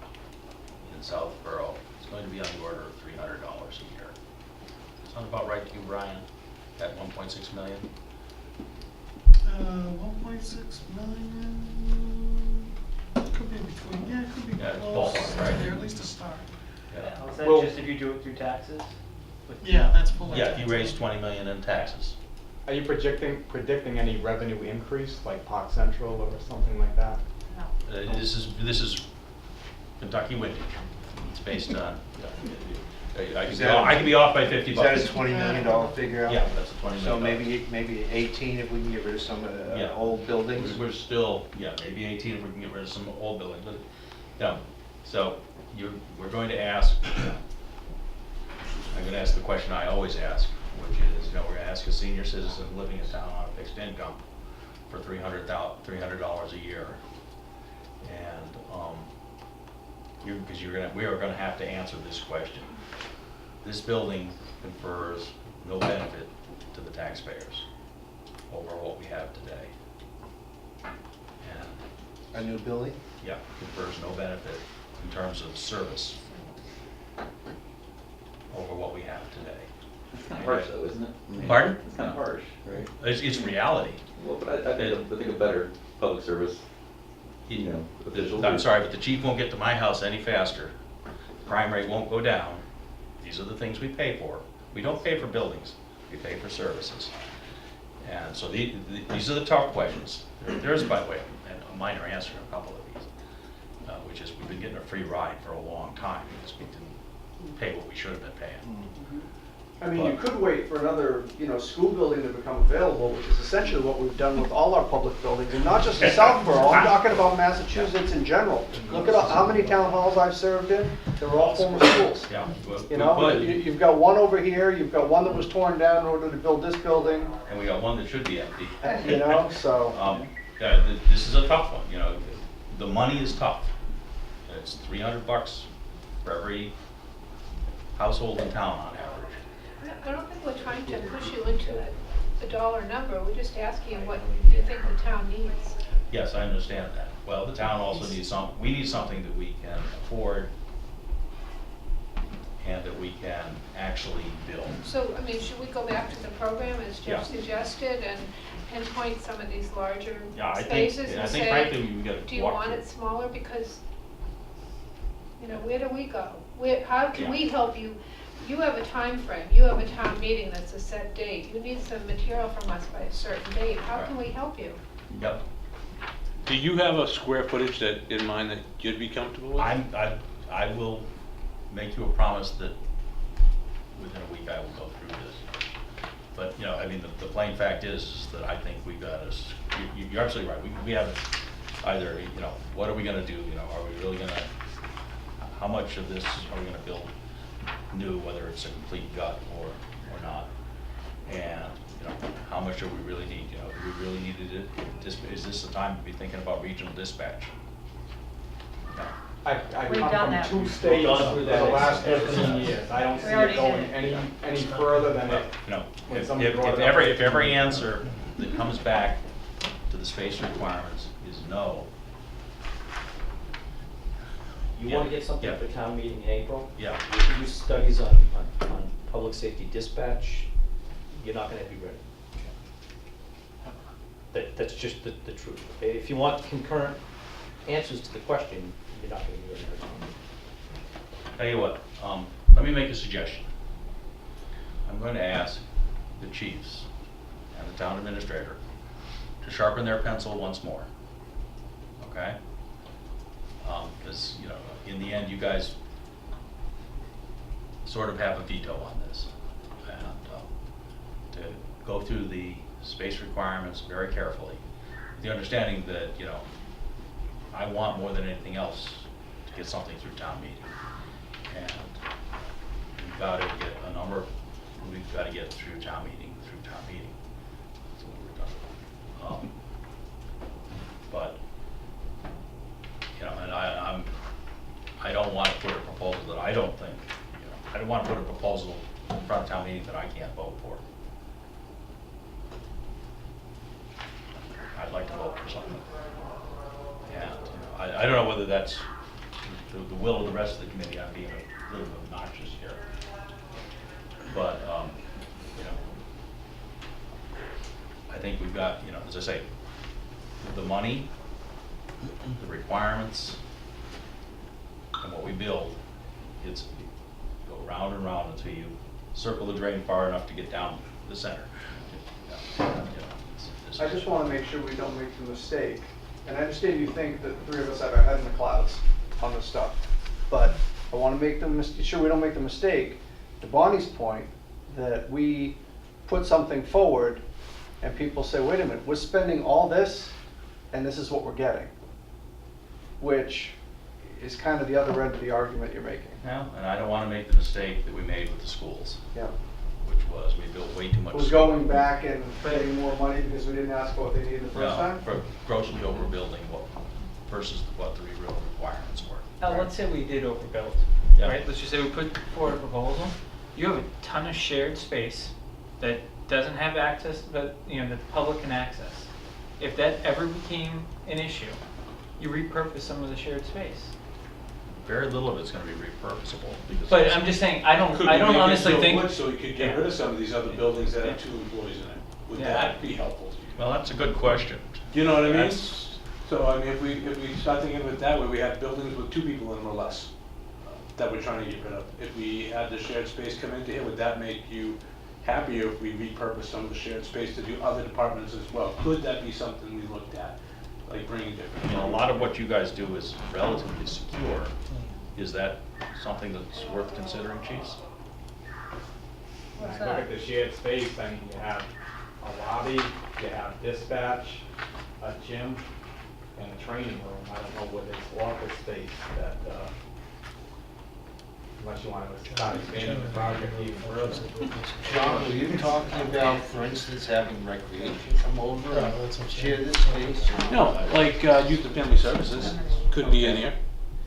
in Southborough is going to be on the order of $300 a year. Sound about right to you, Brian, at 1.6 million? 1.6 million, could be between, it could be Yeah, it's close, ballpark, right? there, at least to start. Yeah. Is that Well- just if you do it through taxes? Yeah, that's full. Yeah, if you raise 20 million in taxes. Are you predicting any revenue increase, like Park Central or something like that? No. This is Kentucky Windy. It's based on, I can be off by 50 Is that bucks. a $20 million figure out? Yeah, that's a 20 So million. maybe 18 if we can get rid of some Yeah. old buildings? We're still, maybe 18 if we can get rid of some old buildings, but, no. So we're going to ask, I'm going to ask the question I always ask, which is, we're going to ask a senior citizen living in town on a fixed income for $300 a year. And, because we are going to have to answer this question. This building confers no benefit to the taxpayers over what we have today. And, A new building? yeah, confers no benefit in terms of service over what we have today. It's kind of harsh though, isn't it? Pardon? It's kind of harsh, right? It's reality. Well, but I think a better public service, official. I'm sorry, but the chief won't get to my house any faster. Crime rate won't go down. These are the things we pay for. We don't pay for buildings, we pay for services. And so these are the tough questions. There is, by the way, a minor answer to a couple of these, which is we've been getting a free ride for a long time because we didn't pay what we should have been paying. I mean, you could wait for another, school building to become available, which is essentially what we've done with all our public buildings, and not just in Southborough, I'm talking about Massachusetts in general. Look at how many town halls I've served in, they were all former schools. Yeah. You've got one over here, you've got one that was torn down in order to build this building, And we got one that should be empty. so. Yeah, this is a tough one, the money is tough. It's $300 for every household in town on average. I don't think we're trying to push you into a dollar number, we're just asking what you think the town needs. Yes, I understand that. Well, the town also needs we need something that we can afford and that we can actually build. So, I mean, should we go back to the program as Yeah. Jeff suggested and pinpoint some of these larger Yeah, I spaces think and frankly, say, we gotta do you walk want through. it smaller? Because, where do we go? How can Yeah. we help you? You have a time frame. You have a town meeting that's a set date. You need some material from us by a certain date. How can we help you? Yep. Do you have a square footage in mind that you'd be comfortable with? I will make you a promise that within a week I will go through this. But, the plain fact is that I think we've got you're absolutely right. We have either, what are we gonna do? Are we really gonna, how much of this are we gonna build new, whether it's a complete gut or not? And, how much do we really need? Do we really need to, is this the time to be thinking about regional dispatch? No. I've We've come done from that. 2 states gone through for that the last 15 15 years. years. I don't see already it going did it. any further than it. When somebody brought it up. If every answer that comes back to the space requirements is no, You Yeah. wanna get something Yeah. for town meeting in April? yeah, You do studies on public safety dispatch, you're not gonna be ready. That's just the truth. Okay? If you want concurrent answers to the question, you're not gonna be ready. tell you what, let me make a suggestion. I'm going to ask the chiefs and the town administrator to sharpen their pencil once more, okay? Because, in the end, you guys sort of have a veto on this. And to go through the space requirements very carefully, with the understanding that, I want more than anything else to get something through town meeting. And we've got to get a number, we've got to get through town meeting. That's what we're done. But, and I don't want to put a proposal that I don't think, I don't want to put a proposal in front of town meeting that I can't vote for. I'd like to vote for something. And, I don't know whether that's the will of the rest of the committee. I'm being a little obnoxious here. But, I think we've got, as I say, the money, the requirements, and what we build, it's go round and round until you circle the drain far enough to get down the center. I just want to make sure we don't make the mistake, and I understand you think that the three of us have our head in the clouds on this stuff, but I want to make sure we don't make the mistake, to Bonnie's point, that we put something forward and people say, wait a minute, we're spending all this and this is what we're getting, which is kind of the other end of the argument you're making. Yeah, and I don't want to make the mistake that we made with the schools, Yeah. which was we built way too much. Was going back and getting more money because we didn't ask for what they needed the first No, time? for grossly overbuilding versus what the real requirements were. Let's say we did overbuild, Yeah. right? Let's just say we put forward a proposal. You have a ton of shared space that doesn't have access, but that the public can access. If that ever became an issue, you repurpose some of the shared space. Very little of it's going to be repurposable. Because But I'm just saying, I don't honestly think. So you could get rid of some of these other buildings that have 2 employees in it. Would Yeah. that be helpful to you? Well, that's a good question. Do you know what I mean? That's- So, I mean, if we start thinking of it that way, we have buildings with 2 people in them or less that we're trying to get rid of. If we had the shared space come into here, would that make you happier if we repurpose some of the shared space to do other departments as well? Could that be something we looked at, like bringing different? A lot of what you guys do is relatively secure. Is that something that's worth considering, chiefs? What's When I look that? at the shared space, I mean, you have a lobby, you have dispatch, a gym, and a training room. I don't know whether it's office space that, unless you want to start expanding the project even further. John, were you talking about, for instance, having recreation come over and share this space? No, like youth and family services could be in here.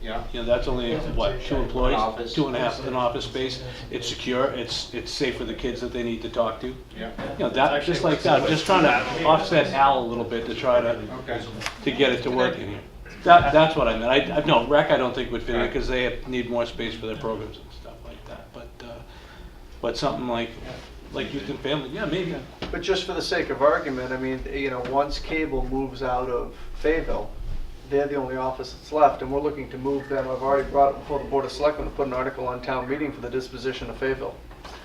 Yeah. You know, that's only, what, 2 An employees, office. 2.5, an office space. It's secure, it's safe for the kids that they need to talk to. Yeah. You know, that, just like that, I'm just trying to offset Al a little bit to try to, Okay. to get it to work in here. That's what I meant. No, rec I don't think would fit in because they need more space for their programs and stuff like that. But something like youth and family, yeah, maybe. But just for the sake of argument, I mean, you know, once cable moves out of Fayetteville, they're the only office that's left, and we're looking to move them. I've already brought it before the Board of Selectmen to put an article on town meeting for the disposition of Fayetteville.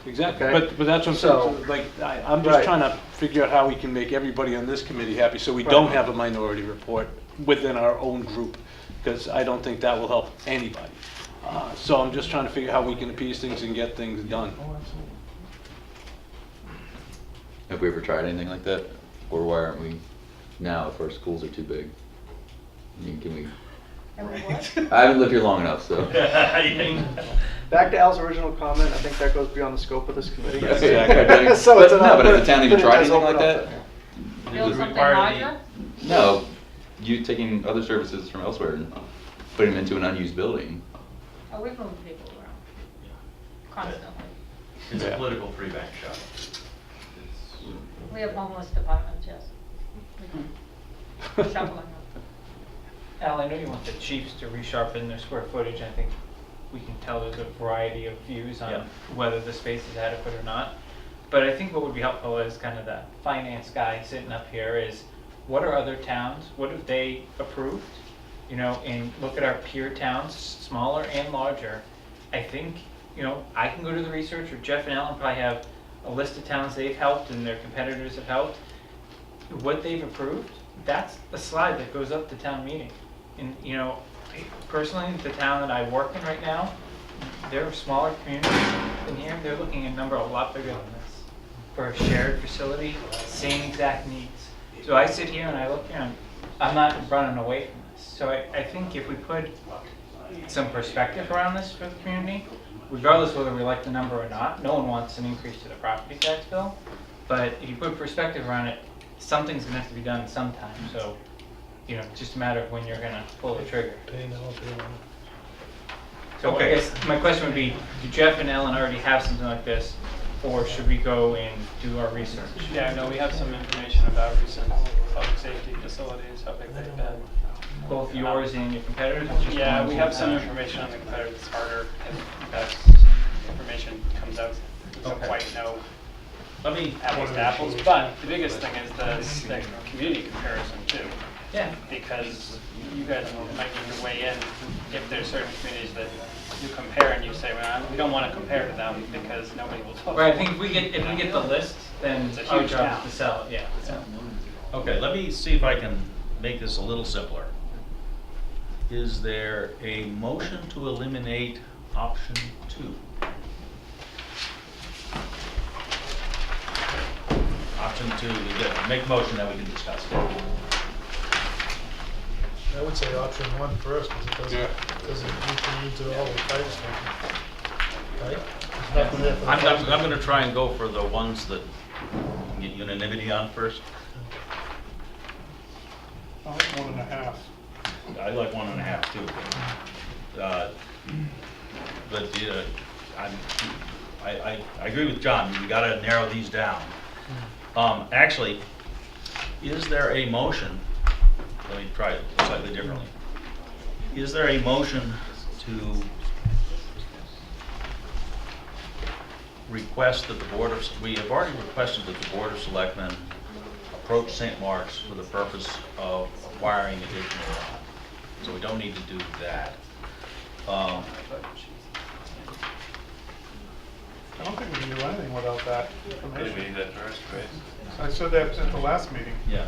Exactly, Okay. but that's what I'm So- saying, like, I'm Right. just trying to figure out how we can make everybody on this committee happy, so we don't Right. have a minority report within our own group, because I don't think that will help anybody. So I'm just trying to figure out how we can appease things and get things done. Have we ever tried anything like that? Or why aren't we now if our schools are too big? I mean, can we, And we what? I haven't lived here long enough, so. Back to Al's original comment, I think that goes beyond the scope of this committee. Exactly. So it's an But no, but has the town even it tried does anything open like up that? Build something require the- larger? No, you taking other services from elsewhere and putting them into an unused building. Oh, we've moved people around constantly. It's a Yeah. political three-bank shot. We have homeless departments, yes. We do. Shuffling them. Al, I know you want the chiefs to resharpen their square footage. I think we can tell there's a variety of views Yeah. on whether the space is adequate or not. But I think what would be helpful is kind of the finance guy sitting up here is, what are other towns, what have they approved? You know, and look at our peer towns, smaller and larger. I think, you know, I can go to the research, or Jeff and Alan probably have a list of towns they've helped and their competitors have helped. What they've approved, that's a slide that goes up to town meeting. And, you know, personally, the town that I work in right now, they're a smaller community than here. They're looking at a number a lot bigger than this. For a shared facility, same exact needs. So I sit here and I look here and I'm not running away from this. So I think if we put some perspective around this for the community, regardless whether we like the number or not, no one wants an increase to the property tax bill. But if you put perspective around it, something's gonna have to be done sometime. So, you know, it's just a matter of when you're gonna pull the trigger. So I guess my question would be, do Jeff and Ellen already have something like this? Or should we go and do our research? Yeah, no, we have some information about recent public safety facilities, how big they've been. Both yours and your competitors? or just Yeah, ones we in have some town? information on the competitors. It's harder as information comes out. We don't Okay. quite know Let me, apples to apples, but the biggest thing is the community comparison too. Yeah. Because you guys might need to weigh in if there's certain communities that you compare and you say, well, we don't want to compare to them because nobody will vote. Right, I think if we get the list, then It's a our huge job town. is to sell it, yeah. okay, let me see if I can make this a little simpler. Is there a motion to eliminate option 2? Option 2, we get, make motion that we can discuss it. I would say option 1 first, because it doesn't meet the needs of all the fire stations. Right? There's nothing there for the I'm fire station. gonna try and go for the ones that we can get unanimity on first. I like 1.5. I like 1.5 too. But I agree with John, we gotta narrow these down. Actually, is there a motion, let me try it slightly differently. Is there a motion to request that the we have already requested that the Board of Selectmen approach St. Mark's for the purpose of acquiring additional land. So we don't need to do that. I don't think we can do anything without that We information. need that first, right? I said that at the last meeting. Yeah.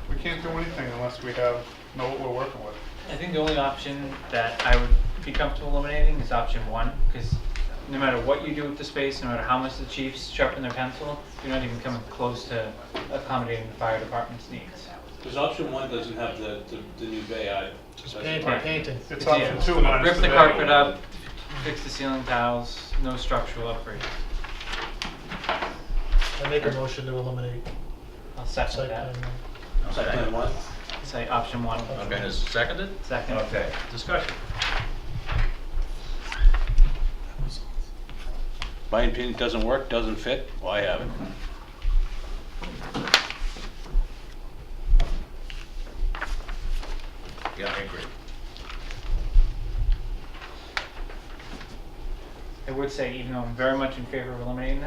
We can't do anything unless we know what we're working with. I think the only option that I would be comfortable eliminating is option 1, because no matter what you do with the space, no matter how much the chiefs sharpen their pencil, you're not even coming close to accommodating the fire department's needs. Because option one doesn't have the new bay either. Just painting. It's Yeah. option two minus Rip the bay. carpet up, fix the ceiling tiles, no structural upgrades. I make a motion to eliminate I'll second site that. plan. Site plan one? Say option one. Okay, is it seconded? Second. Okay, discussion. My opinion, doesn't work, doesn't fit, why have it? Yeah, I agree. I would say, even though I'm very much in favor of eliminating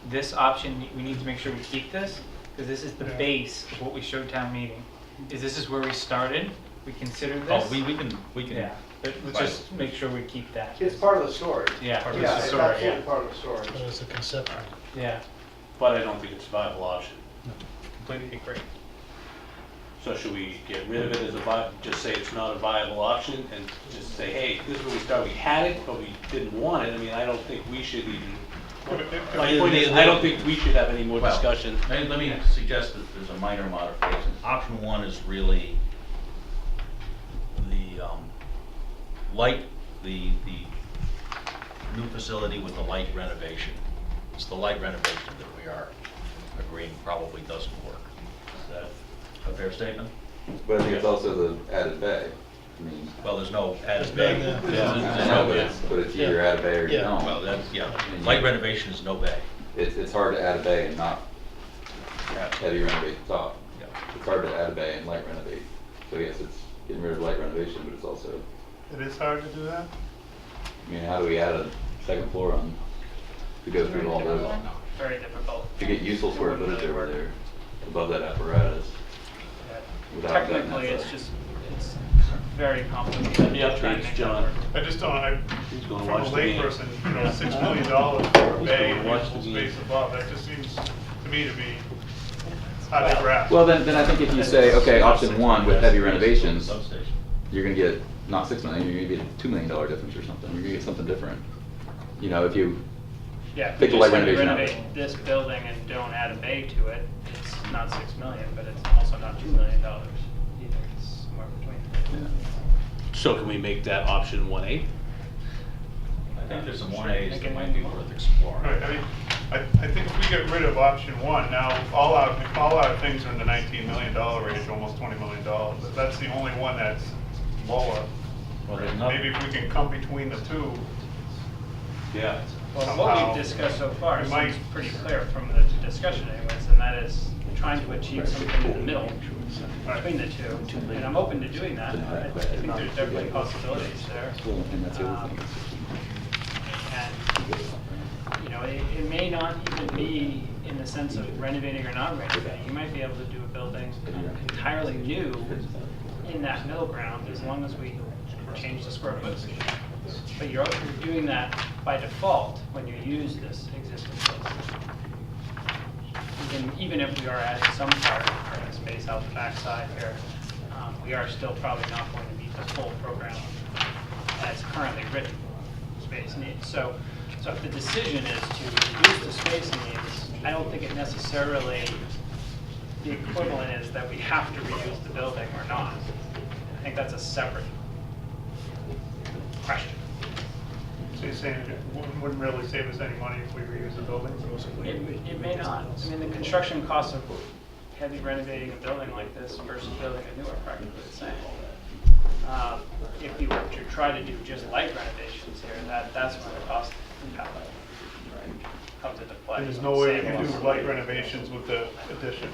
this option, we need to make sure we keep this, because this is the Yeah. base of what we showed town meeting. This is where we started, we considered Oh, this. we can, Yeah, but let's just make sure we keep that. It's part of the story. Yeah, Part of Yeah, the it's story, absolutely part of the story. But it's a conception. Yeah, But I don't think it's a viable option. completely agree. So should we get rid of it as a just say it's not a viable option and just say, hey, this is where we started, we had it, but we didn't want it? I mean, I don't think we should even, my point is, I don't think we should have any more Well, discussion. Let me suggest that there's a minor modification. Option one is really the light, the new facility with the light renovation. It's the light renovation that we are agreeing probably doesn't work. Is that a fair statement? But I think it's also the added bay. I mean, Well, there's no added bay bay. there. I know, but it's either add a bay or you Yeah. don't. Well, that's, yeah, light renovation is no bay. It's hard to add a bay and not Yeah. heavy renovate the top. Yeah. It's hard to add a bay and light renovate. So yes, it's getting rid of light renovation, but it's also, It is hard to do that? I mean, how do we add a second floor on, to go through all those, Very difficult. to get useful square footage over there above that apparatus? without that Technically, it's mess up? just, it's very complicated. Yeah, to try and thanks, make that John. work. I just don't, Who's gonna from watch a the game? layperson, $6 million for a Who's bay gonna and watch the usable game? space above, that just seems to me to be hard to grasp. Well, then I think if you say, okay, option one with heavy renovations, Substation. you're gonna get not 6 million, you're gonna get a $2 million difference or something. You're gonna get something different. You know, if you, Yeah, if Take we the just light want to renovation out. renovate this building and don't add a bay to it, it's not 6 million, but it's also not $2 million either. It's somewhere between. yeah. So can we make that option 1A? I think there's some 1As that might be worth exploring. Right, I mean, I think if we get rid of option one, now all our things are in the $19 million range, almost $20 million. If that's the only one that's lower, Well, there's nothing. maybe if we can come between the two, Yeah. Well, somehow. what we've discussed so far we might- seems pretty clear from the discussion anyways, and that is trying to achieve something in the middle between the two. And I'm open to doing that. I think there's definitely possibilities there. Well, and that's the other thing. And, you know, it may not even be in the sense of renovating or not renovating. You might be able to do a building entirely new in that middle ground as long as we change the square footage. But you're doing that by default when you use this existing space. Even if we are adding some part of space out the backside here, we are still probably not going to meet the full program as currently written space needs. So if the decision is to reduce the space needs, I don't think it necessarily, the equivalent is that we have to reuse the building or not. I think that's a separate question. So you're saying it wouldn't really save us any money if we reuse the building? It may not. I mean, the construction costs of heavy renovating a building like this versus building a new are practically the same. If you were to try to do just light renovations here, that's when the cost comes into play. And there's no way we can do light renovations with the addition?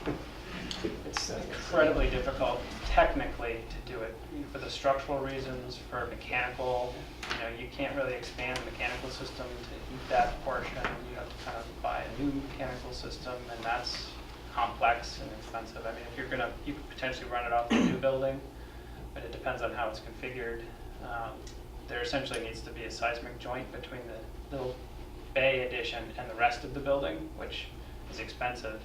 It's incredibly difficult technically to do it for the structural reasons, for mechanical. You know, you can't really expand the mechanical system to heat that portion. You have to kind of buy a new mechanical system, and that's complex and expensive. I mean, if you're gonna, you could potentially run it off a new building, but it depends on how it's configured. There essentially needs to be a seismic joint between the little bay addition and the rest of the building, which is expensive.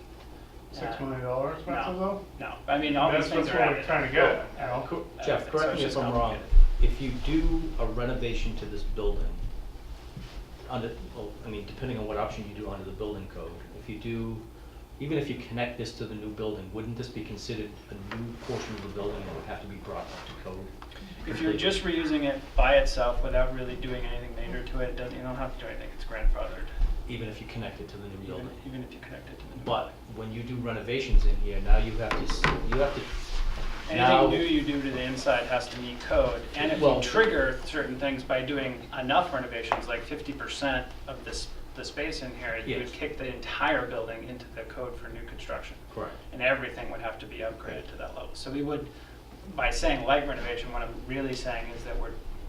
$6 million expensive though? No, I mean, all these That's things what are we're added. trying to get at, you know? Jeff, correct me if I'm wrong. If you do a renovation to this building, I mean, depending on what option you do under the building code, if you do, even if you connect this to the new building, wouldn't this be considered a new portion of the building that would have to be brought up to code? If you're just reusing it by itself without really doing anything major to it, you don't have to do anything, it's grandfathered. Even if you connect it to the new building? Even if you connect it to the new But when you do renovations in here, now you have to now. Anything new you do to the inside has to meet code, and if you Well- trigger certain things by doing enough renovations, like 50% of the space in here, you would Yes. kick the entire building into the code for new construction. Correct. And everything would have to be upgraded to that level. So we would, by saying light renovation, what I'm really saying is that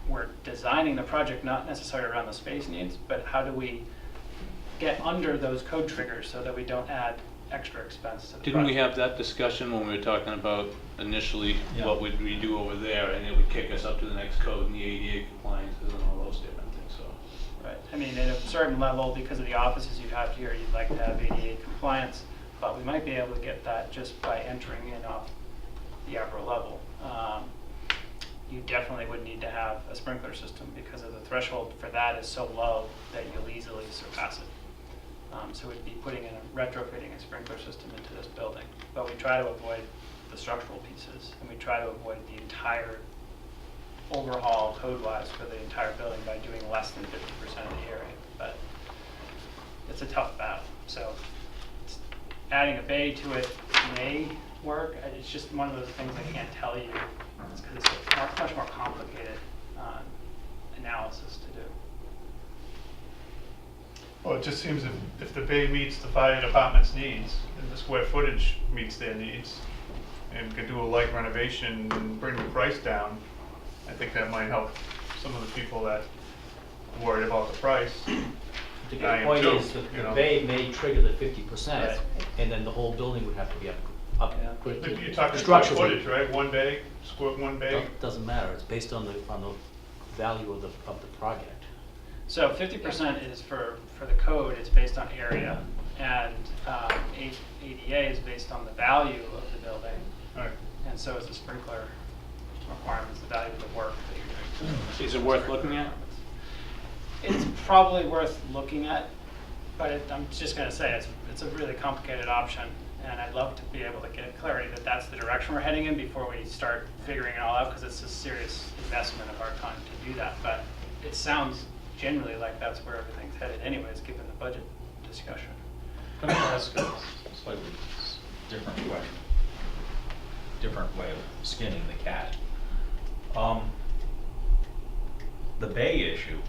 we're designing the project not necessarily around the space needs, but how do we get under those code triggers so that we don't add extra expense to the project. Didn't we have that discussion when we were talking about initially, Yeah. what would we do over there, and it would kick us up to the next code and the ADA compliances and all those different things, so. Right, I mean, at a certain level, because of the offices you have here, you'd like to have ADA compliance, but we might be able to get that just by entering in off the upper level. You definitely would need to have a sprinkler system because of the threshold for that is so low that you'll easily surpass it. So we'd be putting in retrofitting a sprinkler system into this building, but we try to avoid the structural pieces, and we try to avoid the entire overhaul code-wise for the entire building by doing less than 50% of the area. But it's a tough battle. So adding a bay to it may work. It's just one of those things I can't tell you. It's because it's a much more complicated analysis to do. Well, it just seems if the bay meets the fire department's needs, and the square footage meets their needs, and could do a light renovation and bring the price down, I think that might help some of the people that are worried about the price. The I am point too, is, you the know. bay may trigger the 50%, Right. and then the whole building would have to be But upgraded. you're talking square Structurally. footage, right? One bay, one bay? Doesn't matter, it's based on the value of the project. So 50% is for the code, it's based on area, and ADA is based on the value of the building, All right. and so is the sprinkler requirements, the value of the work that you're doing. Is it worth looking at? It's probably worth looking at, but I'm just going to say it's a really complicated option, and I'd love to be able to get clarity that that's the direction we're heading in before we start figuring it all out, because it's a serious investment of our time to do that. But it sounds generally like that's where everything's headed anyways, given the budget discussion. Let me ask a slightly different question, different way of skinning the cat. The bay issue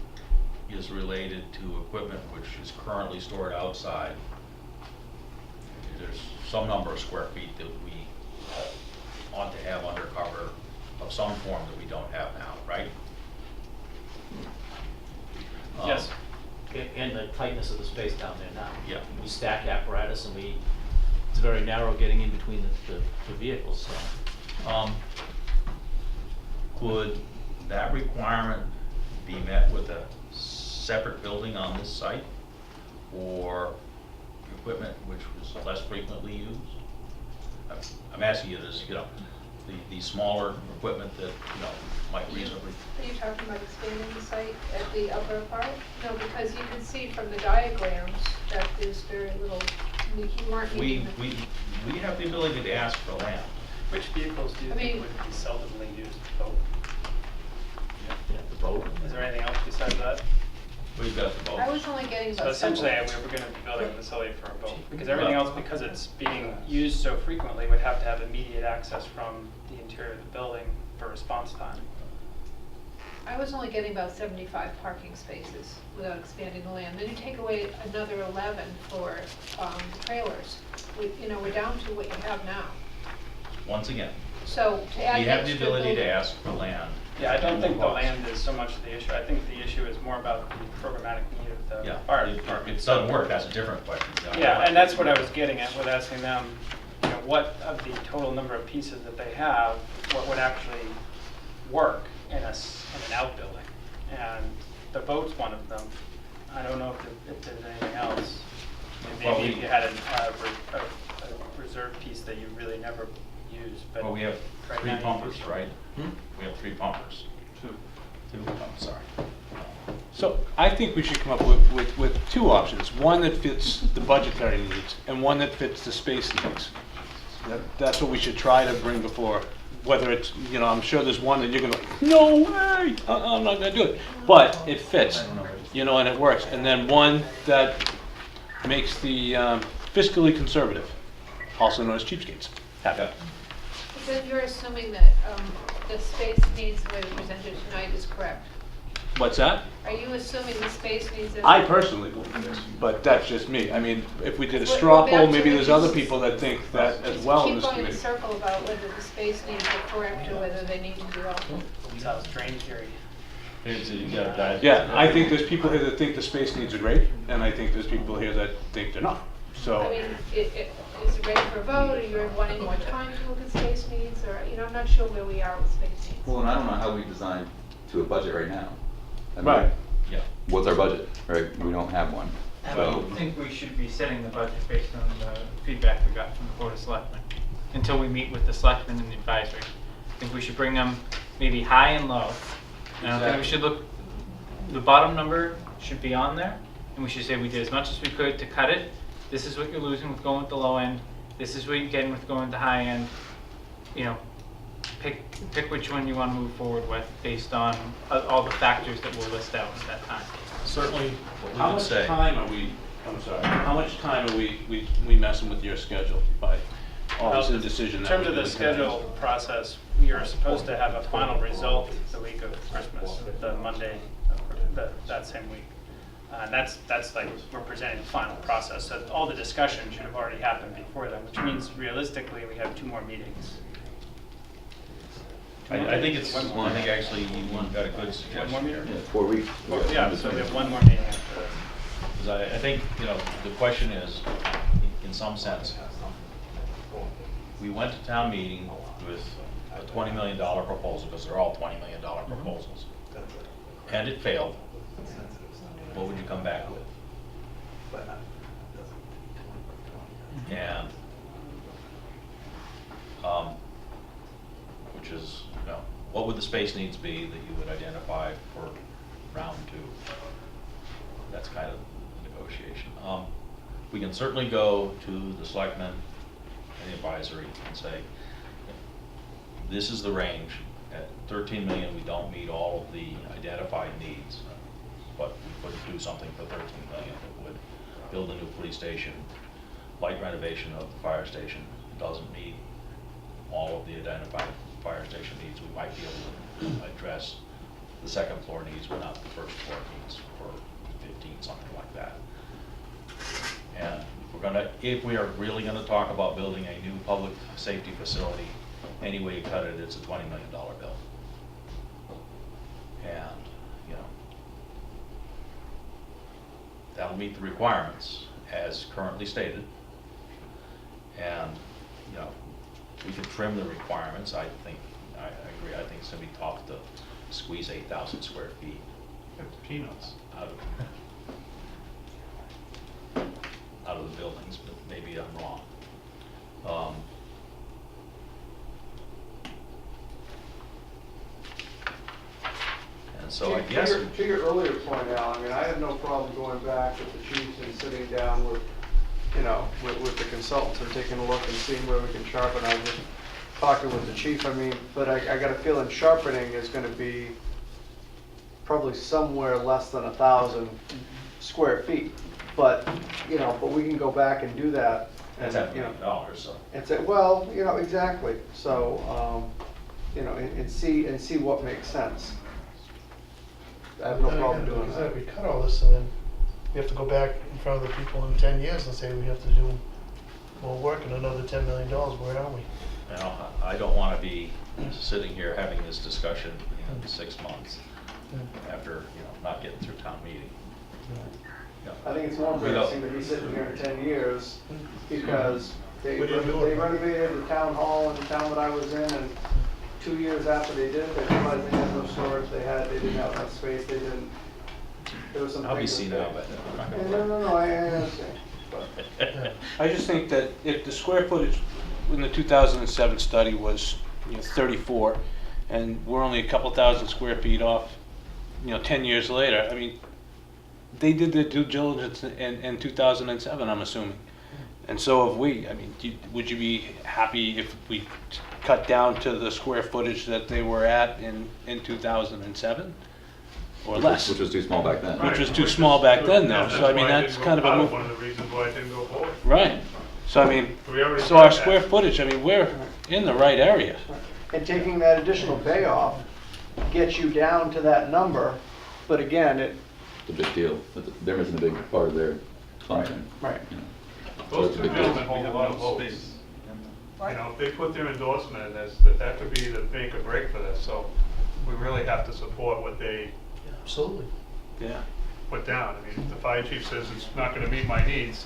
is related to equipment which is currently stored outside. There's some number of square feet that we ought to have under cover of some form that we don't have now, right? Yes. And the tightness of the space down there now. Yeah. We stack apparatus and it's very narrow getting in between the vehicles, so. Could that requirement be met with a separate building on this site, or equipment which was less frequently used? I'm asking you this, the smaller equipment that, might reasonably. Are you talking about expanding the site at the upper part? No, because you can see from the diagrams that there's very little, you weren't We needing have the ability to ask for land. Which vehicles do you I think mean- would be seldomly used? Boat? Yeah, the boat. Is there anything else besides that? We've got the boat. I was only getting So about essentially, we were going to be building a facility for a boat, because everything else, because it's being used so frequently, would have to have immediate access from the interior of the building for response time. I was only getting about 75 parking spaces without expanding the land. Then you take away another 11 for trailers. We're down to what you have now. Once again, So to add we have the extra ability to building- ask for land. Yeah, I don't think the land is so much the issue. I think the issue is more about the programmatic need of the Yeah, fire if department. it doesn't work, that's a different question. Yeah, and that's what I was getting at with asking them, what of the total number of pieces that they have, what would actually work in an outbuilding? And the boat's one of them. I don't know if there's anything else. Well, Maybe if you had a reserve piece that you really never use, but. Well, we have right 3 now you pumpers, use- right? We have 3 pumpers. Two, I'm sorry. So I think we should come up with two options, one that fits the budgetary needs and one that fits the space needs. That's what we should try to bring before, whether it's, you know, I'm sure there's one that you're gonna, no way, I'm not gonna do it. But it fits, you know, and it works. And then one that makes the fiscally conservative, also known as cheapskates, happen. Because you're assuming that the space needs the way we presented tonight is correct. What's that? Are you assuming the space needs? I personally believe this, but that's just me. I mean, if we did a We're straw back poll, to maybe the- there's other people that think that as well in this Keep going in a committee. circle about whether the space needs are correct or whether they need to be altered. Sounds drain theory. Yeah, I think there's people here that think the space needs are great, and I think there's people here that think they're not. I So, mean, is it ready for a vote, or you're wanting more time to look at space needs, or, you know, I'm not sure where we are with space needs. Well, and I don't know how we design to a budget right now. I mean, right. Yeah. What's our budget, right? We don't have one. I So, don't think we should be setting the budget based on the feedback we got from the Board of Selectmen until we meet with the Selectmen and the advisory. I think we should bring them maybe high and low. And I don't think we should look, the bottom number should be on there, and we should say we did as much as we could to cut it. This is what you're losing with going with the low end. This is what you're getting with going with the high end. You know, pick which one you want to move forward with based on all the factors that we'll list out at that time. Certainly, what we How would much say. time are we, I'm sorry, how much time are we messing with your schedule by all this indecision? In that terms we're of the doing? schedule process, we are supposed to have a final result the week of Christmas, the Monday of that same week. And that's like, we're presenting the final process, so all the discussion should have already happened before then, which means realistically, we have 2 more meetings. I think actually you got a good One more suggestion here. meeting? yeah, 4 weeks. Yeah, so we have 1 more meeting after this. Because I think, you know, the question is, in some sense, we went to town meeting with a $20 million proposal, because they're all $20 million proposals, and it failed. What would you come back with? And, which is, you know, what would the space needs be that you would identify for round 2? That's kind of the negotiation. We can certainly go to the selectmen and the advisory and say, this is the range. At 13 million, we don't meet all of the identified needs, but we could do something for 13 million that would build a new police station, light renovation of the fire station. It doesn't meet all of the identified fire station needs. We might be able to address the second floor needs, but not the first floor needs for 15, something like that. And if we are really gonna talk about building a new public safety facility, any way you cut it, it's a $20 million bill. And, you know, that'll meet the requirements as currently stated. And, you know, we can trim the requirements. I agree, I think it's gonna be tough to squeeze 8,000 square feet Peanuts. out of the buildings, but maybe I'm wrong. And so I guess, To your earlier point, Al, I mean, I have no problem going back with the chiefs and sitting down with, you know, with the consultants and taking a look and seeing where we can sharpen. I was just talking with the chief, I mean, but I got a feeling sharpening is gonna be probably somewhere less than 1,000 square feet. But, you know, but we can go back and do that. And, that's $500 you know, million, so. and say, well, you know, exactly. So, you know, and see what makes sense. I have no Then problem again, doing like I that. said, we cut all this and then we have to go back in front of the people in 10 years and say we have to do more work and another $10 million. Where are we? You know, I don't want to be sitting here having this discussion in 6 months after, you know, not getting through town meeting. You know, I think it's more we don't- embarrassing to be sitting here in 10 years because they We didn't do it. renovated the town hall in the town that I was in, and 2 years after they did, they realized they had no storage, they didn't have enough space, they didn't, there was some. I'll be things that senile, they- but I'm not Yeah, gonna. no, I understand. But I just think that if the square footage in the 2007 study was, you know, 34, and we're only a couple thousand square feet off 10 years later, I mean, they did their due diligence in 2007, I'm assuming. And so have we. I mean, would you be happy if we cut down to the square footage that they were at in 2007? Or less? Which was too small back then. Which was too small back then, though, Yeah, so I mean, why it that's didn't kind of go a forward, move. one of the reasons why it didn't go forward. Right. So I mean, We already so our tried that. square footage, I mean, we're in the right area. And taking that additional bay off gets you down to that number, but again, It's a big deal. They're missing a big part of their function. right. you know. So Those it's a two big deal. gentlemen hold a lot of votes. Space. You know, if they put their endorsement in this, that could be the make or break for this, so we really have to support what they Absolutely. Yeah. put down. I mean, if the fire chief says it's not gonna meet my needs,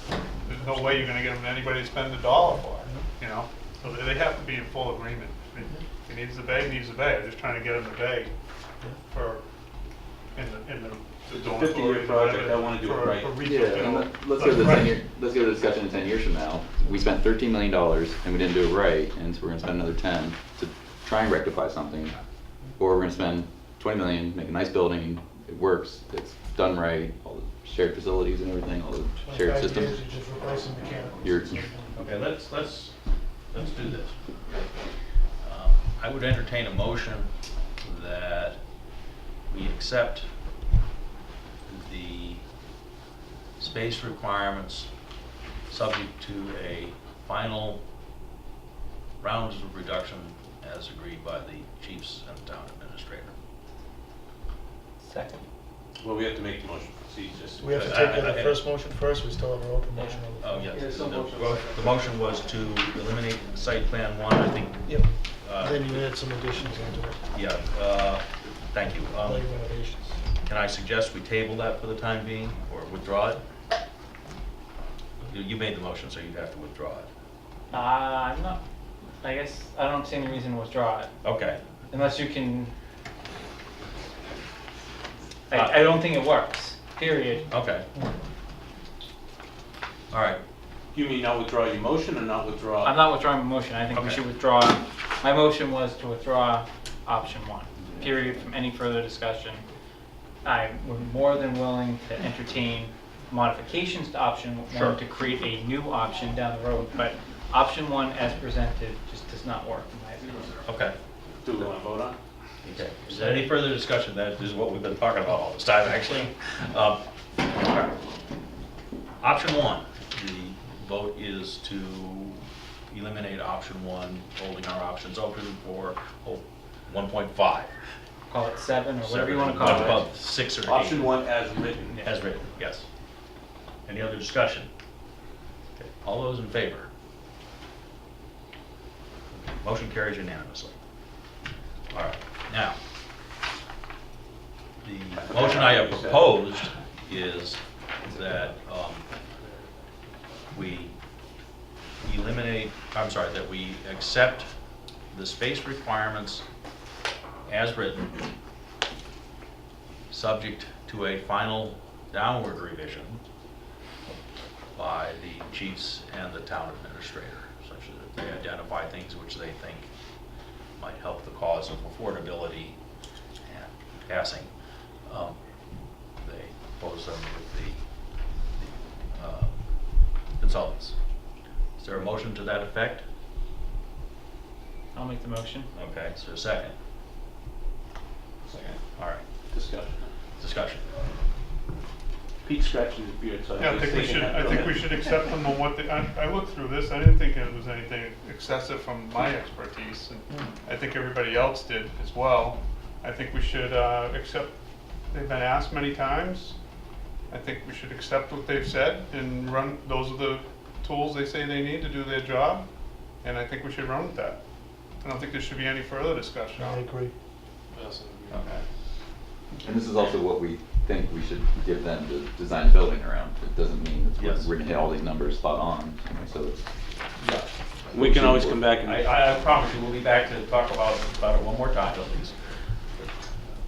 there's no way you're gonna get anybody to spend $1 for it, you know? So they have to be in full agreement. I mean, if he needs the bay, he needs the bay. I'm just trying to get him the bay for, in the dormitory. 50-year project, I wanna do it right. For Yeah, retail, you know, and let's go to the right. 10-year, let's go to the discussion in 10 years from now. We spent $13 million and we didn't do it right, and so we're gonna spend another 10 to try and rectify something. Or we're gonna spend 20 million, make a nice building, it works, it's done right, all the shared facilities and everything, all the shared 25 systems. years, you're just replacing mechanicals. You're, Okay, let's do this. I would entertain a motion that we accept the space requirements subject to a final rounds of reduction as agreed by the chiefs and town administrator. Second. Well, we have to make the motion. See, just. We have to take the first motion first, we still have an open motion on the floor. Oh, yes. Yeah, some motion. The motion was to eliminate site plan 1, I think. Yep, uh, then you add some additions into it, Yeah, thank you. light renovations. Can I suggest we table that for the time being, or withdraw it? You made the motion, so you'd have to withdraw it. I'm not, I guess, I don't see any reason to withdraw it, Okay. unless you can, I don't think it works, period. Okay. All right. You mean not withdraw your motion or not withdraw? I'm not withdrawing my motion, I think we Okay. should withdraw, my motion was to withdraw option 1, period, from any further discussion. I'm more than willing to entertain modifications to option 1 Sure. to create a new option down the road, but option 1 as presented just does not work in my opinion. Okay. Do we want to vote on? Okay. Is there any further discussion? That is what we've been talking about all this time, actually. All right. Option 1, the vote is to eliminate option 1, holding our options open for 1.5. Call it 7 or whatever you want to call it. Above 6 or 8. Option 1 as written. As written, yes. Any other discussion? Okay. All those in favor? Motion carries unanimously. All right, now, the motion I have proposed is that we eliminate, I'm sorry, that we accept the space requirements as written, subject to a final downward revision by the chiefs and the town administrator, such that they identify things which they think might help the cause of affordability and passing. They propose them with the consultants. Is there a motion to that effect? I'll make the motion. Okay, is there a second? Second. All right, Discussion. discussion. Pete scratching his beard, so Yeah, I was think we thinking should, that. I Go think ahead. we should accept them on what they, I looked through this, I didn't think it was anything excessive from my expertise, and I think everybody else did as well. I think we should, accept, they've been asked many times. I think we should accept what they've said and run, those are the tools they say they need to do their job, and I think we should run with that. I don't think there should be any further discussion. I agree. Okay. and this is also what we think we should give them to design a building around. It doesn't mean that Yes. we're gonna hit all these numbers spot on, you know, so it's. We can always come back and. I promise you, we'll be back to talk about it one more time at least.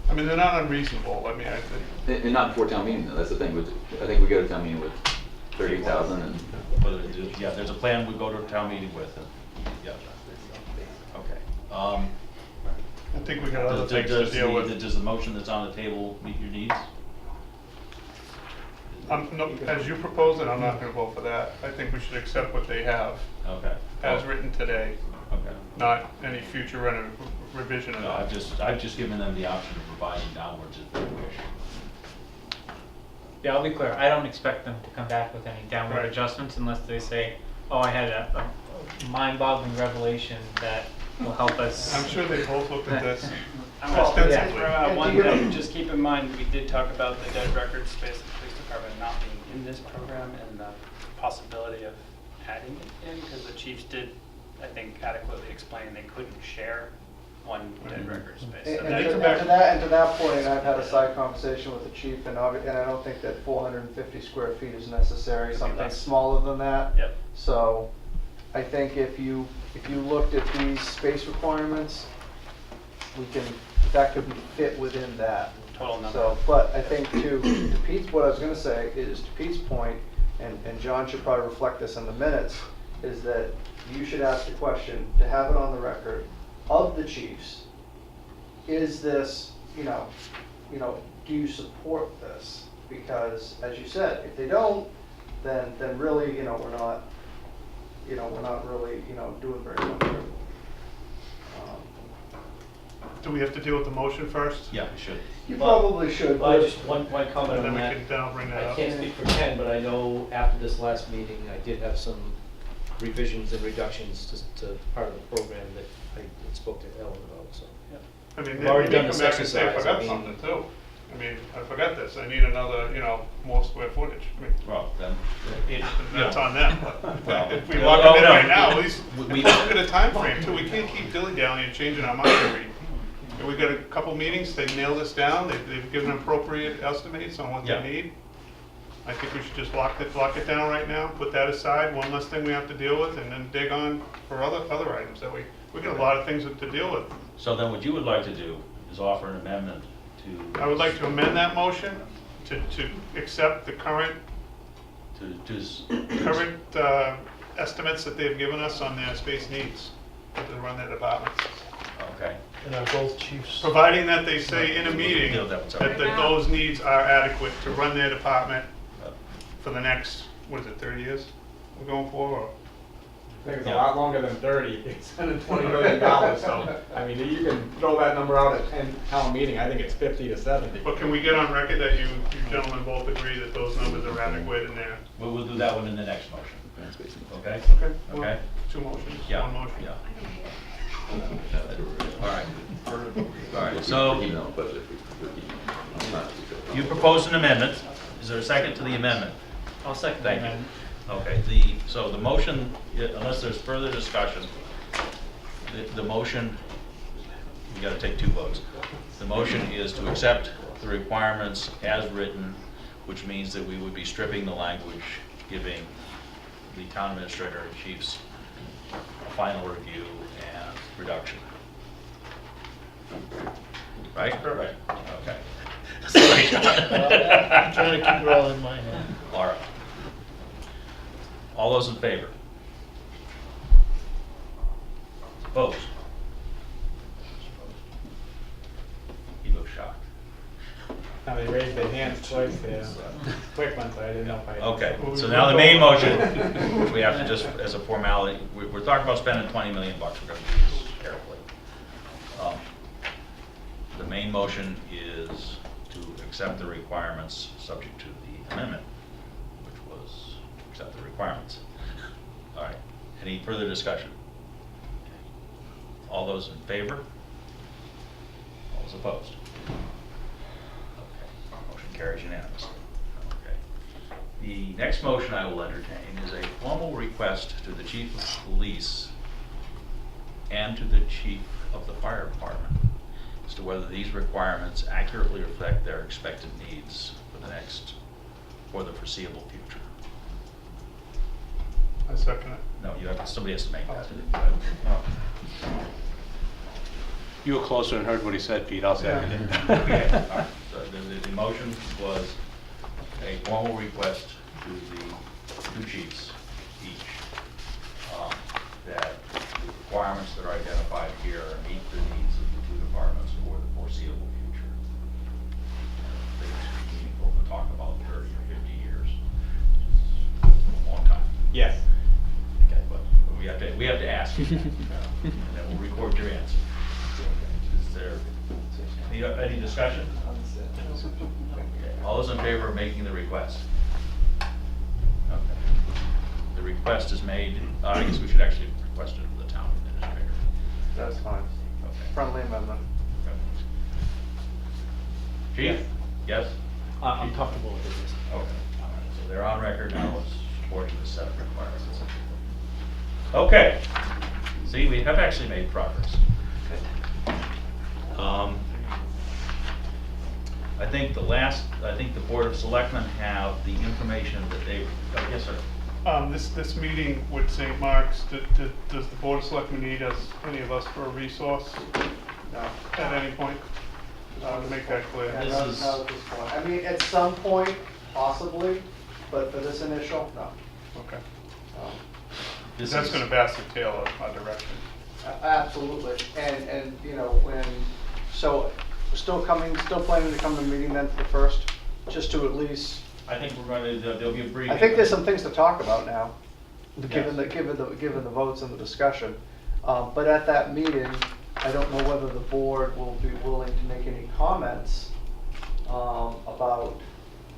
I mean, they're not unreasonable, I mean, I think. And not before town meeting, though, that's the thing, I think we go to town meeting with 30,000 and. But yeah, there's a plan we go to a town meeting with, and, yeah. Okay. think we got other things to deal with. Does the motion that's on the table meet your needs? No, as you propose it, I'm not gonna vote for that. I think we should accept what they have, Okay. as written today, Okay. not any future revision of No, that. I've just given them the option of providing downwards if they wish. Yeah, I'll be clear, I don't expect them to come back with any downward Right. adjustments unless they say, oh, I had a mind-boggling revelation that will help us. I'm sure they both looked at this I'm gonna extensively. throw out And one you- thing, just keep in mind, we did talk about the dead record space at the police department not being in this program and the possibility of adding it in, because the chiefs did, I think, adequately explain they couldn't share one dead record space. So And that- to that point, I've had a side conversation with the chief, and I don't think that 450 square feet is necessary, Could be something less. smaller than that. Yep. So I think if you looked at these space requirements, that could be fit within that. Total number. So, but I think to Pete's, what I was gonna say is, to Pete's point, and John should probably reflect this in the minutes, is that you should ask the question, to have it on the record, of the chiefs, is this, do you support this? Because, as you said, if they don't, then really, we're not really, doing very much. Do we have to deal with the motion first? Yeah, we should. You probably should, Well, but just one comment And then on we that. can, then I'll bring that I up. can't speak for Ken, but I know after this last meeting, I did have some revisions and reductions to part of the program that I spoke to Ellen about, so. I mean, We've they already may done come this back and say, I exercise, forgot I mean- something too. I mean, I forgot this, I need another, more square footage. I mean, Well, then, it, that's on them, but Well, if we yeah, lock them in no, right now, at least, we- look at a time frame too. We can't keep dilly-dallying and changing our mind every. And we got a couple meetings, they nailed us down, they've given appropriate estimates on what Yeah. they need. I think we should just lock it down right now, put that aside, one less thing we have to deal with, and then dig on for other items that we got a lot of things to deal with. so then what you would like to do is offer an amendment to. I would like to amend that motion to accept the current estimates that they've given us on their space needs to run their departments. Okay. And are both chiefs, Providing that they say in a meeting Deal that one that those needs are adequate to run their department for the next, what is it, 30 years we're going for? Or? I think it's a lot longer than 30, it's $120 million, so, I mean, you can throw that number out at town meeting, I think it's 50 to 70. But can we get on record that you gentlemen both agree that those numbers are adequate in there? We'll do that one in the next motion. Okay? Okay. Okay? Two motions, Yeah. one motion. Yeah. All right. All right, so you proposed an amendment. Is there a second to the amendment? I'll second Thank that. you. Okay, so the motion, unless there's further discussion, the motion, you gotta take two votes. The motion is to accept the requirements as written, which means that we would be stripping the language, giving the town administrator and chiefs a final review and reduction. Right? Correct. Okay. Sorry, John. I'm trying to keep it all in my head. All right. All those in favor? Opposed? You look shocked. Now, they raised their hands twice there, quick ones, I didn't know if I. Okay, so now the main motion, we have to just, as a formality, we're talking about spending $20 million, we're gonna do this carefully. The main motion is to accept the requirements subject to the amendment, which was accept the requirements. All right, any further discussion? All those in favor? All those opposed? Okay, motion carries unanimously. Okay. The next motion I will entertain is a formal request to the chief of police and to the chief of the fire department as to whether these requirements accurately reflect their expected needs for the foreseeable future. I second it. No, somebody has to make that. You were closer and heard what he said, Pete, I'll second it. Okay, all right. So the motion was a formal request to the two chiefs each, that the requirements that are identified here meet the needs of the two departments. foreseeable future. I think it's meaningful to talk about 30 or 50 years. It's a long time. Yes. Okay, but we have to ask you that, and then we'll record your answer. Is there any discussion? Okay. All those in favor of making the request? Okay. The request is made, I guess we should actually request it to the town administrator. That's fine. Okay. Friendly amendment. Chief? Yes? I'm comfortable with this. Okay. All right. So they're on record now as supporting the set of requirements. Okay. See, we have actually made progress. I think the Board of Selectmen have the information that they, yes, sir. This meeting with St. Mark's, does the Board of Selectmen need any of us for a resource No. at any point? Just want to make that clear. Yeah, This not is- at this point. I mean, at some point, possibly, but for this initial, no. Okay. Um, This That's is- going to vastly tailor our direction. Absolutely, and, you know, so, still planning to come to the meeting then for the first, just to at least, I think we're going to, there'll be a briefing. I think there's some things to talk about now, given Yes. the votes and the discussion. But at that meeting, I don't know whether the board will be willing to make any comments, about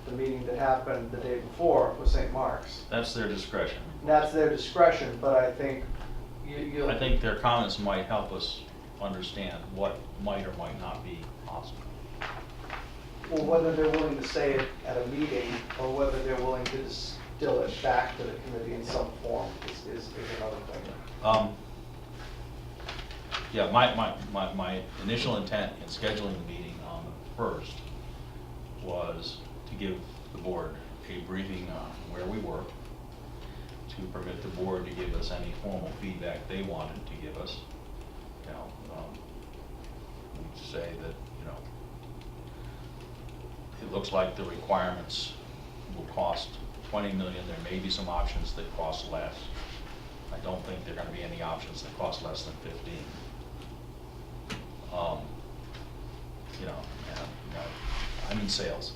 the meeting that happened the day before with St. Mark's. That's their discretion. That's their discretion, but I think you'll. I think their comments might help us understand what might or might not be possible. Well, whether they're willing to say it at a meeting, or whether they're willing to distill it back to the committee in some form is another thing. Yeah, my initial intent in scheduling the meeting on the 1st was to give the board a briefing on where we were, to permit the board to give us any formal feedback they wanted to give us. You know, we'd say that, you know, it looks like the requirements will cost 20 million. There may be some options that cost less. I don't think there are going to be any options that cost less than 15. You know, and, you know, I'm in sales.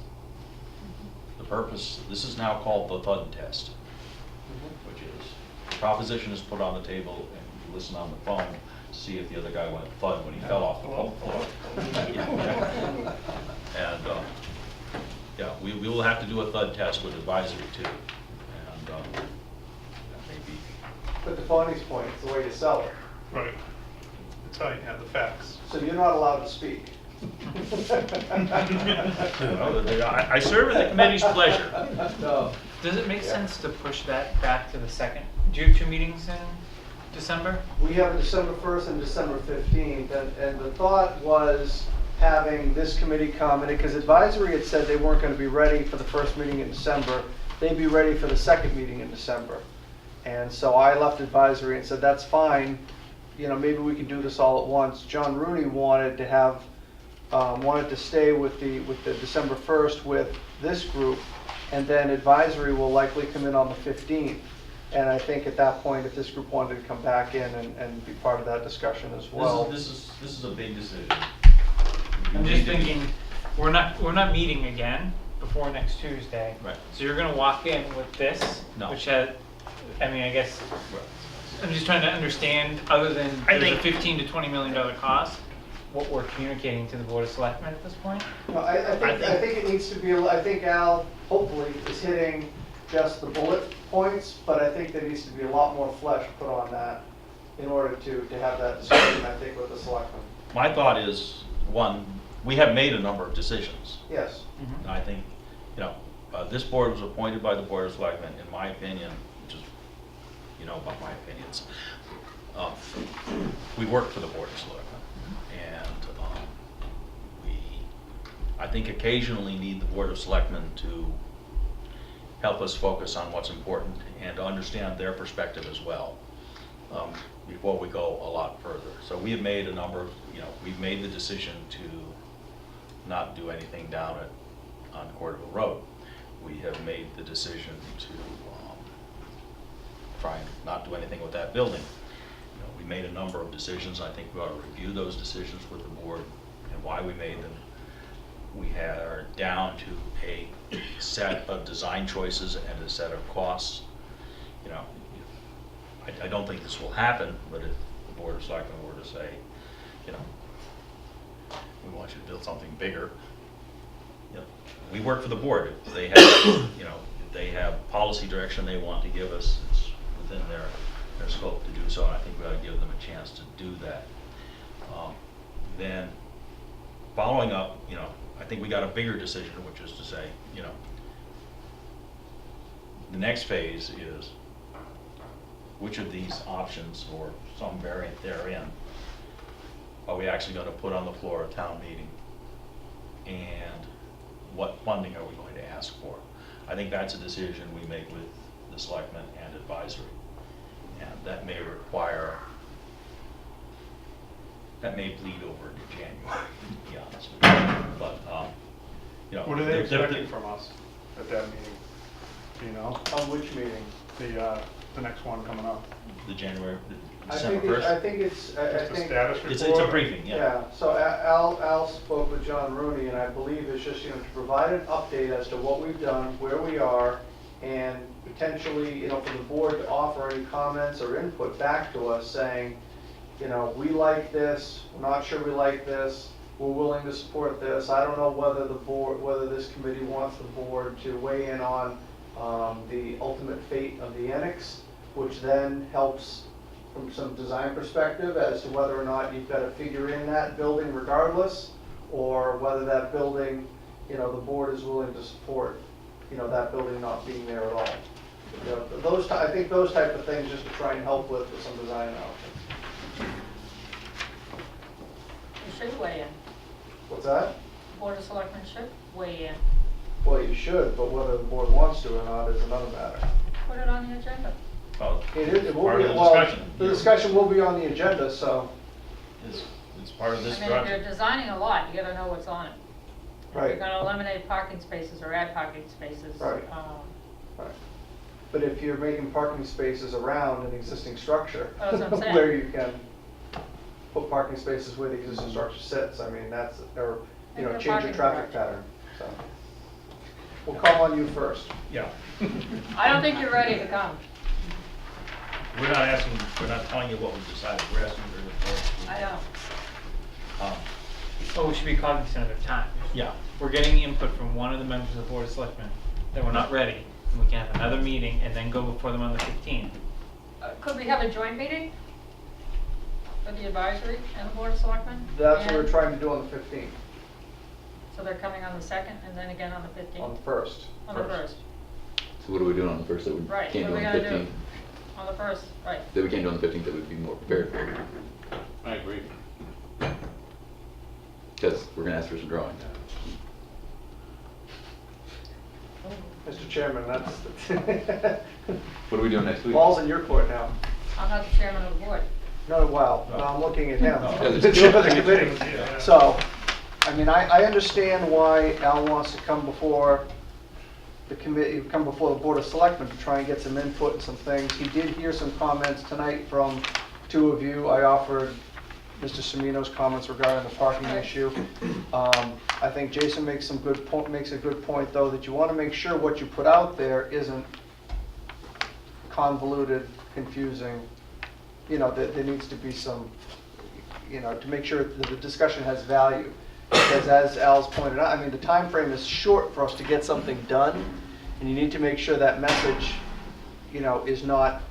The purpose, this is now called the thud test, which is the proposition is put on the table and you listen on the phone to see if the other guy went thud when he fell off the floor. And yeah, we will have to do a thud test with advisory too. And that may be. But to Bonnie's point, it's the way you sell it. Right. That's how you have the facts. So you're not allowed to speak. I serve at the committee's pleasure. No. Does it make Yeah. sense to push that back to the second? Do you have 2 meetings in December? We have a December 1st and December 15th, and the thought was having this committee come, and because advisory had said they weren't going to be ready for the first meeting in December, they'd be ready for the second meeting in December. And so I left advisory and said, that's fine, you know, maybe we can do this all at once. John Rooney wanted to have, wanted to stay with the December 1st with this group, and then advisory will likely come in on the 15th. And I think at that point, if this group wanted to come back in and be part of that discussion as well. This is a big decision. I'm just thinking, we're not meeting again before next Tuesday. Right. So you're gonna walk in with this, No. which has, I mean, I guess, I'm just trying to understand, other than I there's a think- $15 to $20 million cost, what we're communicating to the Board of Selectmen at this point? No, I think it needs to be, I think Al hopefully is hitting just the bullet points, but I think there needs to be a lot more flesh put on that in order to have that discussion, I think, with the selectmen. My thought is, one, we have made a number of decisions. Yes. And I think, you know, this board was appointed by the Board of Selectmen, in my opinion, which is, you know about my opinions. We work for the Board of Selectmen. And we, I think, occasionally need the Board of Selectmen to help us focus on what's important and to understand their perspective as well, before we go a lot further. So we have made a number of, you know, we've made the decision to not do anything down on Cordova Road. We have made the decision to try and not do anything with that building. You know, we made a number of decisions. I think we ought to review those decisions with the board and why we made them. We are down to a set of design choices and a set of costs. You know, I don't think this will happen, but if the Board of Selectmen were to say, you know, we want you to build something bigger, you know, we work for the board. If they have, you know, if they have policy direction they want to give us, it's within their scope to do so, and I think we ought to give them a chance to do that. Then, following up, you know, I think we got a bigger decision, which is to say, you know, the next phase is which of these options, or some variant therein, are we actually going to put on the floor of town meeting? And what funding are we going to ask for? I think that's a decision we make with the selectmen and advisory. And that may require, that may bleed over into January, to be honest with you. But, you know. What are they expecting from us at that meeting? Do you know? On which meeting? The next one coming up. The January, I December think 1st? I think it's, Just a status report? It's a briefing, yeah. Yeah, so Al spoke with John Rooney, and I believe it's just, you know, to provide an update as to what we've done, where we are, and potentially, you know, for the board to offer any comments or input back to us saying, you know, we like this, we're not sure we like this, we're willing to support this. I don't know whether the board, whether this committee wants the board to weigh in on the ultimate fate of the annex, which then helps from some design perspective as to whether or not you've got to figure in that building regardless, or whether that building, you know, the board is willing to support, you know, that building not being there at all. You know, I think those type of things just to try and help with some design options. You should weigh in. What's that? Board of Selectmen should weigh in. Well, you should, but whether the board wants to or not is another matter. Put it on the agenda. Well, It will part be, of the well, discussion. the discussion will be on the agenda, so, It's part of this I mean, if you're project. designing a lot, you gotta know what's on it. If right. you're gonna eliminate parking spaces or add parking spaces. Right. Right. But if you're making parking spaces around an existing structure, That's what I'm saying. where you can put parking spaces where the existing structure sits, I mean, that's, or, you know, Make a change your parking traffic garage. pattern, so. We'll call on you first. Yeah. I don't think you're ready to come. We're not asking, we're not telling you what we decided, we're asking for your vote. I don't. Well, we should be cognizant of time. Yeah. We're getting input from one of the members of the Board of Selectmen that we're not ready, and we can have another meeting and then go before them on the 15th. Could we have a joint meeting for the advisory and the Board of Selectmen? That's what we're And- trying to do on the 15th, So they're coming on the 2nd and then again on the 15th? on the 1st. On the 1st, So what are we doing on the first that we right, can't what do are on we the gonna do? 15th? On the 1st, right. That we can't do on the 15th that we'd be more prepared for? I agree. Because we're gonna ask for some drawings. Mr. Chairman, that's, What are we doing next week? ball's in your court now. I'm not the chairman of the board. No, well, no, I'm looking at him. No. The chair of the committee. So, I mean, I understand why Al wants to come before the committee, come before the Board of Selectmen to try and get some input and some things. He did hear some comments tonight from two of you. I offered Mr. Semino's comments regarding the parking issue. I think Jason makes a good point, though, that you want to make sure what you put out there isn't convoluted, confusing. You know, there needs to be some, you know, to make sure that the discussion has value. Because as Al's pointed out, I mean, the time frame is short for us to get something done, and you need to make sure that message, you know, is not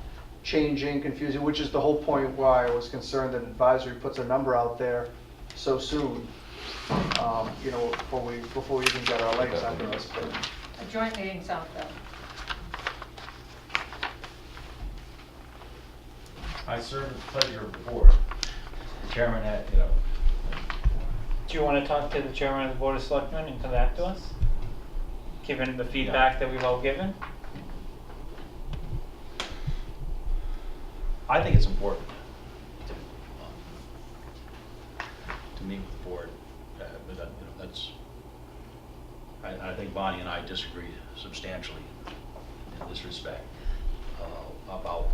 changing, confusing, which is the whole point why I was concerned that advisory puts a number out there so soon, you know, before we even get our legs under us. But A joint meeting sounds good. I serve at the pleasure of the board. The chairman had, you know, Do you want to talk to the chairman of the Board of Selectmen and come back to us? Given the feedback that we've all given? I think it's important to meet with the board. But that, you know, that's, I think Bonnie and I disagree substantially in this respect about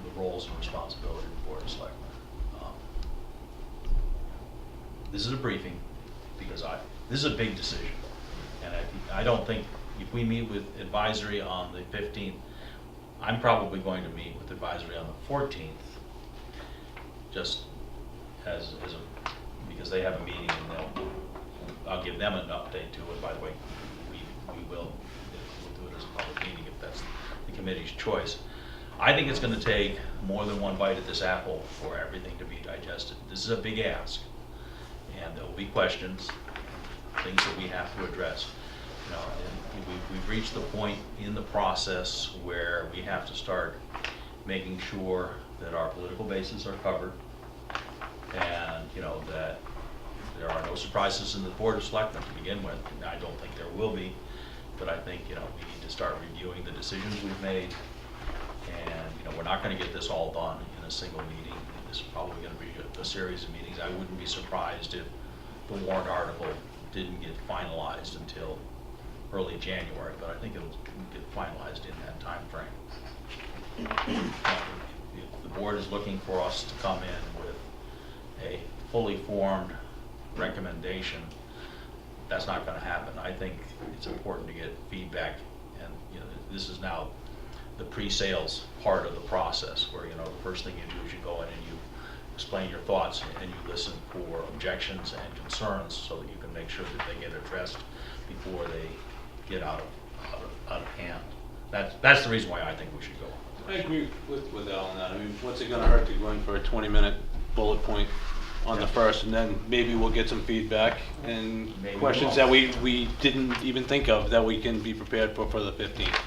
the roles and responsibility of the Board of Selectmen. This is a briefing. because this is a big decision. And I don't think, if we meet with advisory on the 15th, I'm probably going to meet with advisory on the 14th, just because they have a meeting, and I'll give them an update to it. By the way, we will we'll do it as a public meeting if that's the committee's choice. I think it's going to take more than one bite at this apple for everything to be digested. This is a big ask, and there will be questions, things that we have to address. You know, and we've reached the point in the process where we have to start making sure that our political bases are covered, and you know that there are no surprises in the Board of Selectmen to begin with. And I don't think there will be, but I think we need to start reviewing the decisions we've made, and we're not going to get this all done in a single meeting. This is probably going to be a series of meetings. I wouldn't be surprised if the warrant article didn't get finalized until early January, but I think it'll get finalized in that time frame. If the board is looking for us to come in with a fully formed recommendation, that's not going to happen. I think it's important to get feedback, and this is now the pre-sales part of the process, where the first thing you do is you go in and you explain your thoughts and you listen for objections and concerns so that you can make sure that they get addressed before they get out of hand. That's the reason why I think we should go. I agree with Al on that. I mean, what's it gonna hurt to go in for a 20-minute bullet point on the first, and then maybe we'll get some feedback and Maybe questions we that won't. we didn't even think of that we can be prepared for the 15th.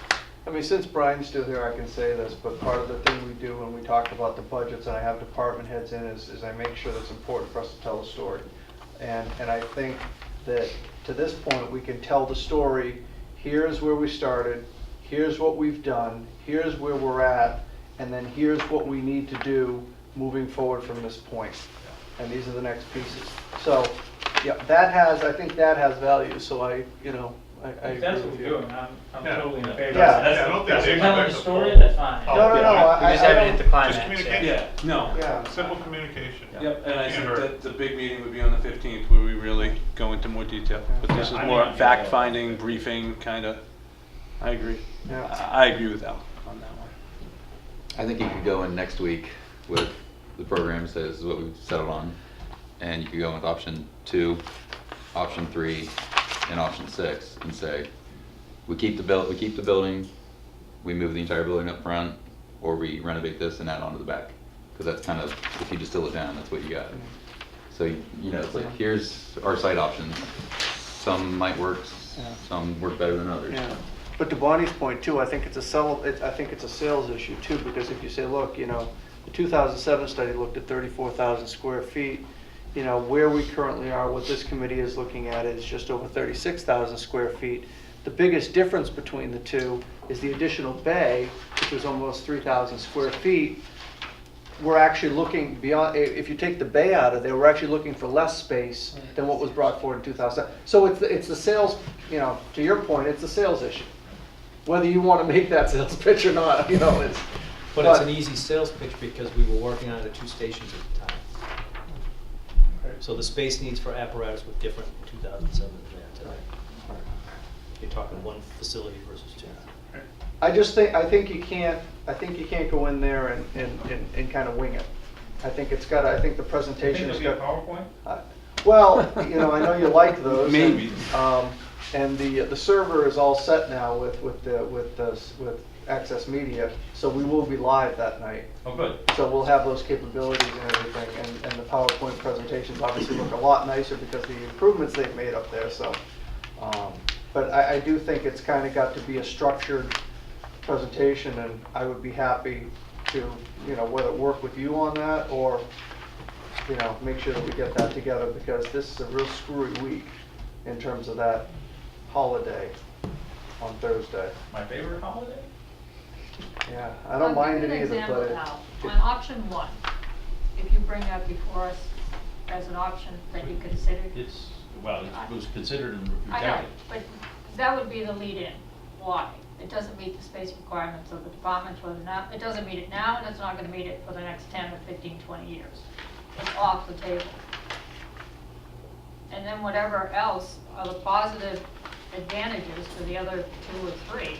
I mean, since Brian's still here, I can say this, but part of the thing we do when we talk about the budgets, and I have department heads in, is I make sure that it's important for us to tell a story. And I think that to this point, we can tell the story, here's where we started, here's what we've done, here's where we're at, and then here's what we need to do moving forward from this point. And these are the next pieces. So, yeah, I think that has value, so I If that's what agree with we're you. doing, I'm Yeah. totally in favor. Yeah. That's I don't think that's they telling expect the the story, full- that's fine. No, no, Yeah. no, We just haven't hit the climax. Just communicate. yet. No. Yeah. Simple communication. Yep, and I Can't think hurt. that the big meeting would be on the 15th, where we really go into more detail. But this is I mean, more I think fact-finding, briefing, kind of. I agree. Yeah. I agree with Al on that one. I think you could go in next week with the program says what we've settled on, and you could go with option 2, option 3, and option 6, and say, we keep the building, we move the entire building up front, or we renovate this and add on to the back. Because that's kind of, if you distill it down, that's what you got. So, it's like, here's our site options. Some might work, some work better than others. Yeah, but to Bonnie's point too, I think it's a sales issue too, because if you say, look, the 2007 study looked at 34,000 square feet. Where we currently are, what this committee is looking at is just over 36,000 square feet. The biggest difference between the two is the additional bay, which was almost 3,000 square feet. We're actually looking beyond, if you take the bay out of there, we're actually looking for less space than what was brought forward in 2000. So it's the sales, to your point, it's a sales issue. Whether you want to make that sales pitch or not, it's. But it's an easy sales pitch because we were working on it at 2 stations at the time. So the space needs for apparatus were different in 2007 than today. You're talking one facility versus 2. I think you can't go in there and kind of wing it. I think the presentation has got. PowerPoint? Well, I know you like those. Maybe. And the server is all set now with Access Media, so we will be live that night. Oh, good. So we'll have those capabilities and everything, and the PowerPoint presentations obviously look a lot nicer because of the improvements they've made up there, so. But I do think it's kind of got to be a structured presentation, and I would be happy to, whether work with you on that or, make sure that we get that together, because this is a real screwy week in terms of that holiday on Thursday. My favorite holiday? Yeah, I don't mind it either, I'll give you an but. example now. On option 1, if you bring that before us as an option that you considered. It was considered and I know, rejected. but that would be the lead-in. Why? It doesn't meet the space requirements of the departments, it doesn't meet it now, and it's not gonna meet it for the next 10 or 15, 20 years. It's off the table. and then whatever else are the positive advantages for the other 2 or 3.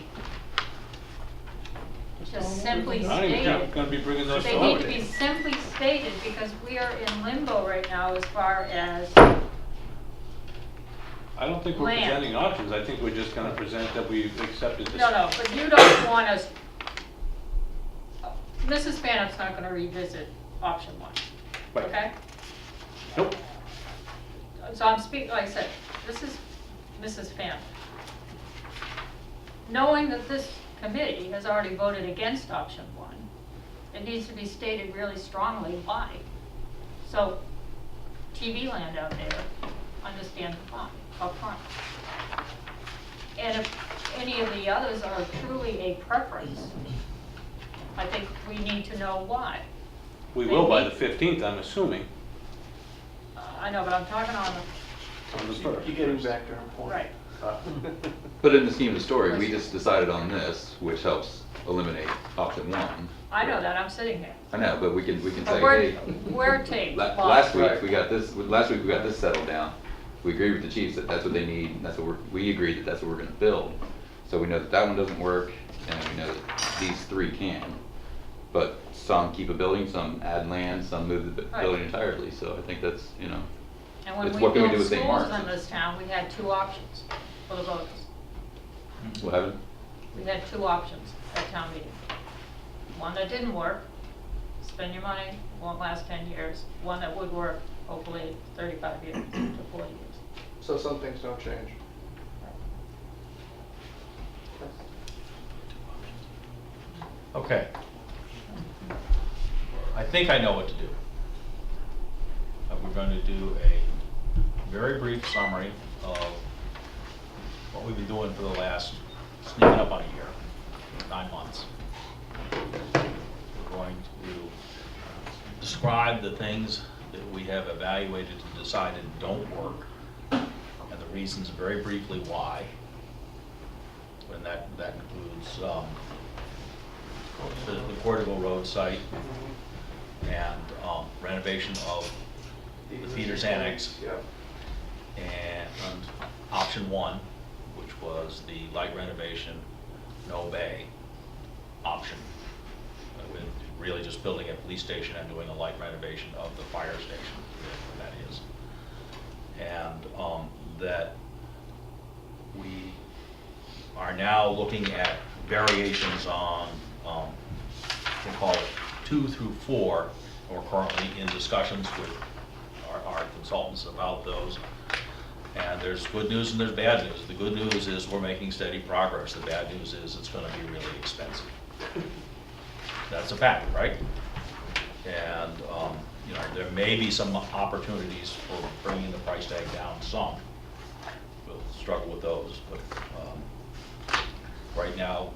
Just simply I'm not even stated. gonna be bringing those They need forward. to be simply stated, because we are in limbo right now as far as, I don't think we're Land. presenting options, I think we're just gonna present that we've accepted this. no, but you don't want us, Mrs. Bannock's not gonna revisit option 1, Right. okay? Nope. So I'm speaking, like I said, this is Mrs. Phan. Knowing that this committee has already voted against option 1, it needs to be stated really strongly why. So, TV land out there, understand why, up front. And if any of the others are truly a preference, I think we need to know why. We will by the 15th, I'm assuming, I know, but I'm talking on on the first. You're getting back to her the, point. right. But in the scheme of the story, we just decided on this, which helps eliminate option 1. I know that, I'm sitting here. I know, but we can But say, we're, hey, we're taking. last week we got this settled down. We agreed with the chiefs that that's what they need, and that's what we agreed that that's what we're gonna build. So we know that that one doesn't work, and we know that these 3 can. But some keep a building, some add land, some move the Right. building entirely, so I think that's, you know, And when it's we what can we do built with St. schools Mark's? in this town, we had 2 options for the voters. what happened? We had 2 options at town meeting. One that didn't work, spend your money, won't last 10 years. One that would work, hopefully 35 years to 40 years. So some things don't change. Okay. I think I know what to do. We're going to do a very brief summary of what we've been doing for the last, sneaking up on a year, 9 months. We're going to describe the things that we have evaluated and decided don't work, and the reasons very briefly why. And that includes the Portico Road site and renovation of the Peters Annex. Yep. And option 1, which was the light renovation, no bay option. With really just building a police station and doing a light renovation of the fire station, that is. And that we are now looking at variations on, we'll call it 2 through 4. We're currently in discussions with our consultants about those. And there's good news and there's bad news. The good news is we're making steady progress. The bad news is it's gonna be really expensive. That's a fact, right? And, you know, there may be some opportunities for bringing the price tag down some. We'll struggle with those, but right now,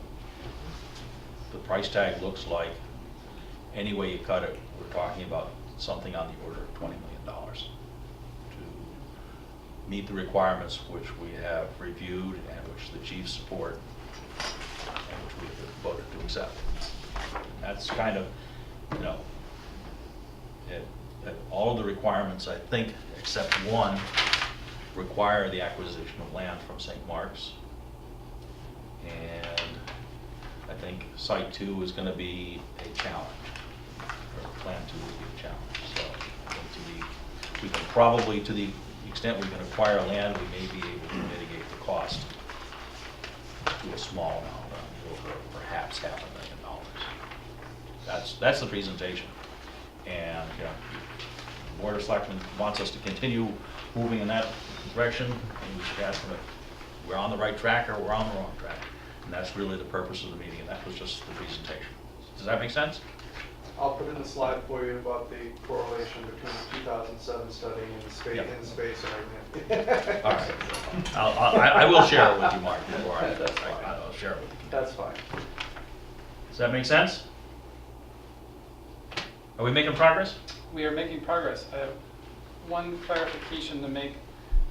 the price tag looks like, any way you cut it, we're talking about something on the order of $20 million to meet the requirements which we have reviewed and which the chiefs support and which we have voted to accept. That's kind of, you know, all of the requirements, I think, except one, require the acquisition of land from St. Mark's. And I think Site 2 is going to be a challenge, or Plan 2 will be a challenge. So I think we can probably, to the extent we can acquire land, we may be able to mitigate the cost to a small amount, perhaps $500,000. That's the presentation. And, you know, the Board of Selectmen wants us to continue moving in that direction, and we should ask them if we're on the right track or we're on the wrong track. And that's really the purpose of the meeting, and that was just the presentation. Does that make sense? I'll put in a slide for you about the correlation between the 2007 study and the space, Yep. and space and everything. All right. I will share it with you, Mark, before I'll share it with you. That's fine. Does that make sense? Are we making progress? We are making progress. I have one clarification to make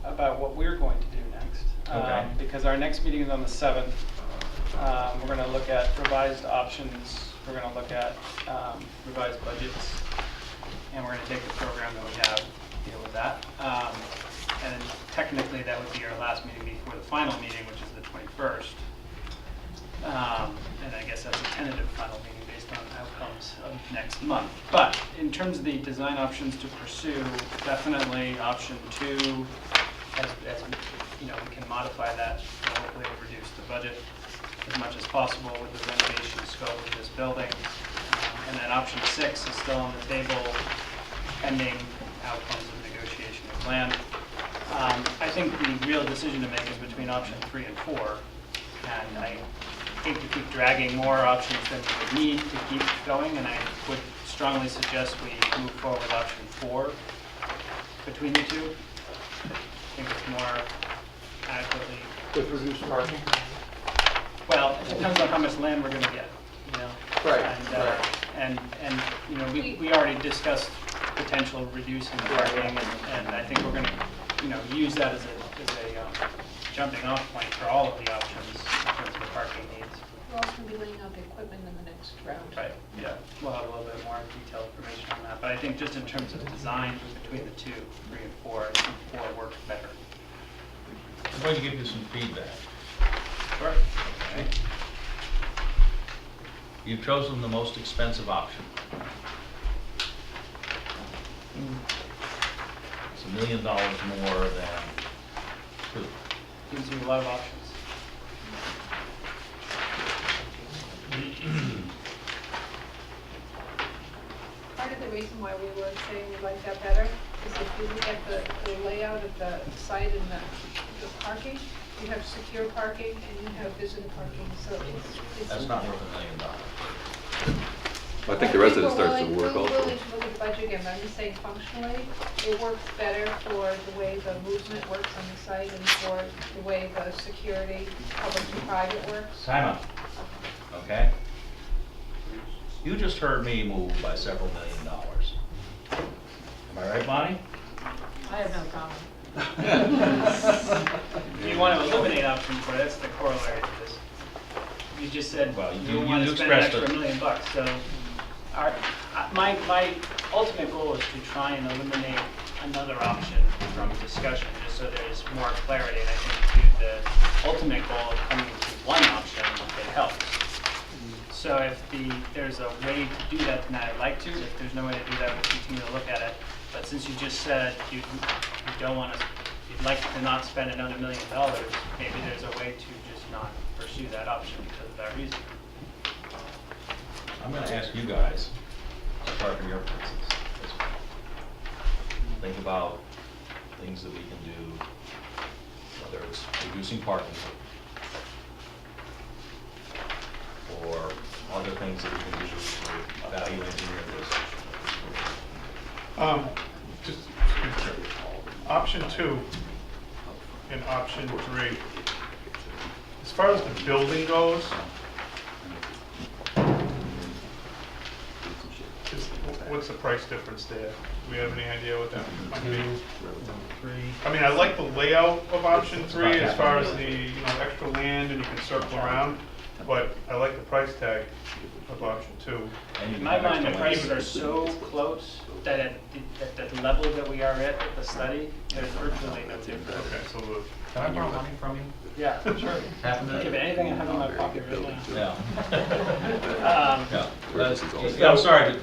about what we're going to do next. Okay. Because our next meeting is on the 7th. We're going to look at revised options. We're going to look at revised budgets. And we're going to take the program that we have, deal with that. And then technically, that would be our last meeting before the final meeting, which is the 21st. And I guess that's a tentative final meeting based on outcomes of next month. But in terms of the design options to pursue, definitely option 2, as you know, we can modify that to hopefully reduce the budget as much as possible with the renovation scope of this building. And then option 6 is still on the table, pending outcomes of negotiation with land. I think the real decision to make is between option 3 and 4, and I hate to keep dragging more options than we would need to keep going, and I would strongly suggest we move forward with option 4 between the two. I think it's more adequately. With reduced parking. Well, it depends on how much land we're gonna get, you know? Right, And, you know, we already discussed potential reducing parking, and I think we're gonna, you know, use that as a jumping off point for all of the options in terms of the parking needs. We're also going to be laying out the equipment in the next round. Right, yeah, we'll have a little bit more detailed information on that, but I think just in terms of design between the two, 3 and 4, I think 4 works better. I'm going to give you some feedback. Sure. Okay. You've chosen the most expensive option. It's $1 million more than 2. Gives you a lot of options. Part of the reason why we were saying we like that better is if you look at the layout of the site and the parking, you have secure parking and you have visitor parking, so it's. That's not worth $1 million. I think the resident starts to work We're also. willing to look at the budget again, but I'm just saying functionally, it works better for the way the movement works on the site and for the way the security, public and private works. Time out. Okay? You just heard me move by several $1 million. Am I right, Bonnie? I have no comment. You want to eliminate option 4, that's the corollary to this. You just said Well, you you- don't want you to spend an expressed extra it. $1 million bucks, so my ultimate goal is to try and eliminate another option from discussion, just so there's more clarity, and I think to the ultimate goal of coming to one option, it helps. So if there's a way to do that tonight, I'd like to. If there's no way to do that, we'll continue to look at it. But since you just said you don't want to, you'd like to not spend another $1 million, maybe there's a way to just not pursue that option because of that reason. I'm going to ask you guys to sharpen your pencils. Think about things that we can do, whether it's reducing parking or other things that we can do to value engineer this. Just, option 2 and option 3. As far as the building goes, what's the price difference there? Do we have any idea what that might be? 3. I mean, I like the layout of option 3 as far as the, extra land and you can circle around, but I like the price tag of option 2. In my mind, the prices are so close that at the level that we are at the study, there's virtually no difference. Okay, so Can I borrow money from you? Yeah, sure. Half a Give million? anything I have in my pocket right now. Yeah. Um, Yeah, I'm sorry.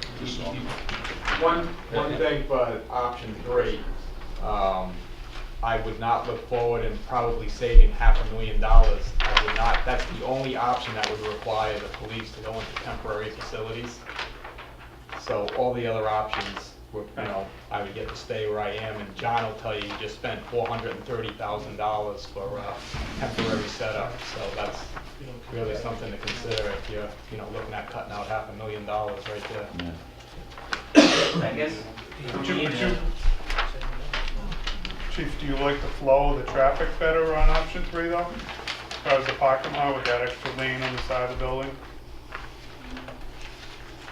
One thing for option 3, I would not look forward in probably saving $500,000. I would not, that's the only option that would require the police to go into temporary facilities. So all the other options, would, I would get to stay where I am, and John will tell you, you just spent $430,000 for temporary setup. So that's really something to consider if you're, looking at cutting out $500,000 right there. I guess. Chief, do you like the flow of the traffic better on option 3 though? As far as the parking lot with that extra lane on the side of the building?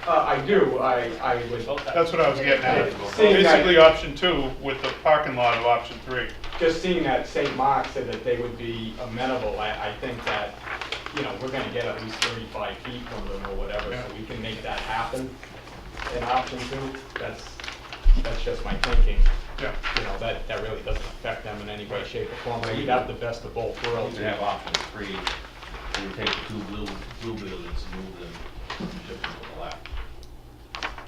I do, I would. That's what I was getting at. Seeing that- Basically option 2 with the parking lot of option 3. Just seeing that St. Mark said that they would be amenable, I think that, we're gonna get at least 35 feet from them or whatever, so we can make that happen in option 2. That's just my thinking. Yeah. you know, that really doesn't affect them in any way, shape, or form. We'd have the best of both You worlds. could have option three, you take the two blue buildings and move them, shift them to the left.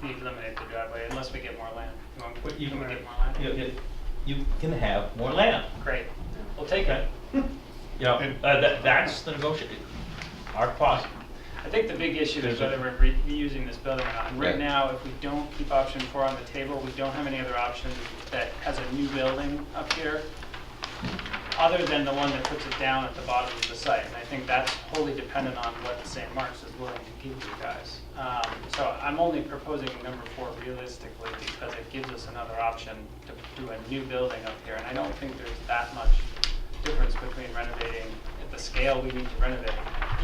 You eliminate the driveway unless we get more land. But you Can we can- get more land? You can have more land. Great, we'll take it. You know, that's the negotiation. Our cost, I think the big issue is whether we're reusing this building or not. And right Yeah. now, if we don't keep option 4 on the table, we don't have any other option that has a new building up here, other than the one that puts it down at the bottom of the site. And I think that's wholly dependent on what St. Mark's is willing to give you guys. So I'm only proposing number 4 realistically because it gives us another option to do a new building up here. And I don't think there's that much difference between renovating at the scale we need to renovate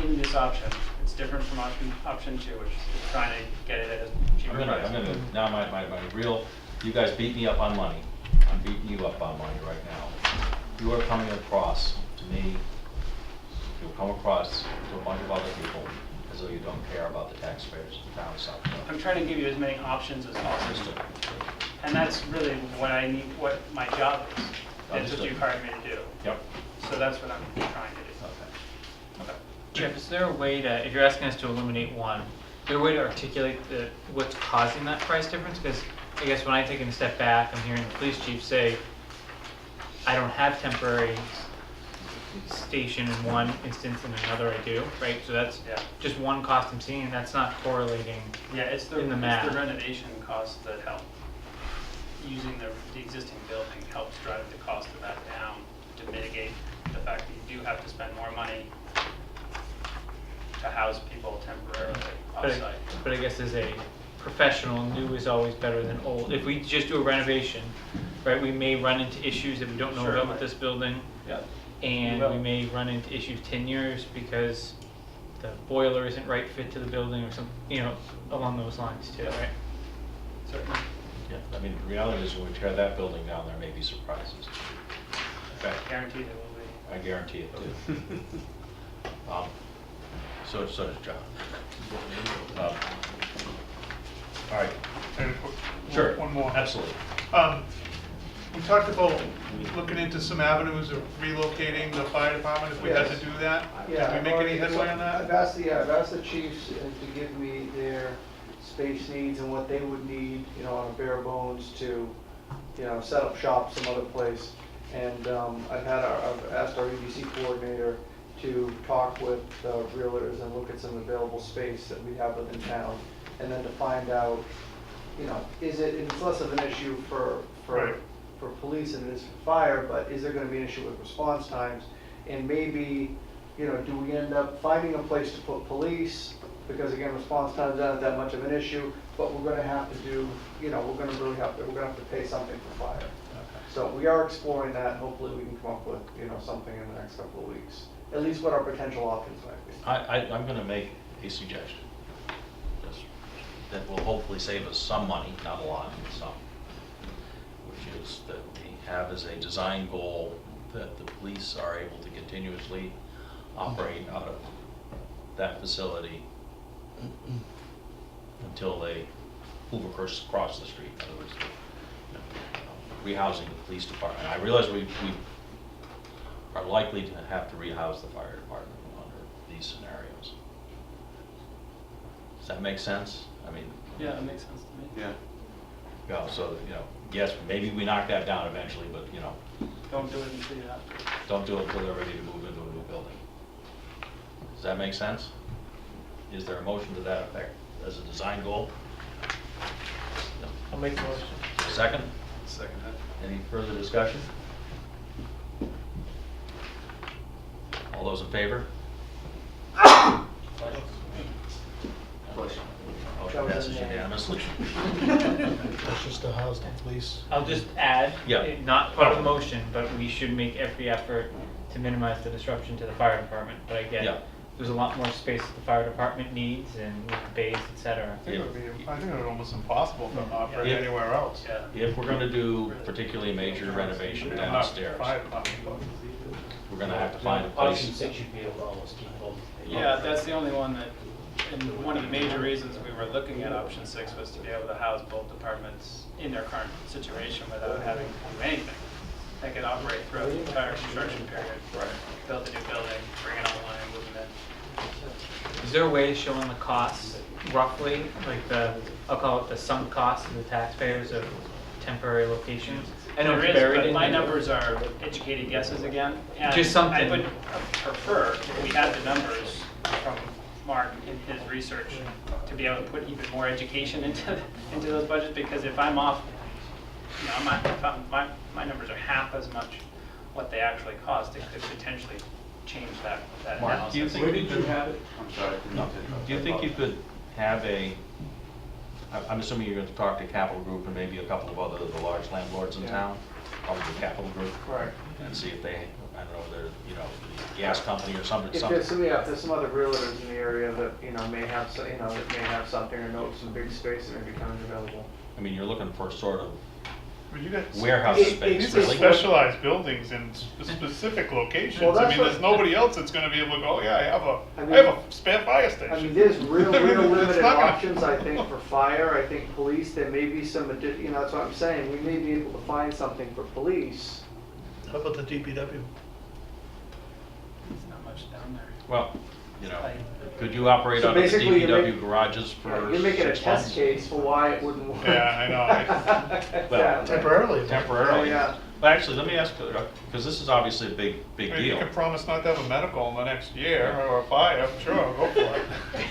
in this option. It's different from option 2, which is trying to get it at a cheaper price. now my real, you guys beat me up on money. I'm beating you up on money right now. You are coming across to me, you'll come across to a bunch of other people as though you don't care about the taxpayers of the town of Southborough. I'm trying to give you as many options as possible. Understood. And that's really what I need, what my job is. That's what Understood. you've hired me to do. Yep. So that's what I'm trying to do. Okay. Okay. Jeff, is there a way to, if you're asking us to eliminate one, is there a way to articulate what's causing that price difference? Because I guess when I take a step back, I'm hearing the police chief say, I don't have temporary station in one instance and another I do, right? So that's Yeah. just one cost I'm seeing, and that's not correlating. Yeah, it's the In the math. renovation costs that help. Using the existing building helps drive the cost of that down to mitigate the fact that you do have to spend more money to house people temporarily off-site. But I guess as a professional, new is always better than old. If we just do a renovation, right, we may run into issues that we don't know Sure. about with this building. Yeah. And We will. we may run into issues 10 years because the boiler isn't right fit to the building or some, along those lines too, right? Certainly. Yeah, I mean, the reality is when we tear that building down, there may be surprises. Okay, Guaranteed it will be. I guarantee it too. So does John. All right, And a quick- sure. One more. Absolutely. We talked about looking into some avenues of relocating the fire department if we had to do that. Yeah. Did we make any headway on I've that? asked the chiefs to give me their space needs and what they would need, on a bare bones to, set up shop some other place. And I've asked our EDC coordinator to talk with realtors and look at some available space that we have within town. And then to find out, it's less of an issue for Right. for police than it is for fire, but is there gonna be an issue with response times? And maybe, do we end up finding a place to put police? Because again, response times aren't that much of an issue, but we're gonna have to do, we're gonna have to pay something for fire. So we are exploring that, and hopefully we can come up with, something in the next couple of weeks. At least what our potential options might be. I'm gonna make a suggestion. Just- That will hopefully save us some money, not a lot, but some. Which is that we have as a design goal that the police are able to continuously operate out of that facility until they move across the street. In other words, rehousing the police department. I realize we are likely to have to rehouse the fire department under these scenarios. Does that make sense? I mean, Yeah, that makes sense to me. Yeah. so, yes, maybe we knock that down eventually, but, Don't do it until you have to. don't do it until they're ready to move into a new building. Does that make sense? Is there a motion to that effect as a design goal? I'll make the motion. Second? Second that. Any further discussion? All those in favor? Motion passes unanimously. That's just to house the police. I'll just add, Yeah. not part of the motion, but we should make every effort to minimize the disruption to the fire department. But I Yeah. get, there's a lot more space that the fire department needs and with the bays, et cetera. I think it would be almost impossible to operate Yeah. anywhere else. Yeah. If we're gonna do particularly major renovation Not downstairs, fire department, but- we're gonna have to find a Option place. 6 should be able to almost keep both. Yeah, that's the only one that And one of the major reasons we were looking at option 6 was to be able to house both departments in their current situation without having to do anything. They could operate throughout the entire construction period. Right. Build a new building, bring it online, move them in. Is there a way of showing the costs roughly, like the, I'll call it the sunk cost to the taxpayers of temporary locations? I know There it's is, buried but in my there. numbers are educated guesses again. And Just something. I would prefer if we had the numbers from Mark in his research to be able to put even more education into those budgets, because if I'm off, you know, my numbers are half as much what they actually cost, it could potentially change that Mark, analysis. do you think Where you did you could, have it? I'm sorry. no, do you think you could have I'm assuming you're going to talk to Capital Group and maybe a couple of the large landlords in Yeah. town, probably Capital Group, Right. and see if they, I don't know, they're, you know, the gas company or something. If there's some, yeah, if there's some other realtors in the area that, you know, may have, that may have something or know some big space that may be coming available. I mean, you're looking for sort of Well, you got warehouse It- space, it's really. specialized buildings in specific locations. Well, I that's mean, what- there's nobody else that's gonna be able to go, oh, yeah, I have I a mean- spare fire station. I mean, there's real I mean, it's limited not gonna- options, I think, for fire, I think police, there may be some, you know, that's what I'm saying, we may be able to find something for police. How about the DPW? There's not much down there. Well, you know, could you operate So out of the basically you DPW make- garages for You're making a 6 test months? case for why it wouldn't work. Yeah, I know. Well, Yeah. Temporarily. Temporarily. Oh, yeah. But actually, let me ask, because this is obviously a big I mean, you deal. can promise not to have a medical in the next year or a fire, sure, go for it.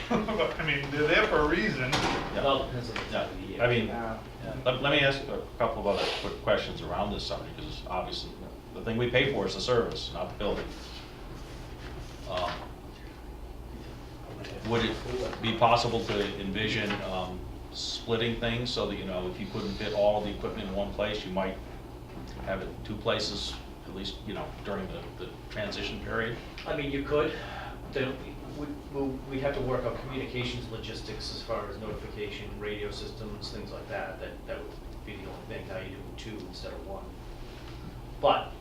But, I mean, they're there for a reason. Yeah. It all depends on the Yeah, time of the year. I mean, Yeah. let me ask a couple of other quick questions around this subject, because obviously, the thing we pay for is the service, not the building. Would it be possible to envision splitting things so that, you know, if you couldn't fit all of the equipment in one place, you might have it 2 places, at least, you know, during the transition period? I mean, you could, then we'd have to work out communications logistics as far as notification, radio systems, things like that, that would be the only thing, how you do 2 instead of 1. But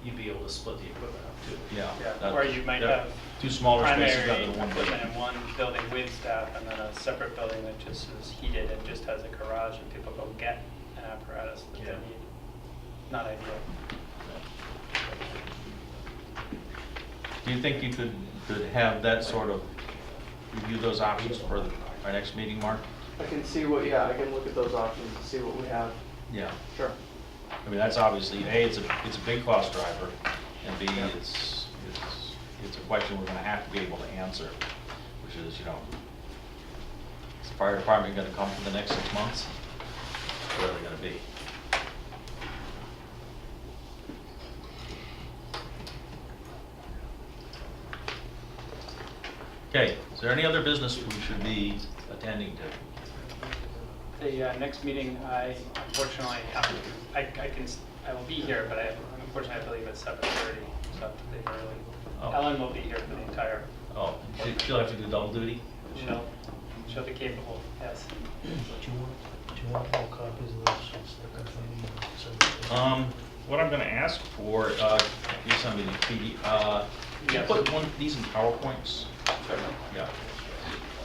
you'd be able to split the equipment up too. Yeah. Yeah, or you might yeah, have 2 smaller spaces primary rather than one equipment big. in one building with staff, and then a separate building that just is heated and just has a garage, and people go get an apparatus that they Yeah. need. Not ideal. Do you think you could have that sort of, review those options for our next meeting, Mark? I can see what, yeah, I can look at those options and see what we have. Yeah. Sure. I mean, that's obviously, A, it's a big cost driver, and B, Yeah. it's a question we're gonna have to be able to answer, which is, you know, is the fire department gonna come for the next 6 months? Where are they gonna be? Okay, is there any other business we should be attending to? The next meeting, I unfortunately have to, I will be here, but unfortunately I believe at 7:30, so I have to leave early. Oh. Ellen will be here for the entire, Oh, she'll have to do double duty? she'll be capable, yes. Do you want more copies of those? What I'm gonna ask for, you send me the PD, can you Yes. put one of these in PowerPoints? Yeah.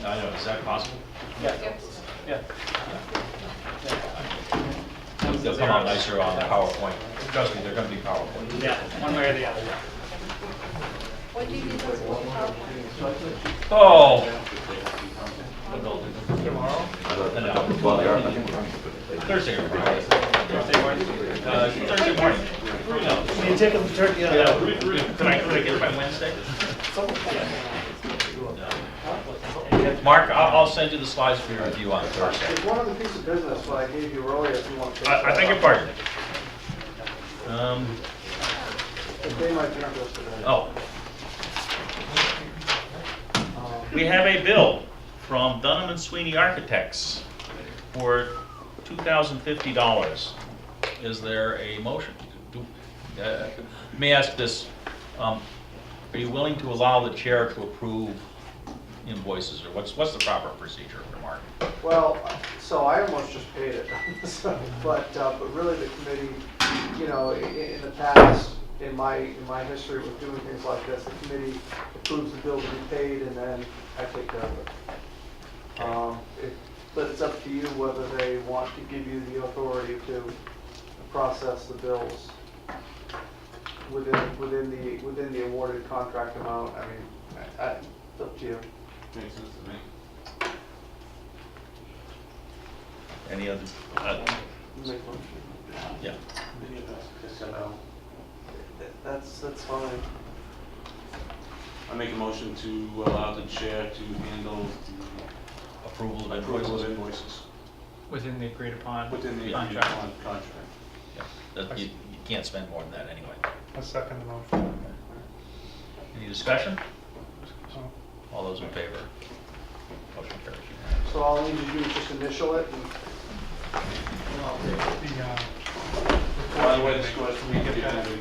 I know, is that possible? Yeah, Yes. yeah. They'll come out nicer on PowerPoint. Trust me, they're gonna be PowerPoint. Yeah, one way or the other. When do you do those PowerPoint? Oh! Tomorrow? No. Thursday or Friday. Thursday morning? Thursday morning. No. Can you take them to turkey? Can I get it by Wednesday? Mark, I'll send you the slides for your review on Thursday. There's one other piece of business, what I gave you earlier, if you want to. I think your pardon. If they might be interested in it. Oh. We have a bill from Dunham and Sweeney Architects for $2,050. Is there a motion? Let me ask this. Are you willing to allow the chair to approve invoices, or what's the proper procedure for Mark? Well, so I almost just paid it, So, but really the committee, you know, in the past, in my history with doing things like this, the committee approves the bill to be paid, and then I take care of it. But it's up to you whether they want to give you the authority to process the bills within the awarded contract amount. I mean, it's up to you. Makes sense to me. Any other, Make one. yeah. That's fine. I make a motion to allow the chair to handle Approval the of approval of invoices. invoices Within the agreed upon within the agreed contract. upon contract. Yeah, that, you can't spend more than that anyway. I second the motion. Any discussion? So, All those in favor? Motion carries. So all I need to do is just initial it and I'll take it. the, By the way, this goes to me.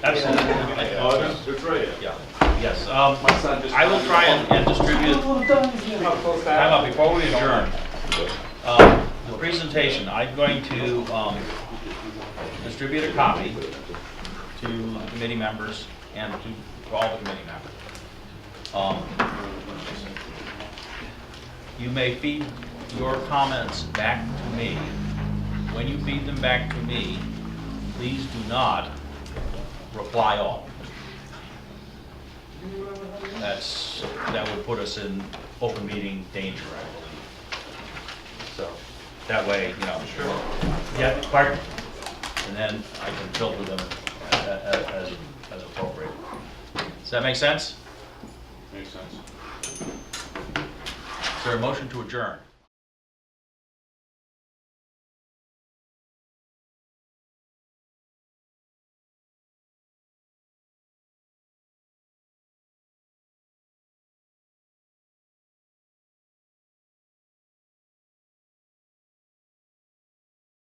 Absolutely. Oh, that's right. Yeah, yes. My son just. I will try and distribute, time out, before we adjourn. The presentation, I'm going to distribute a copy to the committee members and to all the committee members. You may feed your comments back to me. When you feed them back to me, please do not reply all. That would put us in open meeting danger, I believe. So that way, you know. Sure. Yeah, pardon? And then I can filter them as appropriate. Does that make sense? Makes sense. Is there a motion to adjourn?